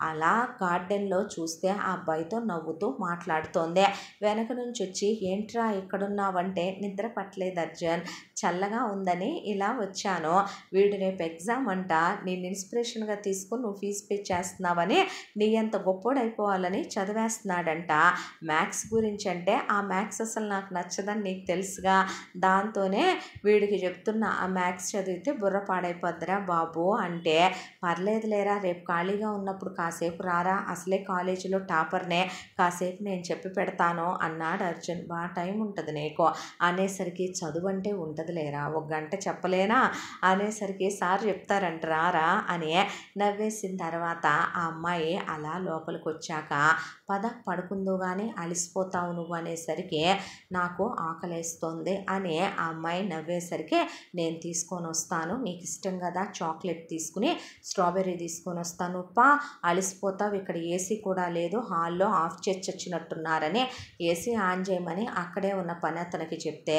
అలా గార్డెన్లో చూస్తే ఆ అబ్బాయితో నవ్వుతూ మాట్లాడుతోంది. వెనక నుంచి వచ్చి, ఏంట్రా ఇక్కడున్నావంటే, నిద్ర పట్టలేదు అర్జున్, చల్లగా ఉందని ఇలా వచ్చాను. వీడు రేపు ఎగ్జామ్ అంట, నేను ఇన్స్పిరేషన్గా తీసుకుని నువ్వు ఫీజు పే చేస్తున్నావని నీ ఎంత గొప్పోడైపోవాలని చదివేస్తున్నాడంట. మ్యాథ్స్ గురించి అంటే ఆ మ్యాథ్స్ అసలు నాకు నచ్చదని నీకు తెలుసుగా, దాంతోనే వీడికి చెప్తున్నా ఆ మ్యాథ్స్ చదివితే బుర్ర పాడైపోద్దిరా బాబు అంటే, పర్లేదులేరా రేపు ఖాళీగా ఉన్నప్పుడు కాసేపు రారా, అసలే కాలేజీలో టాపర్నే, కాసేపు నేను చెప్పి పెడతాను అన్నాడు అర్జున్. బాగా టైం ఉంటుంది నీకు అనేసరికి, చదువు అంటే ఉంటుంది లేరా, ఒక గంట చెప్పలేనా అనేసరికి, సార్ చెప్తారంట రారా అని నవ్వేసిన తర్వాత ఆ అమ్మాయి అలా లోపలికి వచ్చాక, పద పడుకుందో కానీ అలిసిపోతావు నువ్వు అనేసరికి, నాకు ఆకలేస్తుంది అని ఆ అమ్మాయి నవ్వేసరికి, నేను తీసుకొని వస్తాను, నీకు ఇష్టం కదా చాక్లెట్ తీసుకుని స్ట్రాబెర్రీ తీసుకొని వస్తాను, పా అలిసిపోతావు, ఇక్కడ ఏసీ కూడా లేదు, హాల్లో ఆఫ్ చేసి వచ్చినట్టున్నారని ఏసీ ఆన్ చేయమని అక్కడే ఉన్న పని అతనికి చెప్తే,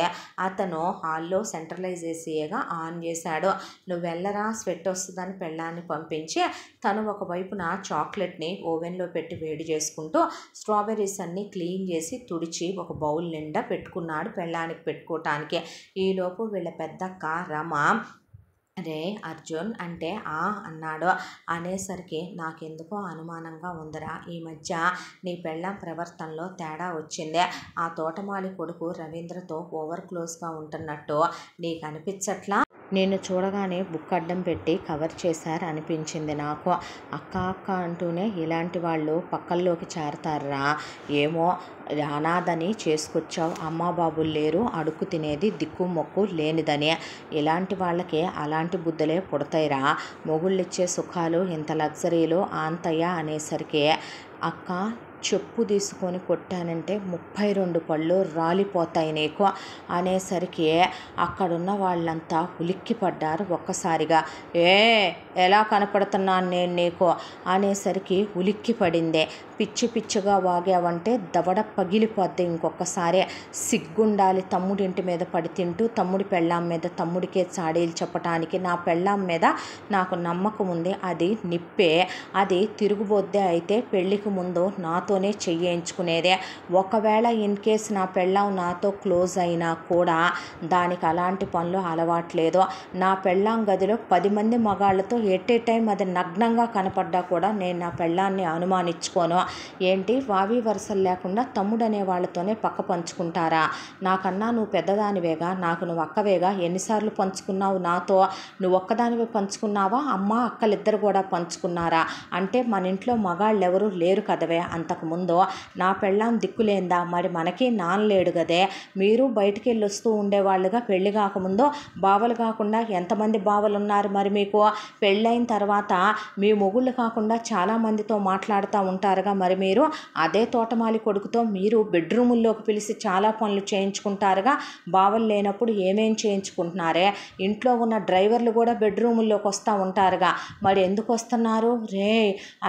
అతను హాల్లో సెంట్రలైజ్ ఏసీగా ఆన్ చేశాడు. నువ్వు వెళ్ళరా స్వెట్ వస్తుందని పెళ్ళాన్ని పంపించి, తను ఒకవైపున చాక్లెట్ని ఓవెన్లో పెట్టి వేడి చేసుకుంటూ స్ట్రాబెర్రీస్ అన్నీ క్లీన్ చేసి తుడిచి ఒక బౌల్ నిండా పెట్టుకున్నాడు పెళ్ళానికి పెట్టుకోవటానికి. ఈలోపు వీళ్ళ పెద్దక్క రమ, రే అర్జున్ అంటే అన్నాడు. అనేసరికి, నాకెందుకో అనుమానంగా ఉందిరా, ఈ మధ్య నీ పెళ్ళాం ప్రవర్తనలో తేడా వచ్చిందే, ఆ తోటమాలి కొడుకు రవీంద్రతో ఓవర్ క్లోజ్గా ఉంటున్నట్టు నీకు అనిపించట్లా? నేను చూడగానే బుక్ అడ్డం పెట్టి కవర్ చేశారు అనిపించింది నాకు. అక్క అక్క అంటూనే ఇలాంటి వాళ్ళు పక్కల్లోకి చేరతారా? ఏమో, అనాథని చేసుకొచ్చావు, అమ్మా బాబులు లేరు, అడుక్కు తినేది దిక్కు మొక్కు లేనిదని. ఇలాంటి వాళ్ళకి అలాంటి బుద్ధులే పుడతాయిరా. మొగుళ్ళిచ్చే సుఖాలు ఇంత లగ్జరీలు ఆంతయ్య అనేసరికి, అక్క చెప్పు తీసుకొని కొట్టానంటే 32 పళ్ళు రాలిపోతాయి నీకు అనేసరికి, అక్కడున్న వాళ్ళంతా ఉలిక్కి పడ్డారు ఒక్కసారిగా. ఎలా కనపడుతున్నాను నేను నీకు అనేసరికి ఉలిక్కి పడిందే. పిచ్చి పిచ్చిగా వాగావంటే దవడ పగిలిపోద్ది ఇంకొకసారి. సిగ్గుండాలి తమ్ముడింటి మీద పడి తింటూ తమ్ముడి పెళ్ళాం మీద తమ్ముడికే చాడీలు చెప్పటానికి. నా పెళ్ళాం మీద నాకు నమ్మకం ఉంది, అది నిప్పే, అది తిరుగుబోద్దే అయితే పెళ్ళికి ముందు నాతోనే చెయ్యించుకునేదే. ఒకవేళ ఇన్ కేస్ నా పెళ్ళాం నాతో క్లోజ్ అయినా కూడా దానికి అలాంటి పనులు అలవాట్లేదు. నా పెళ్ళాం గదిలో 10 మంది మగాళ్ళతో ఎట్ ఏ టైం అది నగ్నంగా కనపడ్డా కూడా నేను నా పెళ్ళాన్ని అనుమానించుకోను. ఏంటి వావి వరుసలు లేకుండా తమ్ముడనే వాళ్ళతోనే పక్క పంచుకుంటారా? నాకన్నా నువ్వు పెద్దదానివేగా, నాకు నువ్వు అక్కవేగా, ఎన్నిసార్లు పంచుకున్నావు నాతో? నువ్వు ఒక్కదానివే పంచుకున్నావా, అమ్మ అక్కలిద్దరు కూడా పంచుకున్నారా? అంటే మన ఇంట్లో మగాళ్ళు ఎవరు లేరు కదవే అంతకుముందు. నా పెళ్ళాం దిక్కులేందా? మరి మనకి నానలేడు కదే. మీరు బయటికి వెళ్ళి వస్తూ ఉండేవాళ్ళుగా పెళ్ళి కాకముందు. బావలు కాకుండా ఎంతమంది బావలు ఉన్నారు మరి మీకు? పెళ్ళైన తర్వాత మీ మొగుళ్ళు కాకుండా చాలామందితో మాట్లాడుతూ ఉంటారుగా మరి మీరు. అదే తోటమాలి కొడుకుతో మీరు బెడ్రూముల్లోకి పిలిచి చాలా పనులు చేయించుకుంటారుగా. బావలు లేనప్పుడు ఏమేం చేయించుకుంటున్నారే? ఇంట్లో ఉన్న డ్రైవర్లు కూడా బెడ్రూముల్లోకి వస్తూ ఉంటారుగా, మరి ఎందుకు వస్తున్నారు రే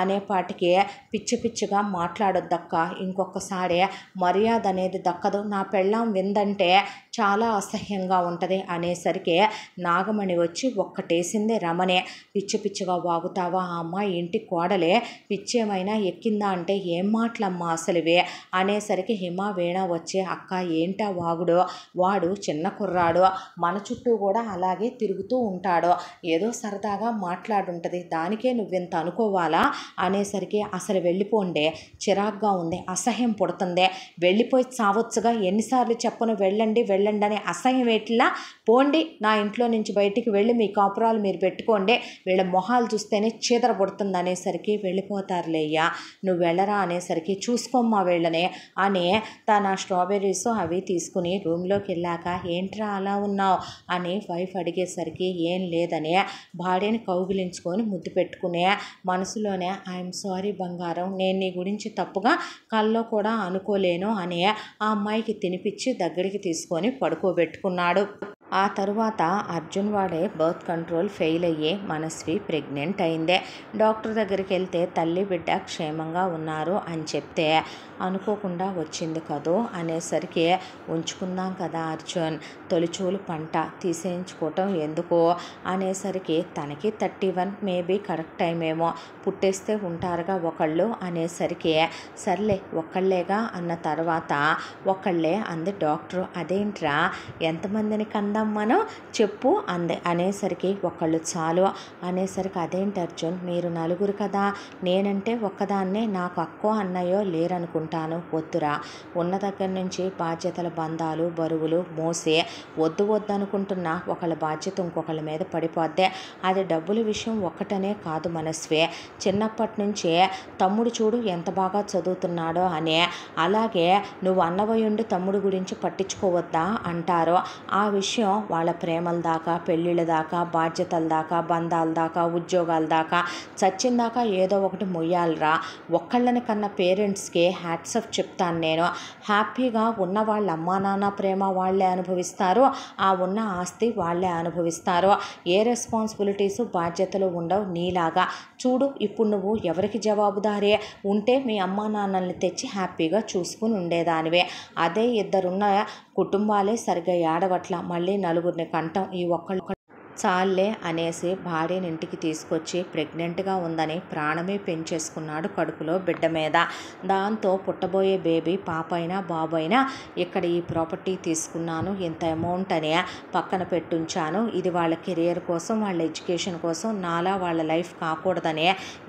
అనేపాటికి, పిచ్చి పిచ్చిగా మాట్లాడొద్దక్క, ఇంకొకసారి మర్యాద అనేది దక్కదు, నా పెళ్ళాం విందంటే చాలా అసహ్యంగా ఉంటుంది అనేసరికి, నాగమణి వచ్చి ఒక్కటేసిందే రమణే. పిచ్చి పిచ్చిగా వాగుతావా, ఆ అమ్మాయి ఇంటి కోడలే, పిచ్చేమైనా ఎక్కిందా అంటే ఏం మాటలమ్మా అసలువే అనేసరికి, హిమ వీణ వచ్చి, అక్క ఏంటా వాగుడు, వాడు చిన్న కుర్రాడు, మన చుట్టూ కూడా అలాగే తిరుగుతూ ఉంటాడు, ఏదో సరదాగా మాట్లాడుంటుంది, దానికే నువ్వెంత అనుకోవాలా అనేసరికి, అసలు వెళ్ళిపోండే, చిరాగ్గా ఉంది, అసహ్యం పుడుతుంది, వెళ్ళిపోయి చావచ్చుగా, ఎన్నిసార్లు చెప్పను వెళ్ళండి వెళ్ళండి అని. అసహ్యం ఎట్లా పోండి, నా ఇంట్లో నుంచి బయటికి వెళ్ళి మీ కాపురాలు మీరు పెట్టుకోండి, వీళ్ళ మొహాలు చూస్తేనే చీదర పుడుతుంది అనేసరికి, వెళ్ళిపోతారులేయ్యా నువ్వు వెళ్ళరా అనేసరికి, చూసుకోమ్మా వీళ్ళని అని తన స్ట్రాబెర్రీస్ అవి తీసుకుని రూమ్లోకి వెళ్ళాక, ఏంట్రా అలా ఉన్నావు అని వైఫ్ అడిగేసరికి, ఏం లేదని భార్యని కౌగిలించుకొని ముద్దు పెట్టుకునే మనసులోనే, ఐఎమ్ సారీ బంగారం, నేను నీ గురించి తప్పుగా కల్లో కూడా అనుకోలేను అని ఆ అమ్మాయికి తినిపించి దగ్గరికి తీసుకొని పడుకోబెట్టుకున్నాడు. ఆ తరువాత అర్జున్ వాడే బర్త్ కంట్రోల్ ఫెయిల్ అయ్యి మనస్వి ప్రెగ్నెంట్ అయిందే. డాక్టర్ దగ్గరికి వెళ్తే తల్లి బిడ్డ క్షేమంగా ఉన్నారు అని చెప్తే, అనుకోకుండా వచ్చింది కదూ అనేసరికి, ఉంచుకుందాం కదా అర్జున్, తొలిచూలు పంట తీసేయించుకోవటం ఎందుకు అనేసరికి, తనకి 31 మేబీ కరెక్ట్ టైం ఏమో, పుట్టేస్తే ఉంటారుగా ఒకళ్ళు అనేసరికి, సర్లే ఒక్కళ్ళేగా అన్న తర్వాత, ఒక్కళ్ళే అంది డాక్టరు. అదేంట్రా ఎంతమందిని కందా ఏందమ్మనో చెప్పు అనేసరికి ఒకళ్ళు చాలు అనేసరికి, అదేంటి అర్జున్, మీరు నలుగురు కదా, నేనంటే ఒక్కదాన్నే, నాకు అక్కో అన్నయ్యో లేరనుకుంటాను. వద్దురా, ఉన్న దగ్గర నుంచి బాధ్యతల బంధాలు బరువులు మోసే వద్దు అనుకుంటున్నా ఒకళ్ళ బాధ్యత ఇంకొకళ్ళ మీద పడిపోద్దే. అది డబ్బుల విషయం ఒక్కటనే కాదు మనస్వే, చిన్నప్పటి నుంచే తమ్ముడు చూడు ఎంత బాగా చదువుతున్నాడో అని, అలాగే నువ్వు అన్నవయుండి తమ్ముడు గురించి పట్టించుకోవద్దా అంటారు. ఆ విషయం వాళ్ళ ప్రేమల దాకా, పెళ్ళిళ్ళ దాకా, బాధ్యతల దాకా, బంధాల దాకా, ఉద్యోగాల దాకా, చచ్చిన దాకా ఏదో ఒకటి మొయ్యాలిరా. ఒక్కళ్ళని కన్న పేరెంట్స్కి హ్యాట్స్ ఆఫ్ చెప్తాను నేను. హ్యాపీగా ఉన్న వాళ్ళ అమ్మా నాన్న ప్రేమ వాళ్ళే అనుభవిస్తారు, ఆ ఉన్న ఆస్తి వాళ్ళే అనుభవిస్తారు. ఏ రెస్పాన్సిబిలిటీసు బాధ్యతలు ఉండవు నీలాగా. చూడు, ఇప్పుడు నువ్వు ఎవరికి జవాబుదారీ? ఉంటే మీ అమ్మా నాన్నల్ని తెచ్చి హ్యాపీగా చూసుకుని ఉండేదానివే. అదే ఇద్దరున్న కుటుంబాలే సరిగ్గా ఏడవట్ల, మళ్ళీ నలుగురిని కంటాం. ఈ ఒక్కళ్ళు చాలే అనేసి భార్యని ఇంటికి తీసుకొచ్చి ప్రెగ్నెంట్గా ఉందని ప్రాణమే పెంచేసుకున్నాడు కడుపులో బిడ్డ మీద. దాంతో పుట్టబోయే బేబీ పాప అయినా బాబు అయినా ఇక్కడ ఈ ప్రాపర్టీ తీసుకున్నాను, ఇంత అమౌంట్ అని పక్కన పెట్టుంచాను, ఇది వాళ్ళ కెరియర్ కోసం, వాళ్ళ ఎడ్యుకేషన్ కోసం, నాలా వాళ్ళ లైఫ్ కాకూడదని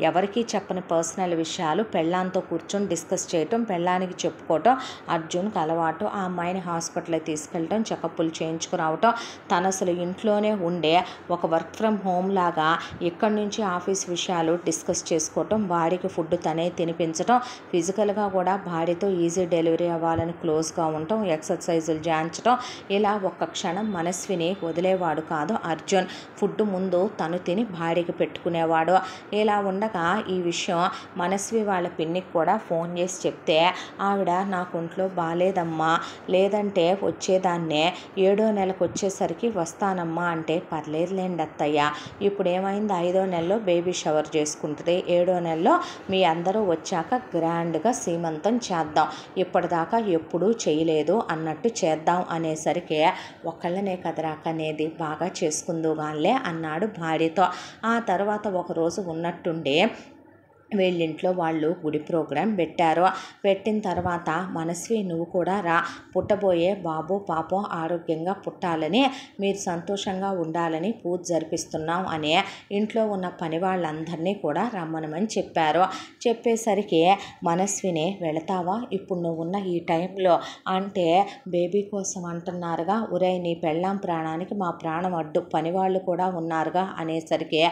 ఎవరికీ చెప్పని పర్సనల్ విషయాలు పెళ్ళాంతో కూర్చొని డిస్కస్ చేయటం, పెళ్ళానికి చెప్పుకోవటం అర్జున్కి అలవాటు. ఆ అమ్మాయిని హాస్పిటల్కి తీసుకెళ్ళటం, చెకప్పులు చేయించుకురావటం, తను అసలు ఇంట్లోనే ఉండే ఒక వర్క్ ఫ్రమ్ హోమ్ లాగా ఇక్కడి నుంచి ఆఫీస్ విషయాలు డిస్కస్ చేసుకోవటం, భార్యకి ఫుడ్ తనే తినిపించటం, ఫిజికల్గా కూడా భార్యతో ఈజీ డెలివరీ అవ్వాలని క్లోజ్గా ఉండటం, ఎక్సర్సైజులు చేయించటం. ఇలా ఒక్క క్షణం మనస్విని వదిలేవాడు కాదు అర్జున్. ఫుడ్ ముందు తను తిని భార్యకి పెట్టుకునేవాడు. ఇలా ఉండగా ఈ విషయం మనస్వి వాళ్ళ పిన్నికి కూడా ఫోన్ చేసి చెప్తే, ఆవిడ నాకు ఒంట్లో బాగాలేదమ్మా, లేదంటే వచ్చేదాన్నే, 7వ నెలకు వచ్చేసరికి వస్తానమ్మా అంటే, పర్లేదులేండి అత్తయ్య, ఇప్పుడు ఏమైంది, 5వ నెలలో బేబీ షవర్ చేసుకుంటుంది, 7వ నెలలో మీ అందరూ వచ్చాక గ్రాండ్గా సీమంతం చేద్దాం, ఇప్పటిదాకా ఎప్పుడూ చేయలేదు అన్నట్టు చేద్దాం అనేసరికి, ఒకళ్ళనే కదరాక అనేది బాగా చేసుకుందుగానిలే అన్నాడు భార్యతో. ఆ తర్వాత ఒకరోజు ఉన్నట్టుండి వీళ్ళింట్లో వాళ్ళు గుడి ప్రోగ్రాం పెట్టారు. పెట్టిన తర్వాత, మనస్వి నువ్వు కూడా రా, పుట్టబోయే బాబు పాపం ఆరోగ్యంగా పుట్టాలని, మీరు సంతోషంగా ఉండాలని పూజ జరిపిస్తున్నాం అని ఇంట్లో ఉన్న పని వాళ్ళందరినీ కూడా రమ్మనమని చెప్పారు. చెప్పేసరికి మనస్విని, వెళతావా ఇప్పుడు నువ్వున్న ఈ టైంలో అంటే, బేబీ కోసం అంటున్నారుగా, ఒరే నీ పెళ్ళాం ప్రాణానికి మా ప్రాణం అడ్డు, పనివాళ్ళు కూడా ఉన్నారుగా అనేసరికి,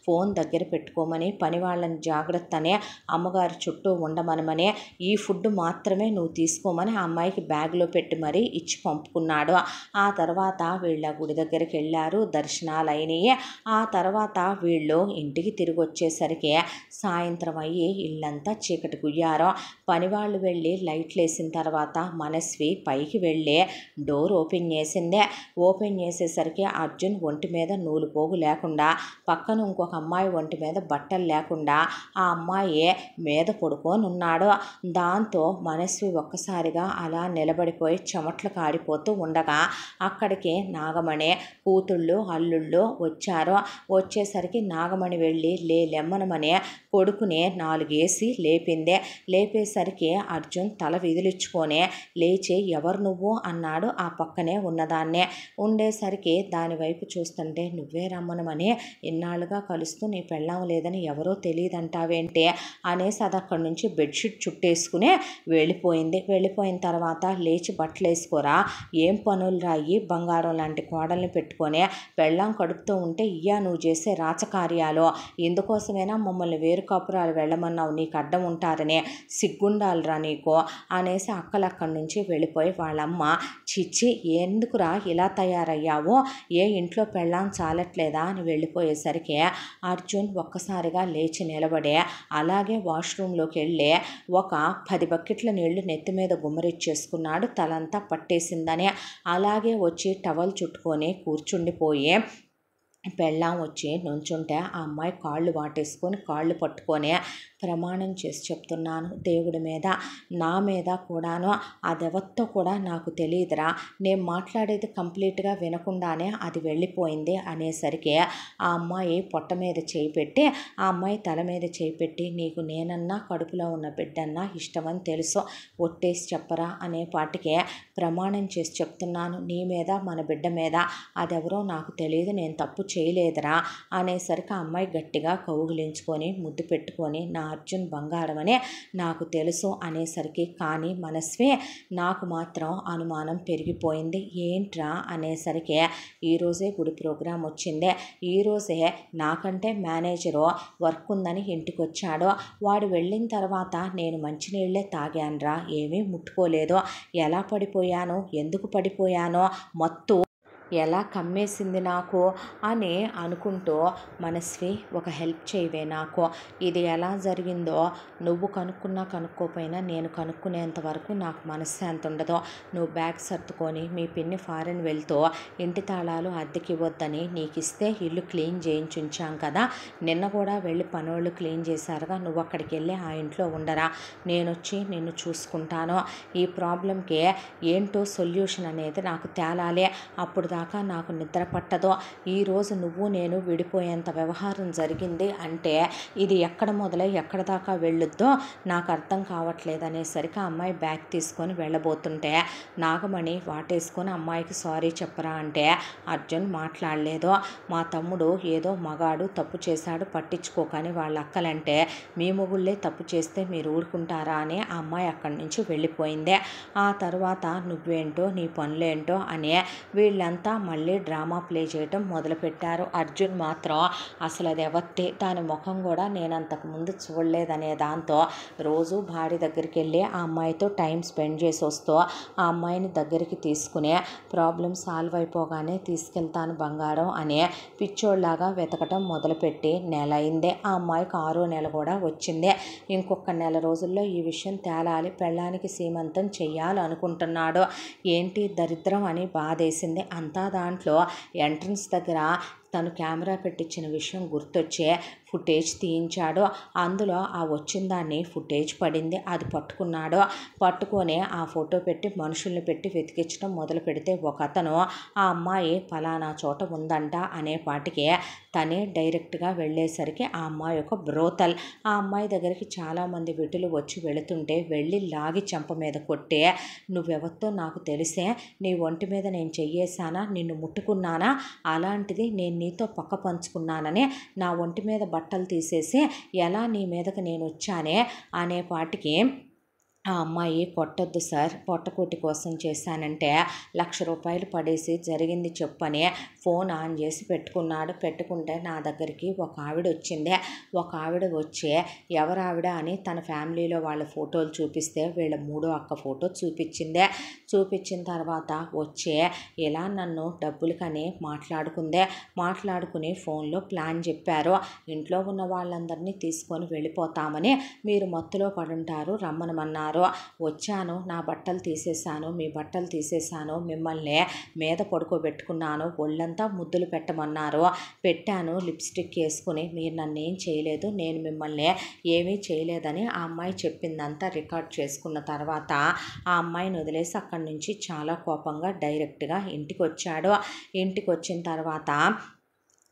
ఫోన్ దగ్గర పెట్టుకోమని, పని వాళ్ళని జాగ్రత్త అని, అమ్మగారు చుట్టూ ఉండమనమని, ఈ ఫుడ్ మాత్రమే నువ్వు తీసుకోమని ఆ అమ్మాయికి బ్యాగ్లో పెట్టి మరీ ఇచ్చి పంపుకున్నాడు. ఆ తర్వాత వీళ్ళ గుడి దగ్గరికి వెళ్ళారు, దర్శనాలు అయినాయి. ఆ తర్వాత వీళ్ళు ఇంటికి తిరిగి వచ్చేసరికి సాయంత్రం అయ్యి ఇల్లంతా చీకటి గుయ్యారు. పనివాళ్ళు వెళ్ళి లైట్లు వేసిన తర్వాత మనస్వి పైకి వెళ్ళి డోర్ ఓపెన్ చేసిందే. ఓపెన్ చేసేసరికి అర్జున్ ఒంటి మీద నూలు పోగు లేకుండా, పక్కన ఇంకొక అమ్మాయి ఒంటి మీద బట్టలు లేకుండా ఆ అమ్మాయి మీద పడుకొని ఉన్నాడు. దాంతో మనస్వి ఒక్కసారిగా అలా నిలబడిపోయి చెమట్లు కారిపోతూ ఉండగా అక్కడికి నాగమణి కూతుళ్ళు అల్లుళ్ళు వచ్చారు. వచ్చేసరికి నాగమణి వెళ్ళి లెమ్మనమని కొడుకుని 4 వేసి లేపిందే. లేపేసరికి అర్జున్ తల విదిలించుకొని లేచి, ఎవరు నువ్వు అన్నాడు ఆ పక్కనే ఉన్నదాన్నే. ఉండేసరికి దానివైపు చూస్తుంటే, నువ్వే రమ్మనమని, ఇన్నాళ్ళుగా కలుస్తూ నీ పెళ్ళాం లేదని ఎవరో తెలియదంటావేంటి అనేసి అది అక్కడి నుంచి బెడ్షీట్ చుట్టేసుకుని వెళ్ళిపోయింది. వెళ్ళిపోయిన తర్వాత, లేచి బట్టలు వేసుకోరా, ఏం పనులు రాయి, బంగారం లాంటి కోడల్ని పెట్టుకొని పెళ్ళాం కడుపుతూ ఉంటే ఇయ్యా నువ్వు చేసే రాచకార్యాలు, ఇందుకోసమైనా మమ్మల్ని వేరు కాపురాలు వెళ్ళమన్నావు, నీకు అడ్డం ఉంటారని సిగ్గుండాలిరా నీకు అనేసి అక్కలు అక్కడి నుంచి వెళ్ళిపోయి, వాళ్ళమ్మ చిచ్చి ఎందుకురా ఇలా తయారయ్యావో, ఏ ఇంట్లో పెళ్ళాం చాలట్లేదా అని వెళ్ళిపోయేసరికి అర్జున్ ఒక్కసారిగా లేచి నిలబడే అలాగే వాష్రూమ్లోకి వెళ్ళి ఒక 10 బకెట్ల నీళ్లు నెత్తి మీద గుమ్మరిచ్చేసుకున్నాడు, తలంతా పట్టేసిందని. అలాగే వచ్చి టవల్ చుట్టుకొని కూర్చుండిపోయి పెళ్ళాం వచ్చి నుంచుంటే ఆ అమ్మాయి కాళ్ళు వాటేసుకొని కాళ్ళు పట్టుకొని, ప్రమాణం చేసి చెప్తున్నాను దేవుడి మీద, నా మీద కూడాను, అదెవరితో కూడా నాకు తెలియదురా, నేను మాట్లాడేది కంప్లీట్గా వినకుండానే అది వెళ్ళిపోయింది అనేసరికి ఆ అమ్మాయి పొట్ట మీద చేయి పెట్టి, ఆ అమ్మాయి తల మీద చేయి పెట్టి, నీకు నేనన్నా కడుపులో ఉన్న బిడ్డన్నా ఇష్టమని తెలుసు, ఒట్టేసి చెప్పరా అనే పాటికే ప్రమాణం చేసి చెప్తున్నాను నీ మీద, మన బిడ్డ మీద, అదెవరో నాకు తెలియదు, నేను తప్పు చేయలేదురా అనేసరికి ఆ అమ్మాయి గట్టిగా కౌగిలించుకొని ముద్దు పెట్టుకొని నా అర్జున్ బంగారం అనే నాకు తెలుసు అనేసరికి, కానీ మనస్వి నాకు మాత్రం అనుమానం పెరిగిపోయింది. ఏంట్రా అనేసరికి, ఈరోజే గుడి ప్రోగ్రాం వచ్చిందే, ఈరోజే నాకంటే మేనేజరు వర్క్ ఉందని ఇంటికి వచ్చాడు, వాడు వెళ్ళిన తర్వాత నేను మంచినీళ్ళే తాగానురా, ఏమీ ముట్టుకోలేదు, ఎలా పడిపోయానో ఎందుకు పడిపోయానో మత్తు ఎలా కమ్మేసింది నాకు అని అనుకుంటూ, మనస్వి ఒక హెల్ప్ చేయవే నాకు, ఇది ఎలా జరిగిందో నువ్వు కనుక్కున్నా కనుక్కోపోయినా నేను కనుక్కునేంత వరకు నాకు మనశ్శాంతి ఉండదు, నువ్వు బ్యాగ్ సర్దుకొని మీ పిన్ని ఫారెన్ వెళ్తూ ఇంటి తాళాలు అద్దెకి ఇవ్వద్దని నీకు ఇస్తే ఇల్లు క్లీన్ చేయించుంచాం కదా, నిన్న కూడా వెళ్ళి పనోళ్ళు క్లీన్ చేశారుగా, నువ్వు అక్కడికి వెళ్ళి ఆ ఇంట్లో ఉండరా, నేను వచ్చి నిన్ను చూసుకుంటాను, ఈ ప్రాబ్లంకి ఏంటో సొల్యూషన్ అనేది నాకు తేలాలి, అప్పుడు దాకా నాకు నిద్ర పట్టదో, ఈరోజు నువ్వు నేను విడిపోయేంత వ్యవహారం జరిగింది అంటే ఇది ఎక్కడ మొదలై ఎక్కడ దాకా వెళ్ళొద్దో నాకు అర్థం కావట్లేదు అనేసరికి ఆ అమ్మాయి బ్యాగ్ తీసుకొని వెళ్ళబోతుంటే నాగమణి వాటేసుకొని అమ్మాయికి సారీ చెప్పరా అంటే అర్జున్ మాట్లాడలేదు. మా తమ్ముడు ఏదో మగాడు తప్పు చేశాడు పట్టించుకోకని వాళ్ళ అక్కలంటే మీ మొగుళ్ళే తప్పు చేస్తే మీరు ఊరుకుంటారా అని ఆ అమ్మాయి అక్కడి నుంచి వెళ్ళిపోయింది. ఆ తర్వాత నువ్వేంటో నీ పనులేంటో అని వీళ్ళంతా మళ్ళీ డ్రామా ప్లే చేయటం మొదలుపెట్టారు. అర్జున్ మాత్రం అసలు అది ఎవరితే దాని ముఖం కూడా నేను అంతకుముందు చూడలేదనే దాంతో రోజు భార్య దగ్గరికి వెళ్ళి ఆ అమ్మాయితో టైం స్పెండ్ చేసి వస్తూ ఆ అమ్మాయిని దగ్గరికి తీసుకుని ప్రాబ్లం సాల్వ్ అయిపోగానే తీసుకెళ్తాను బంగారం అని పిచ్చోళ్ళలాగా వెతకటం మొదలుపెట్టి నెల అయిందే. ఆ అమ్మాయికి 6వ నెల కూడా వచ్చింది. ఇంకొక నెల రోజుల్లో ఈ విషయం తేలాలి, పెళ్ళానికి సీమంతం చెయ్యాలనుకుంటున్నాడు. ఏంటి దరిద్రం అని బాధేసింది. అంతా దాంట్లో ఎంట్రన్స్ దగ్గర తను కెమెరా పెట్టించిన విషయం గుర్తొచ్చే ఫుటేజ్ తీయించాడు. అందులో ఆ వచ్చిన దాన్ని ఫుటేజ్ పడింది, అది పట్టుకున్నాడు. పట్టుకొని ఆ ఫోటో పెట్టి మనుషుల్ని పెట్టి వెతికించడం మొదలు పెడితే ఒక అతను ఆ అమ్మాయి ఫలానా చోట ఉందంట అనే పాటికి తనే డైరెక్ట్గా వెళ్ళేసరికి ఆ అమ్మాయి ఒక బ్రోతల్. ఆ అమ్మాయి దగ్గరికి చాలామంది విటులు వచ్చి వెళుతుంటే వెళ్ళి లాగి చెంప మీద కొట్టే, నువ్వెవరితో నాకు తెలిసే, నీ ఒంటి మీద నేను చెయ్యేశానా, నిన్ను ముట్టుకున్నానా, అలాంటిది నేను నీతో పక్క పంచుకున్నానని నా ఒంటి మీద బట్టలు తీసేసి ఎలా నీ మీదకి నేను వచ్చానే అనే పాటికి ఆ అమ్మాయి కొట్టొద్దు సార్, పొట్టకూటి కోసం చేశానంటే 1,00,000 రూపాయలు పడేసి జరిగింది చెప్పని ఫోన్ ఆన్ చేసి పెట్టుకున్నాడు. పెట్టుకుంటే నా దగ్గరికి ఒక ఆవిడ వచ్చింది. ఒక ఆవిడ వచ్చి ఎవరావిడ అని తన ఫ్యామిలీలో వాళ్ళ ఫోటోలు చూపిస్తే వీళ్ళ 3వ అక్క ఫోటో చూపించింది. చూపించిన తర్వాత వచ్చి ఇలా నన్ను డబ్బులకని మాట్లాడుకుని ఫోన్లో ప్లాన్ చెప్పారు. ఇంట్లో ఉన్న వాళ్ళందరినీ తీసుకొని వెళ్ళిపోతామని, మీరు మత్తులో పడుంటారు, రమ్మనమన్నారు. వచ్చాను, నా బట్టలు తీసేశాను, మీ బట్టలు తీసేశాను, మిమ్మల్ని మీద పడుకోబెట్టుకున్నాను, ఒళ్ళంతా ముద్దులు పెట్టమన్నారు, పెట్టాను, లిప్స్టిక్ వేసుకుని మీరు నన్ను ఏం చేయలేదు, నేను మిమ్మల్ని ఏమీ చేయలేదని ఆ అమ్మాయి చెప్పిందంతా రికార్డ్ చేసుకున్న తర్వాత ఆ అమ్మాయిని వదిలేసి అక్కడి నుంచి చాలా కోపంగా డైరెక్ట్గా ఇంటికి వచ్చాడు. ఇంటికి వచ్చిన తర్వాత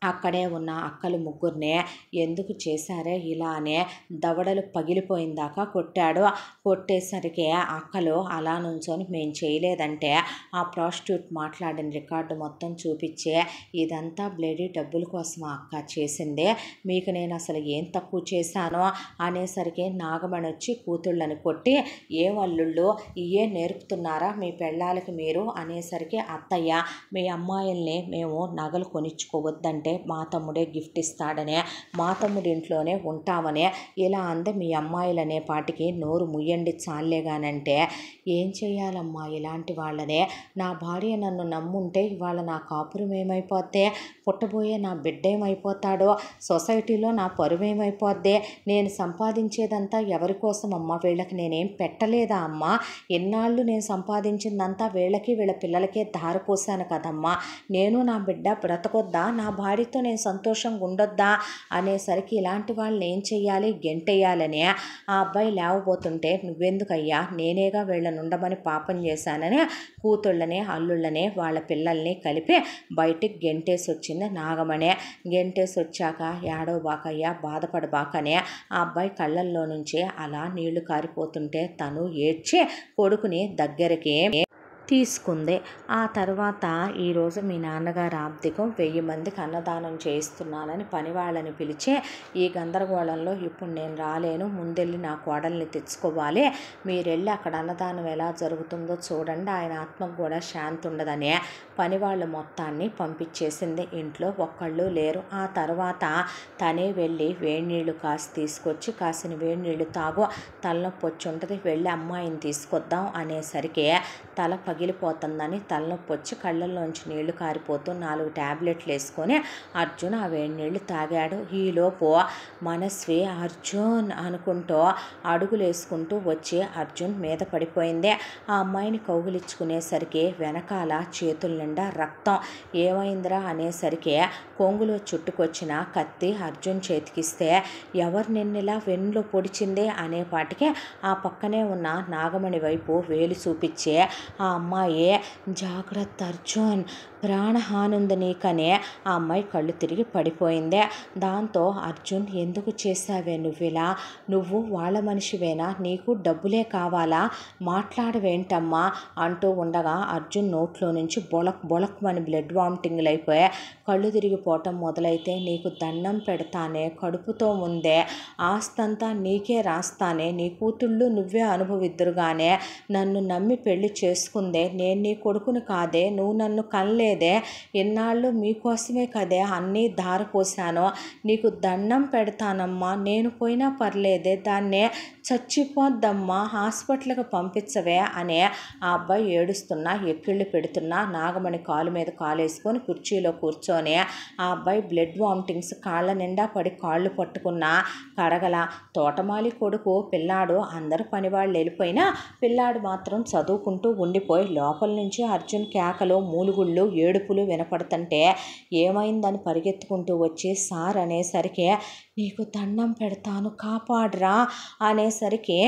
అక్కడే ఉన్న అక్కలు ముగ్గురినే ఎందుకు చేశారే ఇలా అనే దవడలు పగిలిపోయిందాకా కొట్టాడు. కొట్టేసరికి అక్కలు అలా నుంచొని మేము చేయలేదంటే ఆ ప్రాస్టిట్యూట్ మాట్లాడిన రికార్డు మొత్తం చూపించే, ఇదంతా బ్లేడీ డబ్బుల కోసం అక్క చేసిందే, మీకు నేను అసలు ఏం తక్కువ చేశానో అనేసరికి నాగమణి వచ్చి కూతుళ్ళని కొట్టి, ఏ అల్లుళ్ళు ఇయే నేర్పుతున్నారా మీ పెళ్ళాలకి మీరు అనేసరికి, అత్తయ్య మీ అమ్మాయిల్ని మేము నగలు కొనిచ్చుకోవద్దంటే మా తమ్ముడే గిఫ్ట్ ఇస్తాడనే, మా తమ్ముడి ఇంట్లోనే ఉంటామనే ఇలా అందే. మీ అమ్మాయిలనే పాటికి నోరు ముయ్యండి చాలేగానంటే ఏం చేయాలమ్మా ఇలాంటి వాళ్ళనే, నా భార్య నన్ను నమ్ముంటే ఇవాళ నా కాపురం ఏమైపోద్దే, పుట్టబోయే నా బిడ్డ ఏమైపోతాడో, సొసైటీలో నా పరువు ఏమైపోద్దే, నేను సంపాదించేదంతా ఎవరి కోసం అమ్మ, వీళ్ళకి నేనేం పెట్టలేదా అమ్మ, ఎన్నాళ్ళు నేను సంపాదించిందంతా వీళ్ళకి వీళ్ళ పిల్లలకే ధారపోసాను కదమ్మా, నేను నా బిడ్డ బ్రతకొద్దా, నా భార్య భార్యతో నేను సంతోషంగా ఉండొద్దా అనేసరికి ఇలాంటి వాళ్ళని ఏం చెయ్యాలి, గెంటేయాలని ఆ అబ్బాయి లేవబోతుంటే, నువ్వెందుకయ్యా, నేనేగా వీళ్ళని ఉండమని పాపం చేశానని కూతుళ్ళని అల్లుళ్ళని వాళ్ళ పిల్లల్ని కలిపి బయటికి గెంటేసి వచ్చింది నాగమణి. గెంటేసి వచ్చాక ఏడవబాకయ్యా, బాధపడబాకనే ఆ అబ్బాయి కళ్ళల్లో నుంచి అలా నీళ్లు కారిపోతుంటే తను ఏడ్చి కొడుకుని దగ్గరికి తీసుకుంది. ఆ తర్వాత ఈరోజు మీ నాన్నగారు ఆబ్దికం 1000 మందికి అన్నదానం చేయిస్తున్నానని పని వాళ్ళని పిలిచి, ఈ గందరగోళంలో ఇప్పుడు నేను రాలేను, ముందెళ్ళి నా కోడల్ని తెచ్చుకోవాలి, మీరెళ్ళి అక్కడ అన్నదానం ఎలా జరుగుతుందో చూడండి, ఆయన ఆత్మకు కూడా శాంతి ఉండదని పని వాళ్ళు మొత్తాన్ని పంపించేసింది. ఇంట్లో ఒక్కళ్ళు లేరు. ఆ తర్వాత తనే వెళ్ళి వేడినీళ్ళు కాసి తీసుకొచ్చి, కాసిన వేడినీళ్ళు తాగు, తలనొప్పి వచ్చి ఉంటుంది, వెళ్ళి అమ్మాయిని తీసుకొద్దాం అనేసరికి తల పగిలిపోతుందని తలనొప్పి వచ్చి కళ్ళల్లోంచి నీళ్లు కారిపోతూ 4 ట్యాబ్లెట్లు వేసుకొని అర్జున్ ఆ వేడి నీళ్ళు తాగాడు. ఈలోపు మనస్వి అర్జున్ అనుకుంటూ అడుగులు వేసుకుంటూ వచ్చి అర్జున్ మీద పడిపోయింది. ఆ అమ్మాయిని కౌగులించుకునేసరికి వెనకాల చేతుల నిండా రక్తం. ఏమైందిరా అనేసరికి కొంగులో చుట్టుకొచ్చిన కత్తి అర్జున్ చేతికిస్తే, ఎవరు నిన్నెలా వెన్నులో పొడిచింది అనేపాటికి ఆ పక్కనే ఉన్న నాగమణి వైపు వేలు చూపించే ఆ అమ్మాయి, జాగ్రత్త అర్జున్, ప్రాణహాని ఉంది నీకనే ఆ అమ్మాయి కళ్ళు తిరిగి పడిపోయింది. దాంతో అర్జున్, ఎందుకు చేశావే నువ్విలా, నువ్వు వాళ్ళ మనిషివేనా, నీకు డబ్బులే కావాలా, మాట్లాడవేంటమ్మా అంటూ ఉండగా అర్జున్ నోట్లో నుంచి బొలక్ బొలక్మని బ్లడ్ వామిటింగ్లు అయిపోయి కళ్ళు తిరిగిపోవటం మొదలైతే, నీకు దండం పెడతానే, కడుపుతో ముందే ఆస్తంతా నీకే రాస్తానే, నీ కూతుళ్ళు నువ్వే అనుభవిద్దురుగానే, నన్ను నమ్మి పెళ్లి చేసుకుందే, నేను నీ కొడుకుని కాదే, నువ్వు నన్ను కనలేదే, ఎన్నాళ్ళు మీకోసమే కదే అన్నీ ధారపోసాను, నీకు దండం పెడతానమ్మా, నేను పోయినా పర్లేదే, దాన్నే చచ్చిపోద్దమ్మా, హాస్పిటల్కి పంపించవే అనే ఆ అబ్బాయి ఏడుస్తున్నా ఎక్కిళ్ళు పెడుతున్నా నాగమణి కాలు మీద కాలేసుకొని కుర్చీలో కూర్చొని ఆ అబ్బాయి బ్లడ్ వామిటింగ్స్ కాళ్ళ నిండా పడి కాళ్ళు పట్టుకున్నా కడగల. తోటమాలి కొడుకు పిల్లాడు, అందరూ పనివాళ్ళు వెళ్ళిపోయినా పిల్లాడు మాత్రం చదువుకుంటూ ఉండిపోయి లోపల నుంచి అర్జున్ కేకలు, మూలుగుళ్ళు, ఏడుపులు వినపడుతుంటే ఏమైందని పరిగెత్తుకుంటూ వచ్చి సార్ అనేసరికి, నీకు దండం పెడతాను కాపాడరా అనేసరికి,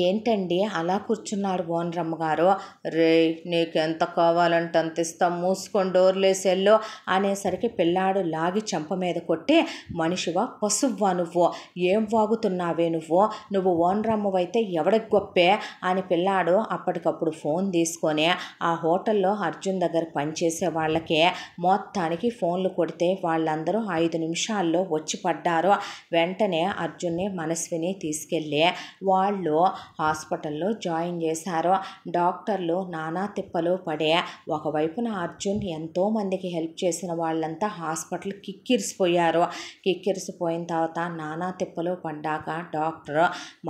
ఏంటండి అలా కూర్చున్నాడు ఓనరమ్మ గారు, రే నీకెంత కావాలంటే అంత ఇస్తాం, మూసుకొని డోర్లేసెల్లో అనేసరికి పిల్లాడు లాగి చెంప మీద కొట్టి, మనిషివా పశువ్వా నువ్వు, ఏం వాగుతున్నావే నువ్వు ఓనరమ్మవైతే ఎవడికి గొప్పే అని పిల్లాడు అప్పటికప్పుడు ఫోన్ తీసుకొని ఆ హోటల్లో అర్జున్ దగ్గర పనిచేసే వాళ్ళకే మొత్తానికి ఫోన్లు కొడితే వాళ్ళందరూ 5 నిమిషాల్లో వచ్చి పడ్డారు. వెంటనే అర్జున్ని మనస్విని తీసుకెళ్ళి వాళ్ళు హాస్పిటల్లో జాయిన్ చేశారు. డాక్టర్లు నానా తిప్పలు పడే, ఒకవైపున అర్జున్ ఎంతోమందికి హెల్ప్ చేసిన వాళ్ళంతా హాస్పిటల్ కిక్కిరిసిపోయారు. కిక్కిరిసిపోయిన తర్వాత నానా తిప్పలు పడ్డాక డాక్టర్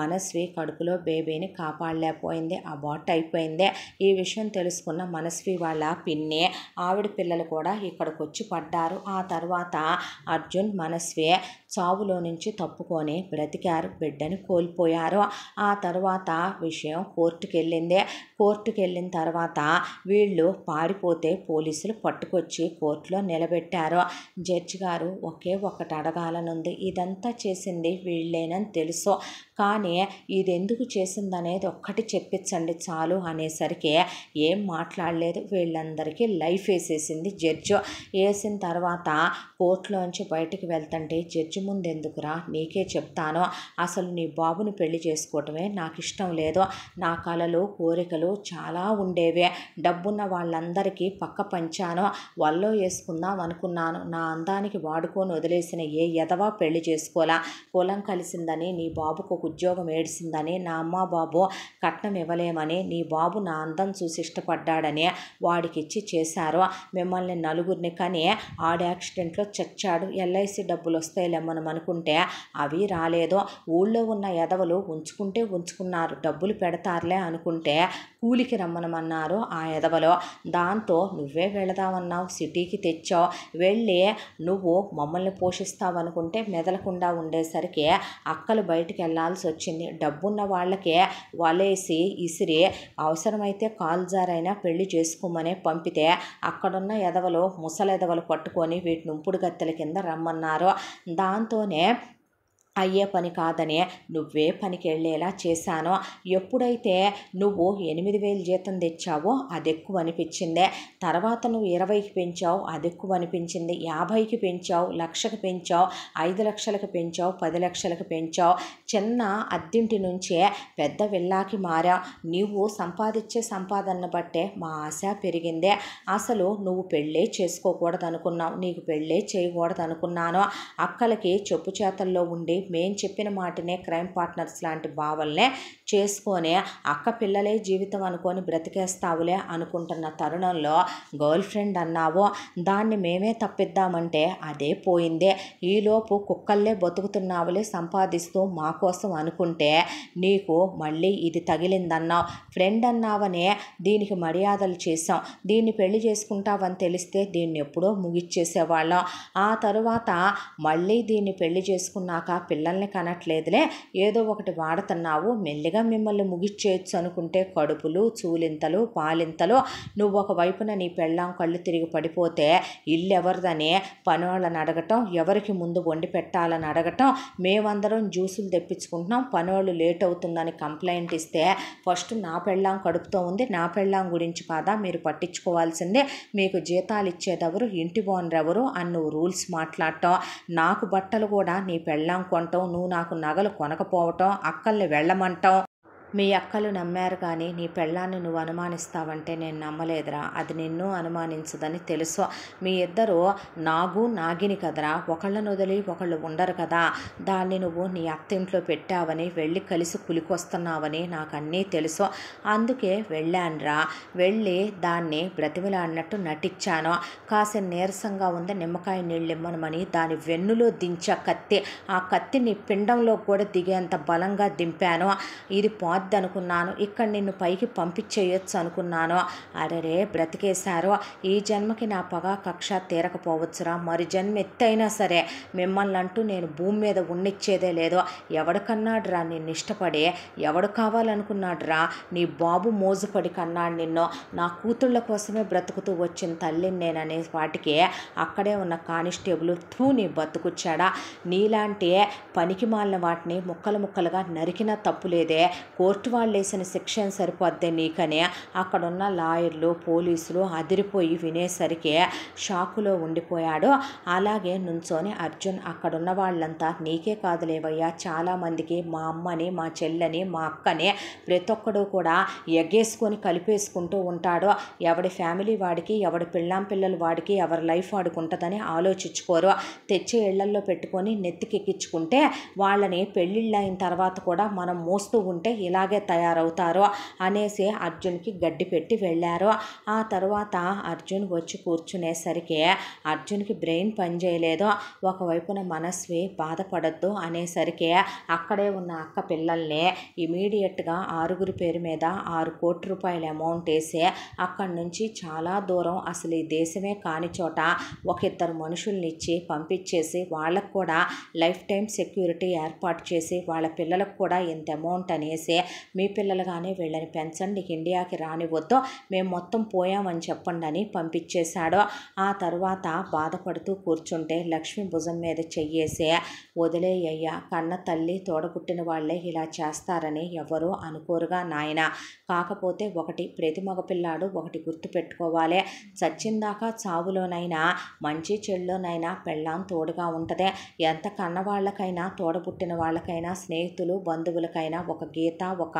మనస్వి కడుపులో బేబీని కాపాడలేకపోయింది, అబార్ట్ అయిపోయింది. ఈ విషయం తెలుసుకున్న మనస్వి వాళ్ళ పిన్ని, ఆవిడ పిల్లలు కూడా ఇక్కడికి వచ్చి పడ్డారు. ఆ తర్వాత అర్జున్ మనస్వి చావులో నుంచి తప్పుకొని బ్రతికారు, బిడ్డని కోల్పోయారు. ఆ తర్వాత విషయం కోర్టుకు వెళ్ళింది. కోర్టుకు వెళ్ళిన తర్వాత వీళ్ళు పారిపోతే పోలీసులు పట్టుకొచ్చి కోర్టులో నిలబెట్టారు. జడ్జి గారు ఒకే ఒక్కటి అడగాలనుంది, ఇదంతా చేసింది వీళ్ళేనని తెలుసు, కానీ ఇది ఎందుకు చేసిందనేది ఒక్కటి చెప్పించండి చాలు అనేసరికి ఏం మాట్లాడలేదు. వీళ్ళందరికీ లైఫ్ వేసేసింది జడ్జి. వేసిన తర్వాత కోర్టులోంచి బయటికి వెళ్తుంటే, జడ్జి ముందు ఎందుకురా, నీకే చెప్తాను, అసలు నీ బాబుని పెళ్లి చేసుకోవటమే నాకు ఇష్టం లేదు, నా కలలు కోరికలు చాలా ఉండేవే, డబ్బున్న వాళ్ళందరికీ పక్క పంచాను, వల్లో వేసుకుందాం అనుకున్నాను, నా అందానికి వాడుకొని వదిలేసిన ఏ ఎదవా పెళ్లి చేసుకోలా, కులం కలిసిందని నీ బాబుకు ఒక ఉద్యోగం ఏడిసిందని, నా అమ్మ బాబు కట్నం ఇవ్వలేమని, నీ బాబు నా అందం చూసి ఇష్టపడ్డాడని వాడికి ఇచ్చి చేశారు, మిమ్మల్ని నలుగురిని కానీ ఆడ యాక్సిడెంట్లో చచ్చాడు, ఎల్ఐసి డబ్బులు వస్తాయిలేమని అనుకుంటే అవి రాలేదు, ఊళ్ళో ఉన్న ఎదవలు ఉంచుకుంటే పుచ్చుకున్నారు, డబ్బులు పెడతారులే అనుకుంటే కూలికి రమ్మనమన్నారు ఆ ఎదవలో. దాంతో నువ్వే వెళదామన్నావు, సిటీకి తెచ్చావు, వెళ్ళి నువ్వు మమ్మల్ని పోషిస్తావనుకుంటే మెదలకుండా ఉండేసరికి అక్కలు బయటికి వెళ్ళాల్సి వచ్చింది. డబ్బున్న వాళ్ళకే వలేసి ఇసిరి అవసరమైతే కాల్జారైనా పెళ్లి చేసుకోమనే పంపితే అక్కడున్న ఎదవలు ముసలెదవలు పట్టుకొని వీటిని ఉంపుడు గత్తెల కింద రమ్మన్నారు. దాంతోనే అయ్యే పని కాదని నువ్వే పనికి వెళ్ళేలా చేశాను. ఎప్పుడైతే నువ్వు 8,000 జీతం తెచ్చావో అది ఎక్కువ అనిపించిందే. తర్వాత నువ్వు 20కి పెంచావు, అది ఎక్కువ అనిపించింది. 50కి పెంచావు, 1,00,000కి పెంచావు, 5 లక్షలకు పెంచావు, 10 లక్షలకు పెంచావు. చిన్న అద్దింటి నుంచే పెద్ద విల్లాకి మారావు. నువ్వు సంపాదించే సంపాదన బట్టే మా ఆశ పెరిగిందే. అసలు నువ్వు పెళ్ళే చేసుకోకూడదు అనుకున్నావు, నీకు పెళ్ళే చేయకూడదు అనుకున్నాను. అక్కలకి చెప్పు చేతల్లో ఉండి మేం చెప్పిన మాటనే క్రైమ్ పార్ట్నర్స్ లాంటి బావల్నే చేసుకొని అక్క పిల్లలే జీవితం అనుకొని బ్రతికేస్తావులే అనుకుంటున్న తరుణంలో గర్ల్ ఫ్రెండ్ అన్నావు. దాన్ని మేమే తప్పిద్దామంటే అదే పోయిందే. ఈలోపు కుక్కల్లే బతుకుతున్నావులే సంపాదిస్తూ మా కోసం అనుకుంటే నీకు మళ్ళీ ఇది తగిలిందన్నావు. ఫ్రెండ్ అన్నావనే దీనికి మర్యాదలు చేసాం. దీన్ని పెళ్లి చేసుకుంటావని తెలిస్తే దీన్ని ఎప్పుడో ముగిచ్చేసేవాళ్ళం. ఆ తరువాత మళ్ళీ దీన్ని పెళ్లి చేసుకున్నాక పిల్లల్ని కనట్లేదులే, ఏదో ఒకటి వాడుతున్నావు, మెల్లిగా మిమ్మల్ని ముగిచ్చేయచ్చు అనుకుంటే కడుపులు, చూలింతలు, పాలింతలు. నువ్వు ఒక వైపున నీ పెళ్ళాం కళ్ళు తిరిగి పడిపోతే ఇల్లు ఎవరిదని పనోళ్ళని అడగటం, ఎవరికి ముందు వండి పెట్టాలని అడగటం, మేమందరం జ్యూసులు తెప్పించుకుంటున్నాం, పనోళ్ళు లేట్ అవుతుందని కంప్లైంట్ ఇస్తే ఫస్ట్ నా పెళ్ళాం కడుపుతో ఉంది, నా పెళ్ళాం గురించి కాదా మీరు పట్టించుకోవాల్సిందే, మీకు జీతాలు ఇచ్చేదెవరు, ఇంటి ఓనర్ ఎవరు అని నువ్వు రూల్స్ మాట్లాడటం, నాకు బట్టలు కూడా నీ పెళ్ళాం కొనటం, నువ్వు నాకు నగలు కొనకపోవటం, అక్కల్ని వెళ్ళమంటాం. మీ అక్కలు నమ్మారు కానీ నీ పెళ్ళాన్ని నువ్వు అనుమానిస్తావంటే నేను నమ్మలేదురా. అది నిన్ను అనుమానించదని తెలుసు. మీ ఇద్దరు నాగు నాగిని కదరా, ఒకళ్ళను వదిలి ఒకళ్ళు ఉండరు కదా. దాన్ని నువ్వు నీ అత్తింట్లో పెట్టావని, వెళ్ళి కలిసి కులికొస్తున్నావని నాకు అన్నీ తెలుసు. అందుకే వెళ్ళానురా. వెళ్ళి దాన్ని బ్రతిమిలాడినట్టు నటించాను. కాసిన నీరసంగా ఉంది, నిమ్మకాయ నీళ్ళు ఇమ్మనమని దాని వెన్నులో దించా కత్తి. ఆ కత్తి నీ పిండంలో కూడా దిగేంత బలంగా దింపాను. ఇది అనుకున్నాను, ఇక్కడ నిన్ను పైకి పంపించేయొచ్చు అనుకున్నాను. అరే బ్రతికేశారు. ఈ జన్మకి నా పగ కక్ష తీరకపోవచ్చురా. మరి జన్మ ఎత్తైనా సరే మిమ్మల్ని అంటూ నేను భూమి మీద ఉండిచ్చేదే లేదు. ఎవడికన్నాడురా నిన్ను ఇష్టపడి, ఎవడు కావాలనుకున్నాడురా? నీ బాబు మోజుపడి కన్నాడు నిన్ను. నా కూతుళ్ళ కోసమే బ్రతుకుతూ వచ్చిన తల్లిని నేననే వాటికి అక్కడే ఉన్న కానిస్టేబుల్ నీ బతుకుచ్చాడా, నీలాంటి పనికి మాలిన వాటిని ముక్కలు ముక్కలుగా నరికినా తప్పులేదే, కోర్టు వాళ్ళు వేసిన శిక్ష సరిపోద్దే నీకనే అక్కడున్న లాయర్లు, పోలీసులు అదిరిపోయి వినేసరికి షాకులో ఉండిపోయాడు. అలాగే నుంచొని అర్జున్ అక్కడున్న వాళ్ళంతా నీకే కాదులేవయ్యా, చాలామందికి, మా అమ్మని, మా చెల్లని, మా అక్కని ప్రతి ఒక్కడు కూడా ఎగ్గేసుకొని కలిపేసుకుంటూ ఉంటాడు. ఎవడి ఫ్యామిలీ వాడికి, ఎవడి పిల్లలు వాడికి, ఎవరి లైఫ్ వాడికి ఉంటుందని ఆలోచించుకోరు. తెచ్చి ఇళ్లల్లో పెట్టుకొని నెత్తికెక్కించుకుంటే వాళ్ళని పెళ్ళిళ్ళు అయిన తర్వాత కూడా మనం మోస్తూ ఉంటే ఇలాగే తయారవుతారు అనేసి అర్జున్కి గడ్డి పెట్టి వెళ్ళారు. ఆ తర్వాత అర్జున్ వచ్చి కూర్చునేసరికి అర్జున్కి బ్రెయిన్ పనిచేయలేదు. ఒకవైపున మనస్వి బాధపడద్దు అనేసరికి అక్కడే ఉన్న అక్క పిల్లల్ని ఇమీడియట్గా 6 పేరు మీద 6 కోట్ల రూపాయల అమౌంట్ వేసి అక్కడి నుంచి చాలా దూరం, అసలు ఈ దేశమే కాని చోట ఒక 2 మనుషుల్ని ఇచ్చి పంపించేసి వాళ్ళకు కూడా లైఫ్ టైం సెక్యూరిటీ ఏర్పాటు చేసి వాళ్ళ పిల్లలకు కూడా ఇంత అమౌంట్ అనేసి మీ పిల్లలుగానే వీళ్ళని పెంచండి, ఇండియాకి రానివద్దు, మేము మొత్తం పోయామని చెప్పండి అని పంపించేశాడు. ఆ తర్వాత బాధపడుతూ కూర్చుంటే లక్ష్మి భుజం మీద చెయ్యేసి, వదిలేయ్యా, కన్న తల్లి తోడపుట్టిన వాళ్ళే ఇలా చేస్తారని ఎవరూ అనుకోరుగా నాయన. కాకపోతే ఒకటి, ప్రతి మగపిల్లాడు ఒకటి గుర్తుపెట్టుకోవాలి, చచ్చిందాకా చావులోనైనా మంచి చెడులోనైనా పెళ్ళాం తోడుగా ఉంటుంది. ఎంత కన్నవాళ్ళకైనా, తోడపుట్టిన వాళ్ళకైనా, స్నేహితులు బంధువులకైనా ఒక గీత, ఒక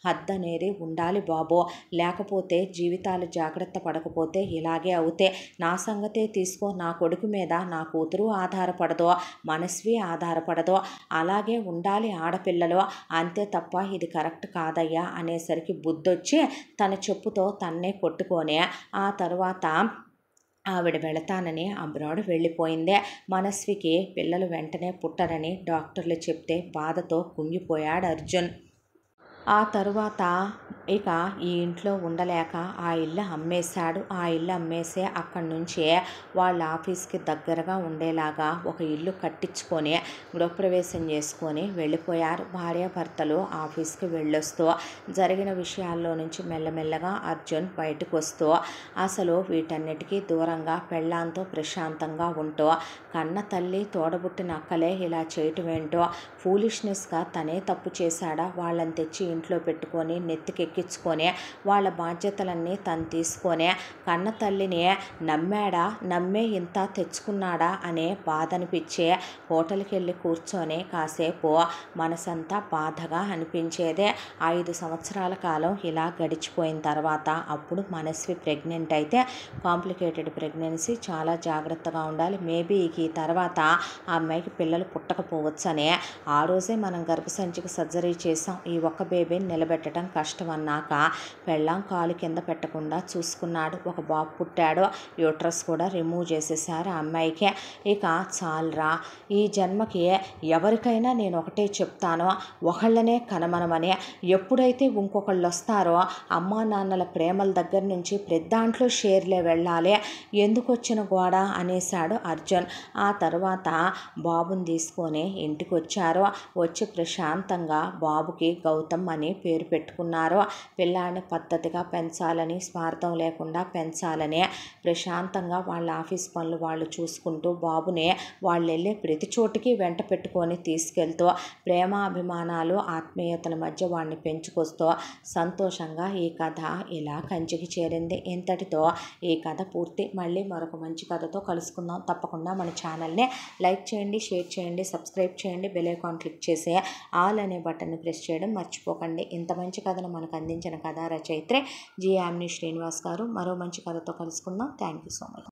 హద్దు అనేది ఉండాలి బాబో. లేకపోతే జీవితాలు జాగ్రత్త పడకపోతే ఇలాగే అవుతే. నా సంగతే తీసుకో, నా కొడుకు మీద నా కూతురు ఆధారపడదు, మనస్వి ఆధారపడదు, అలాగే ఉండాలి ఆడపిల్లలు, అంతే తప్ప ఇది కరెక్ట్ కాదయ్యా అనేసరికి బుద్ధొచ్చి తన చెప్పుతో తన్నే కొట్టుకొని ఆ తర్వాత ఆవిడ వెళతానని అబ్రాడ్ వెళ్ళిపోయిందే. మనస్వికి పిల్లలు వెంటనే పుట్టరని డాక్టర్లు చెప్తే బాధతో కుంగిపోయాడు అర్జున్. ఆ తరువాత ఇక ఈ ఇంట్లో ఉండలేక ఆ ఇల్లు అమ్మేశాడు. ఆ ఇల్లు అమ్మేసి అక్కడి నుంచే వాళ్ళ ఆఫీస్కి దగ్గరగా ఉండేలాగా ఒక ఇల్లు కట్టించుకొని గృహప్రవేశం చేసుకొని వెళ్ళిపోయారు. భార్యాభర్తలు ఆఫీస్కి వెళ్ళొస్తూ జరిగిన విషయాల్లో నుంచి మెల్లమెల్లగా అర్జున్ బయటకు వస్తూ అసలు వీటన్నిటికీ దూరంగా పెళ్ళాంతో ప్రశాంతంగా ఉంటూ కన్న తల్లి తోడబుట్టిన అక్కలే ఇలా చేయటం ఏంటో, ఫూలిష్నెస్గా తనే తప్పు చేశాడా, వాళ్ళని తెచ్చి ఇంట్లో పెట్టుకొని నెత్తికెక్కించుకొని వాళ్ళ బాధ్యతలన్నీ తను తీసుకొని కన్న తల్లిని నమ్మాడా, నమ్మే ఇంత తెచ్చుకున్నాడా అనే బాధ అనిపించే హోటల్కి వెళ్ళి కూర్చొని కాసేపు మనసంతా బాధగా అనిపించేదే. 5 సంవత్సరాల కాలం ఇలా గడిచిపోయిన తర్వాత అప్పుడు మనస్వి ప్రెగ్నెంట్ అయితే కాంప్లికేటెడ్ ప్రెగ్నెన్సీ, చాలా జాగ్రత్తగా ఉండాలి, మేబీ ఈ తర్వాత ఆ అమ్మాయికి పిల్లలు పుట్టకపోవచ్చని ఆ రోజే మనం గర్భసంచికి సర్జరీ చేసాం. ఈ ఒక్క బేబీని నిలబెట్టడం కష్టం అన్నాక పెళ్ళాం కాలు కింద పెట్టకుండా చూసుకున్నాడు. ఒక బాబు పుట్టాడు. యూట్రస్ కూడా రిమూవ్ చేసేసారు ఆ అమ్మాయికి. ఇక చాలరా, ఈ జన్మకి ఎవరికైనా నేను ఒకటే చెప్తాను, ఒకళ్ళనే కనమనమని. ఎప్పుడైతే ఇంకొకళ్ళు వస్తారో అమ్మా నాన్నల ప్రేమల దగ్గర నుంచి ప్రతి దాంట్లో షేర్లే వెళ్ళాలి, ఎందుకు వచ్చిన గోడ అనేశాడు అర్జున్. ఆ తర్వాత బాబుని తీసుకొని ఇంటికి వచ్చారు. వచ్చి ప్రశాంతంగా బాబుకి గౌతమ్ అని పేరు పెట్టుకున్నారు. పిల్లాడిని పద్ధతిగా పెంచాలని, స్వార్థం లేకుండా పెంచాలని ప్రశాంతంగా వాళ్ళ ఆఫీస్ పనులు వాళ్ళు చూసుకుంటూ బాబుని వాళ్ళు వెళ్ళే ప్రతి చోటికి వెంట పెట్టుకొని తీసుకెళ్తూ ప్రేమాభిమానాలు ఆత్మీయతల మధ్య వాడిని పెంచుకొస్తూ సంతోషంగా ఈ కథ ఇలా కంచికి చేరింది. ఇంతటితో ఈ కథ పూర్తి. మళ్ళీ మరొక మంచి కథతో కలుసుకుందాం. తప్పకుండా మన ఛానల్ని లైక్ చేయండి, షేర్ చేయండి, సబ్స్క్రైబ్ చేయండి, బెల్ ఐకాన్ క్లిక్ చేసి ఆల్ అనే బటన్ని ప్రెస్ చేయడం మర్చిపోకండి. ఇంత మంచి కథను మనకు అందించిన కథా రచయిత్రి జి. యామిని శ్రీనివాస్ గారు. మరో మంచి కథతో కలుసుకుందాం. Thank you so much.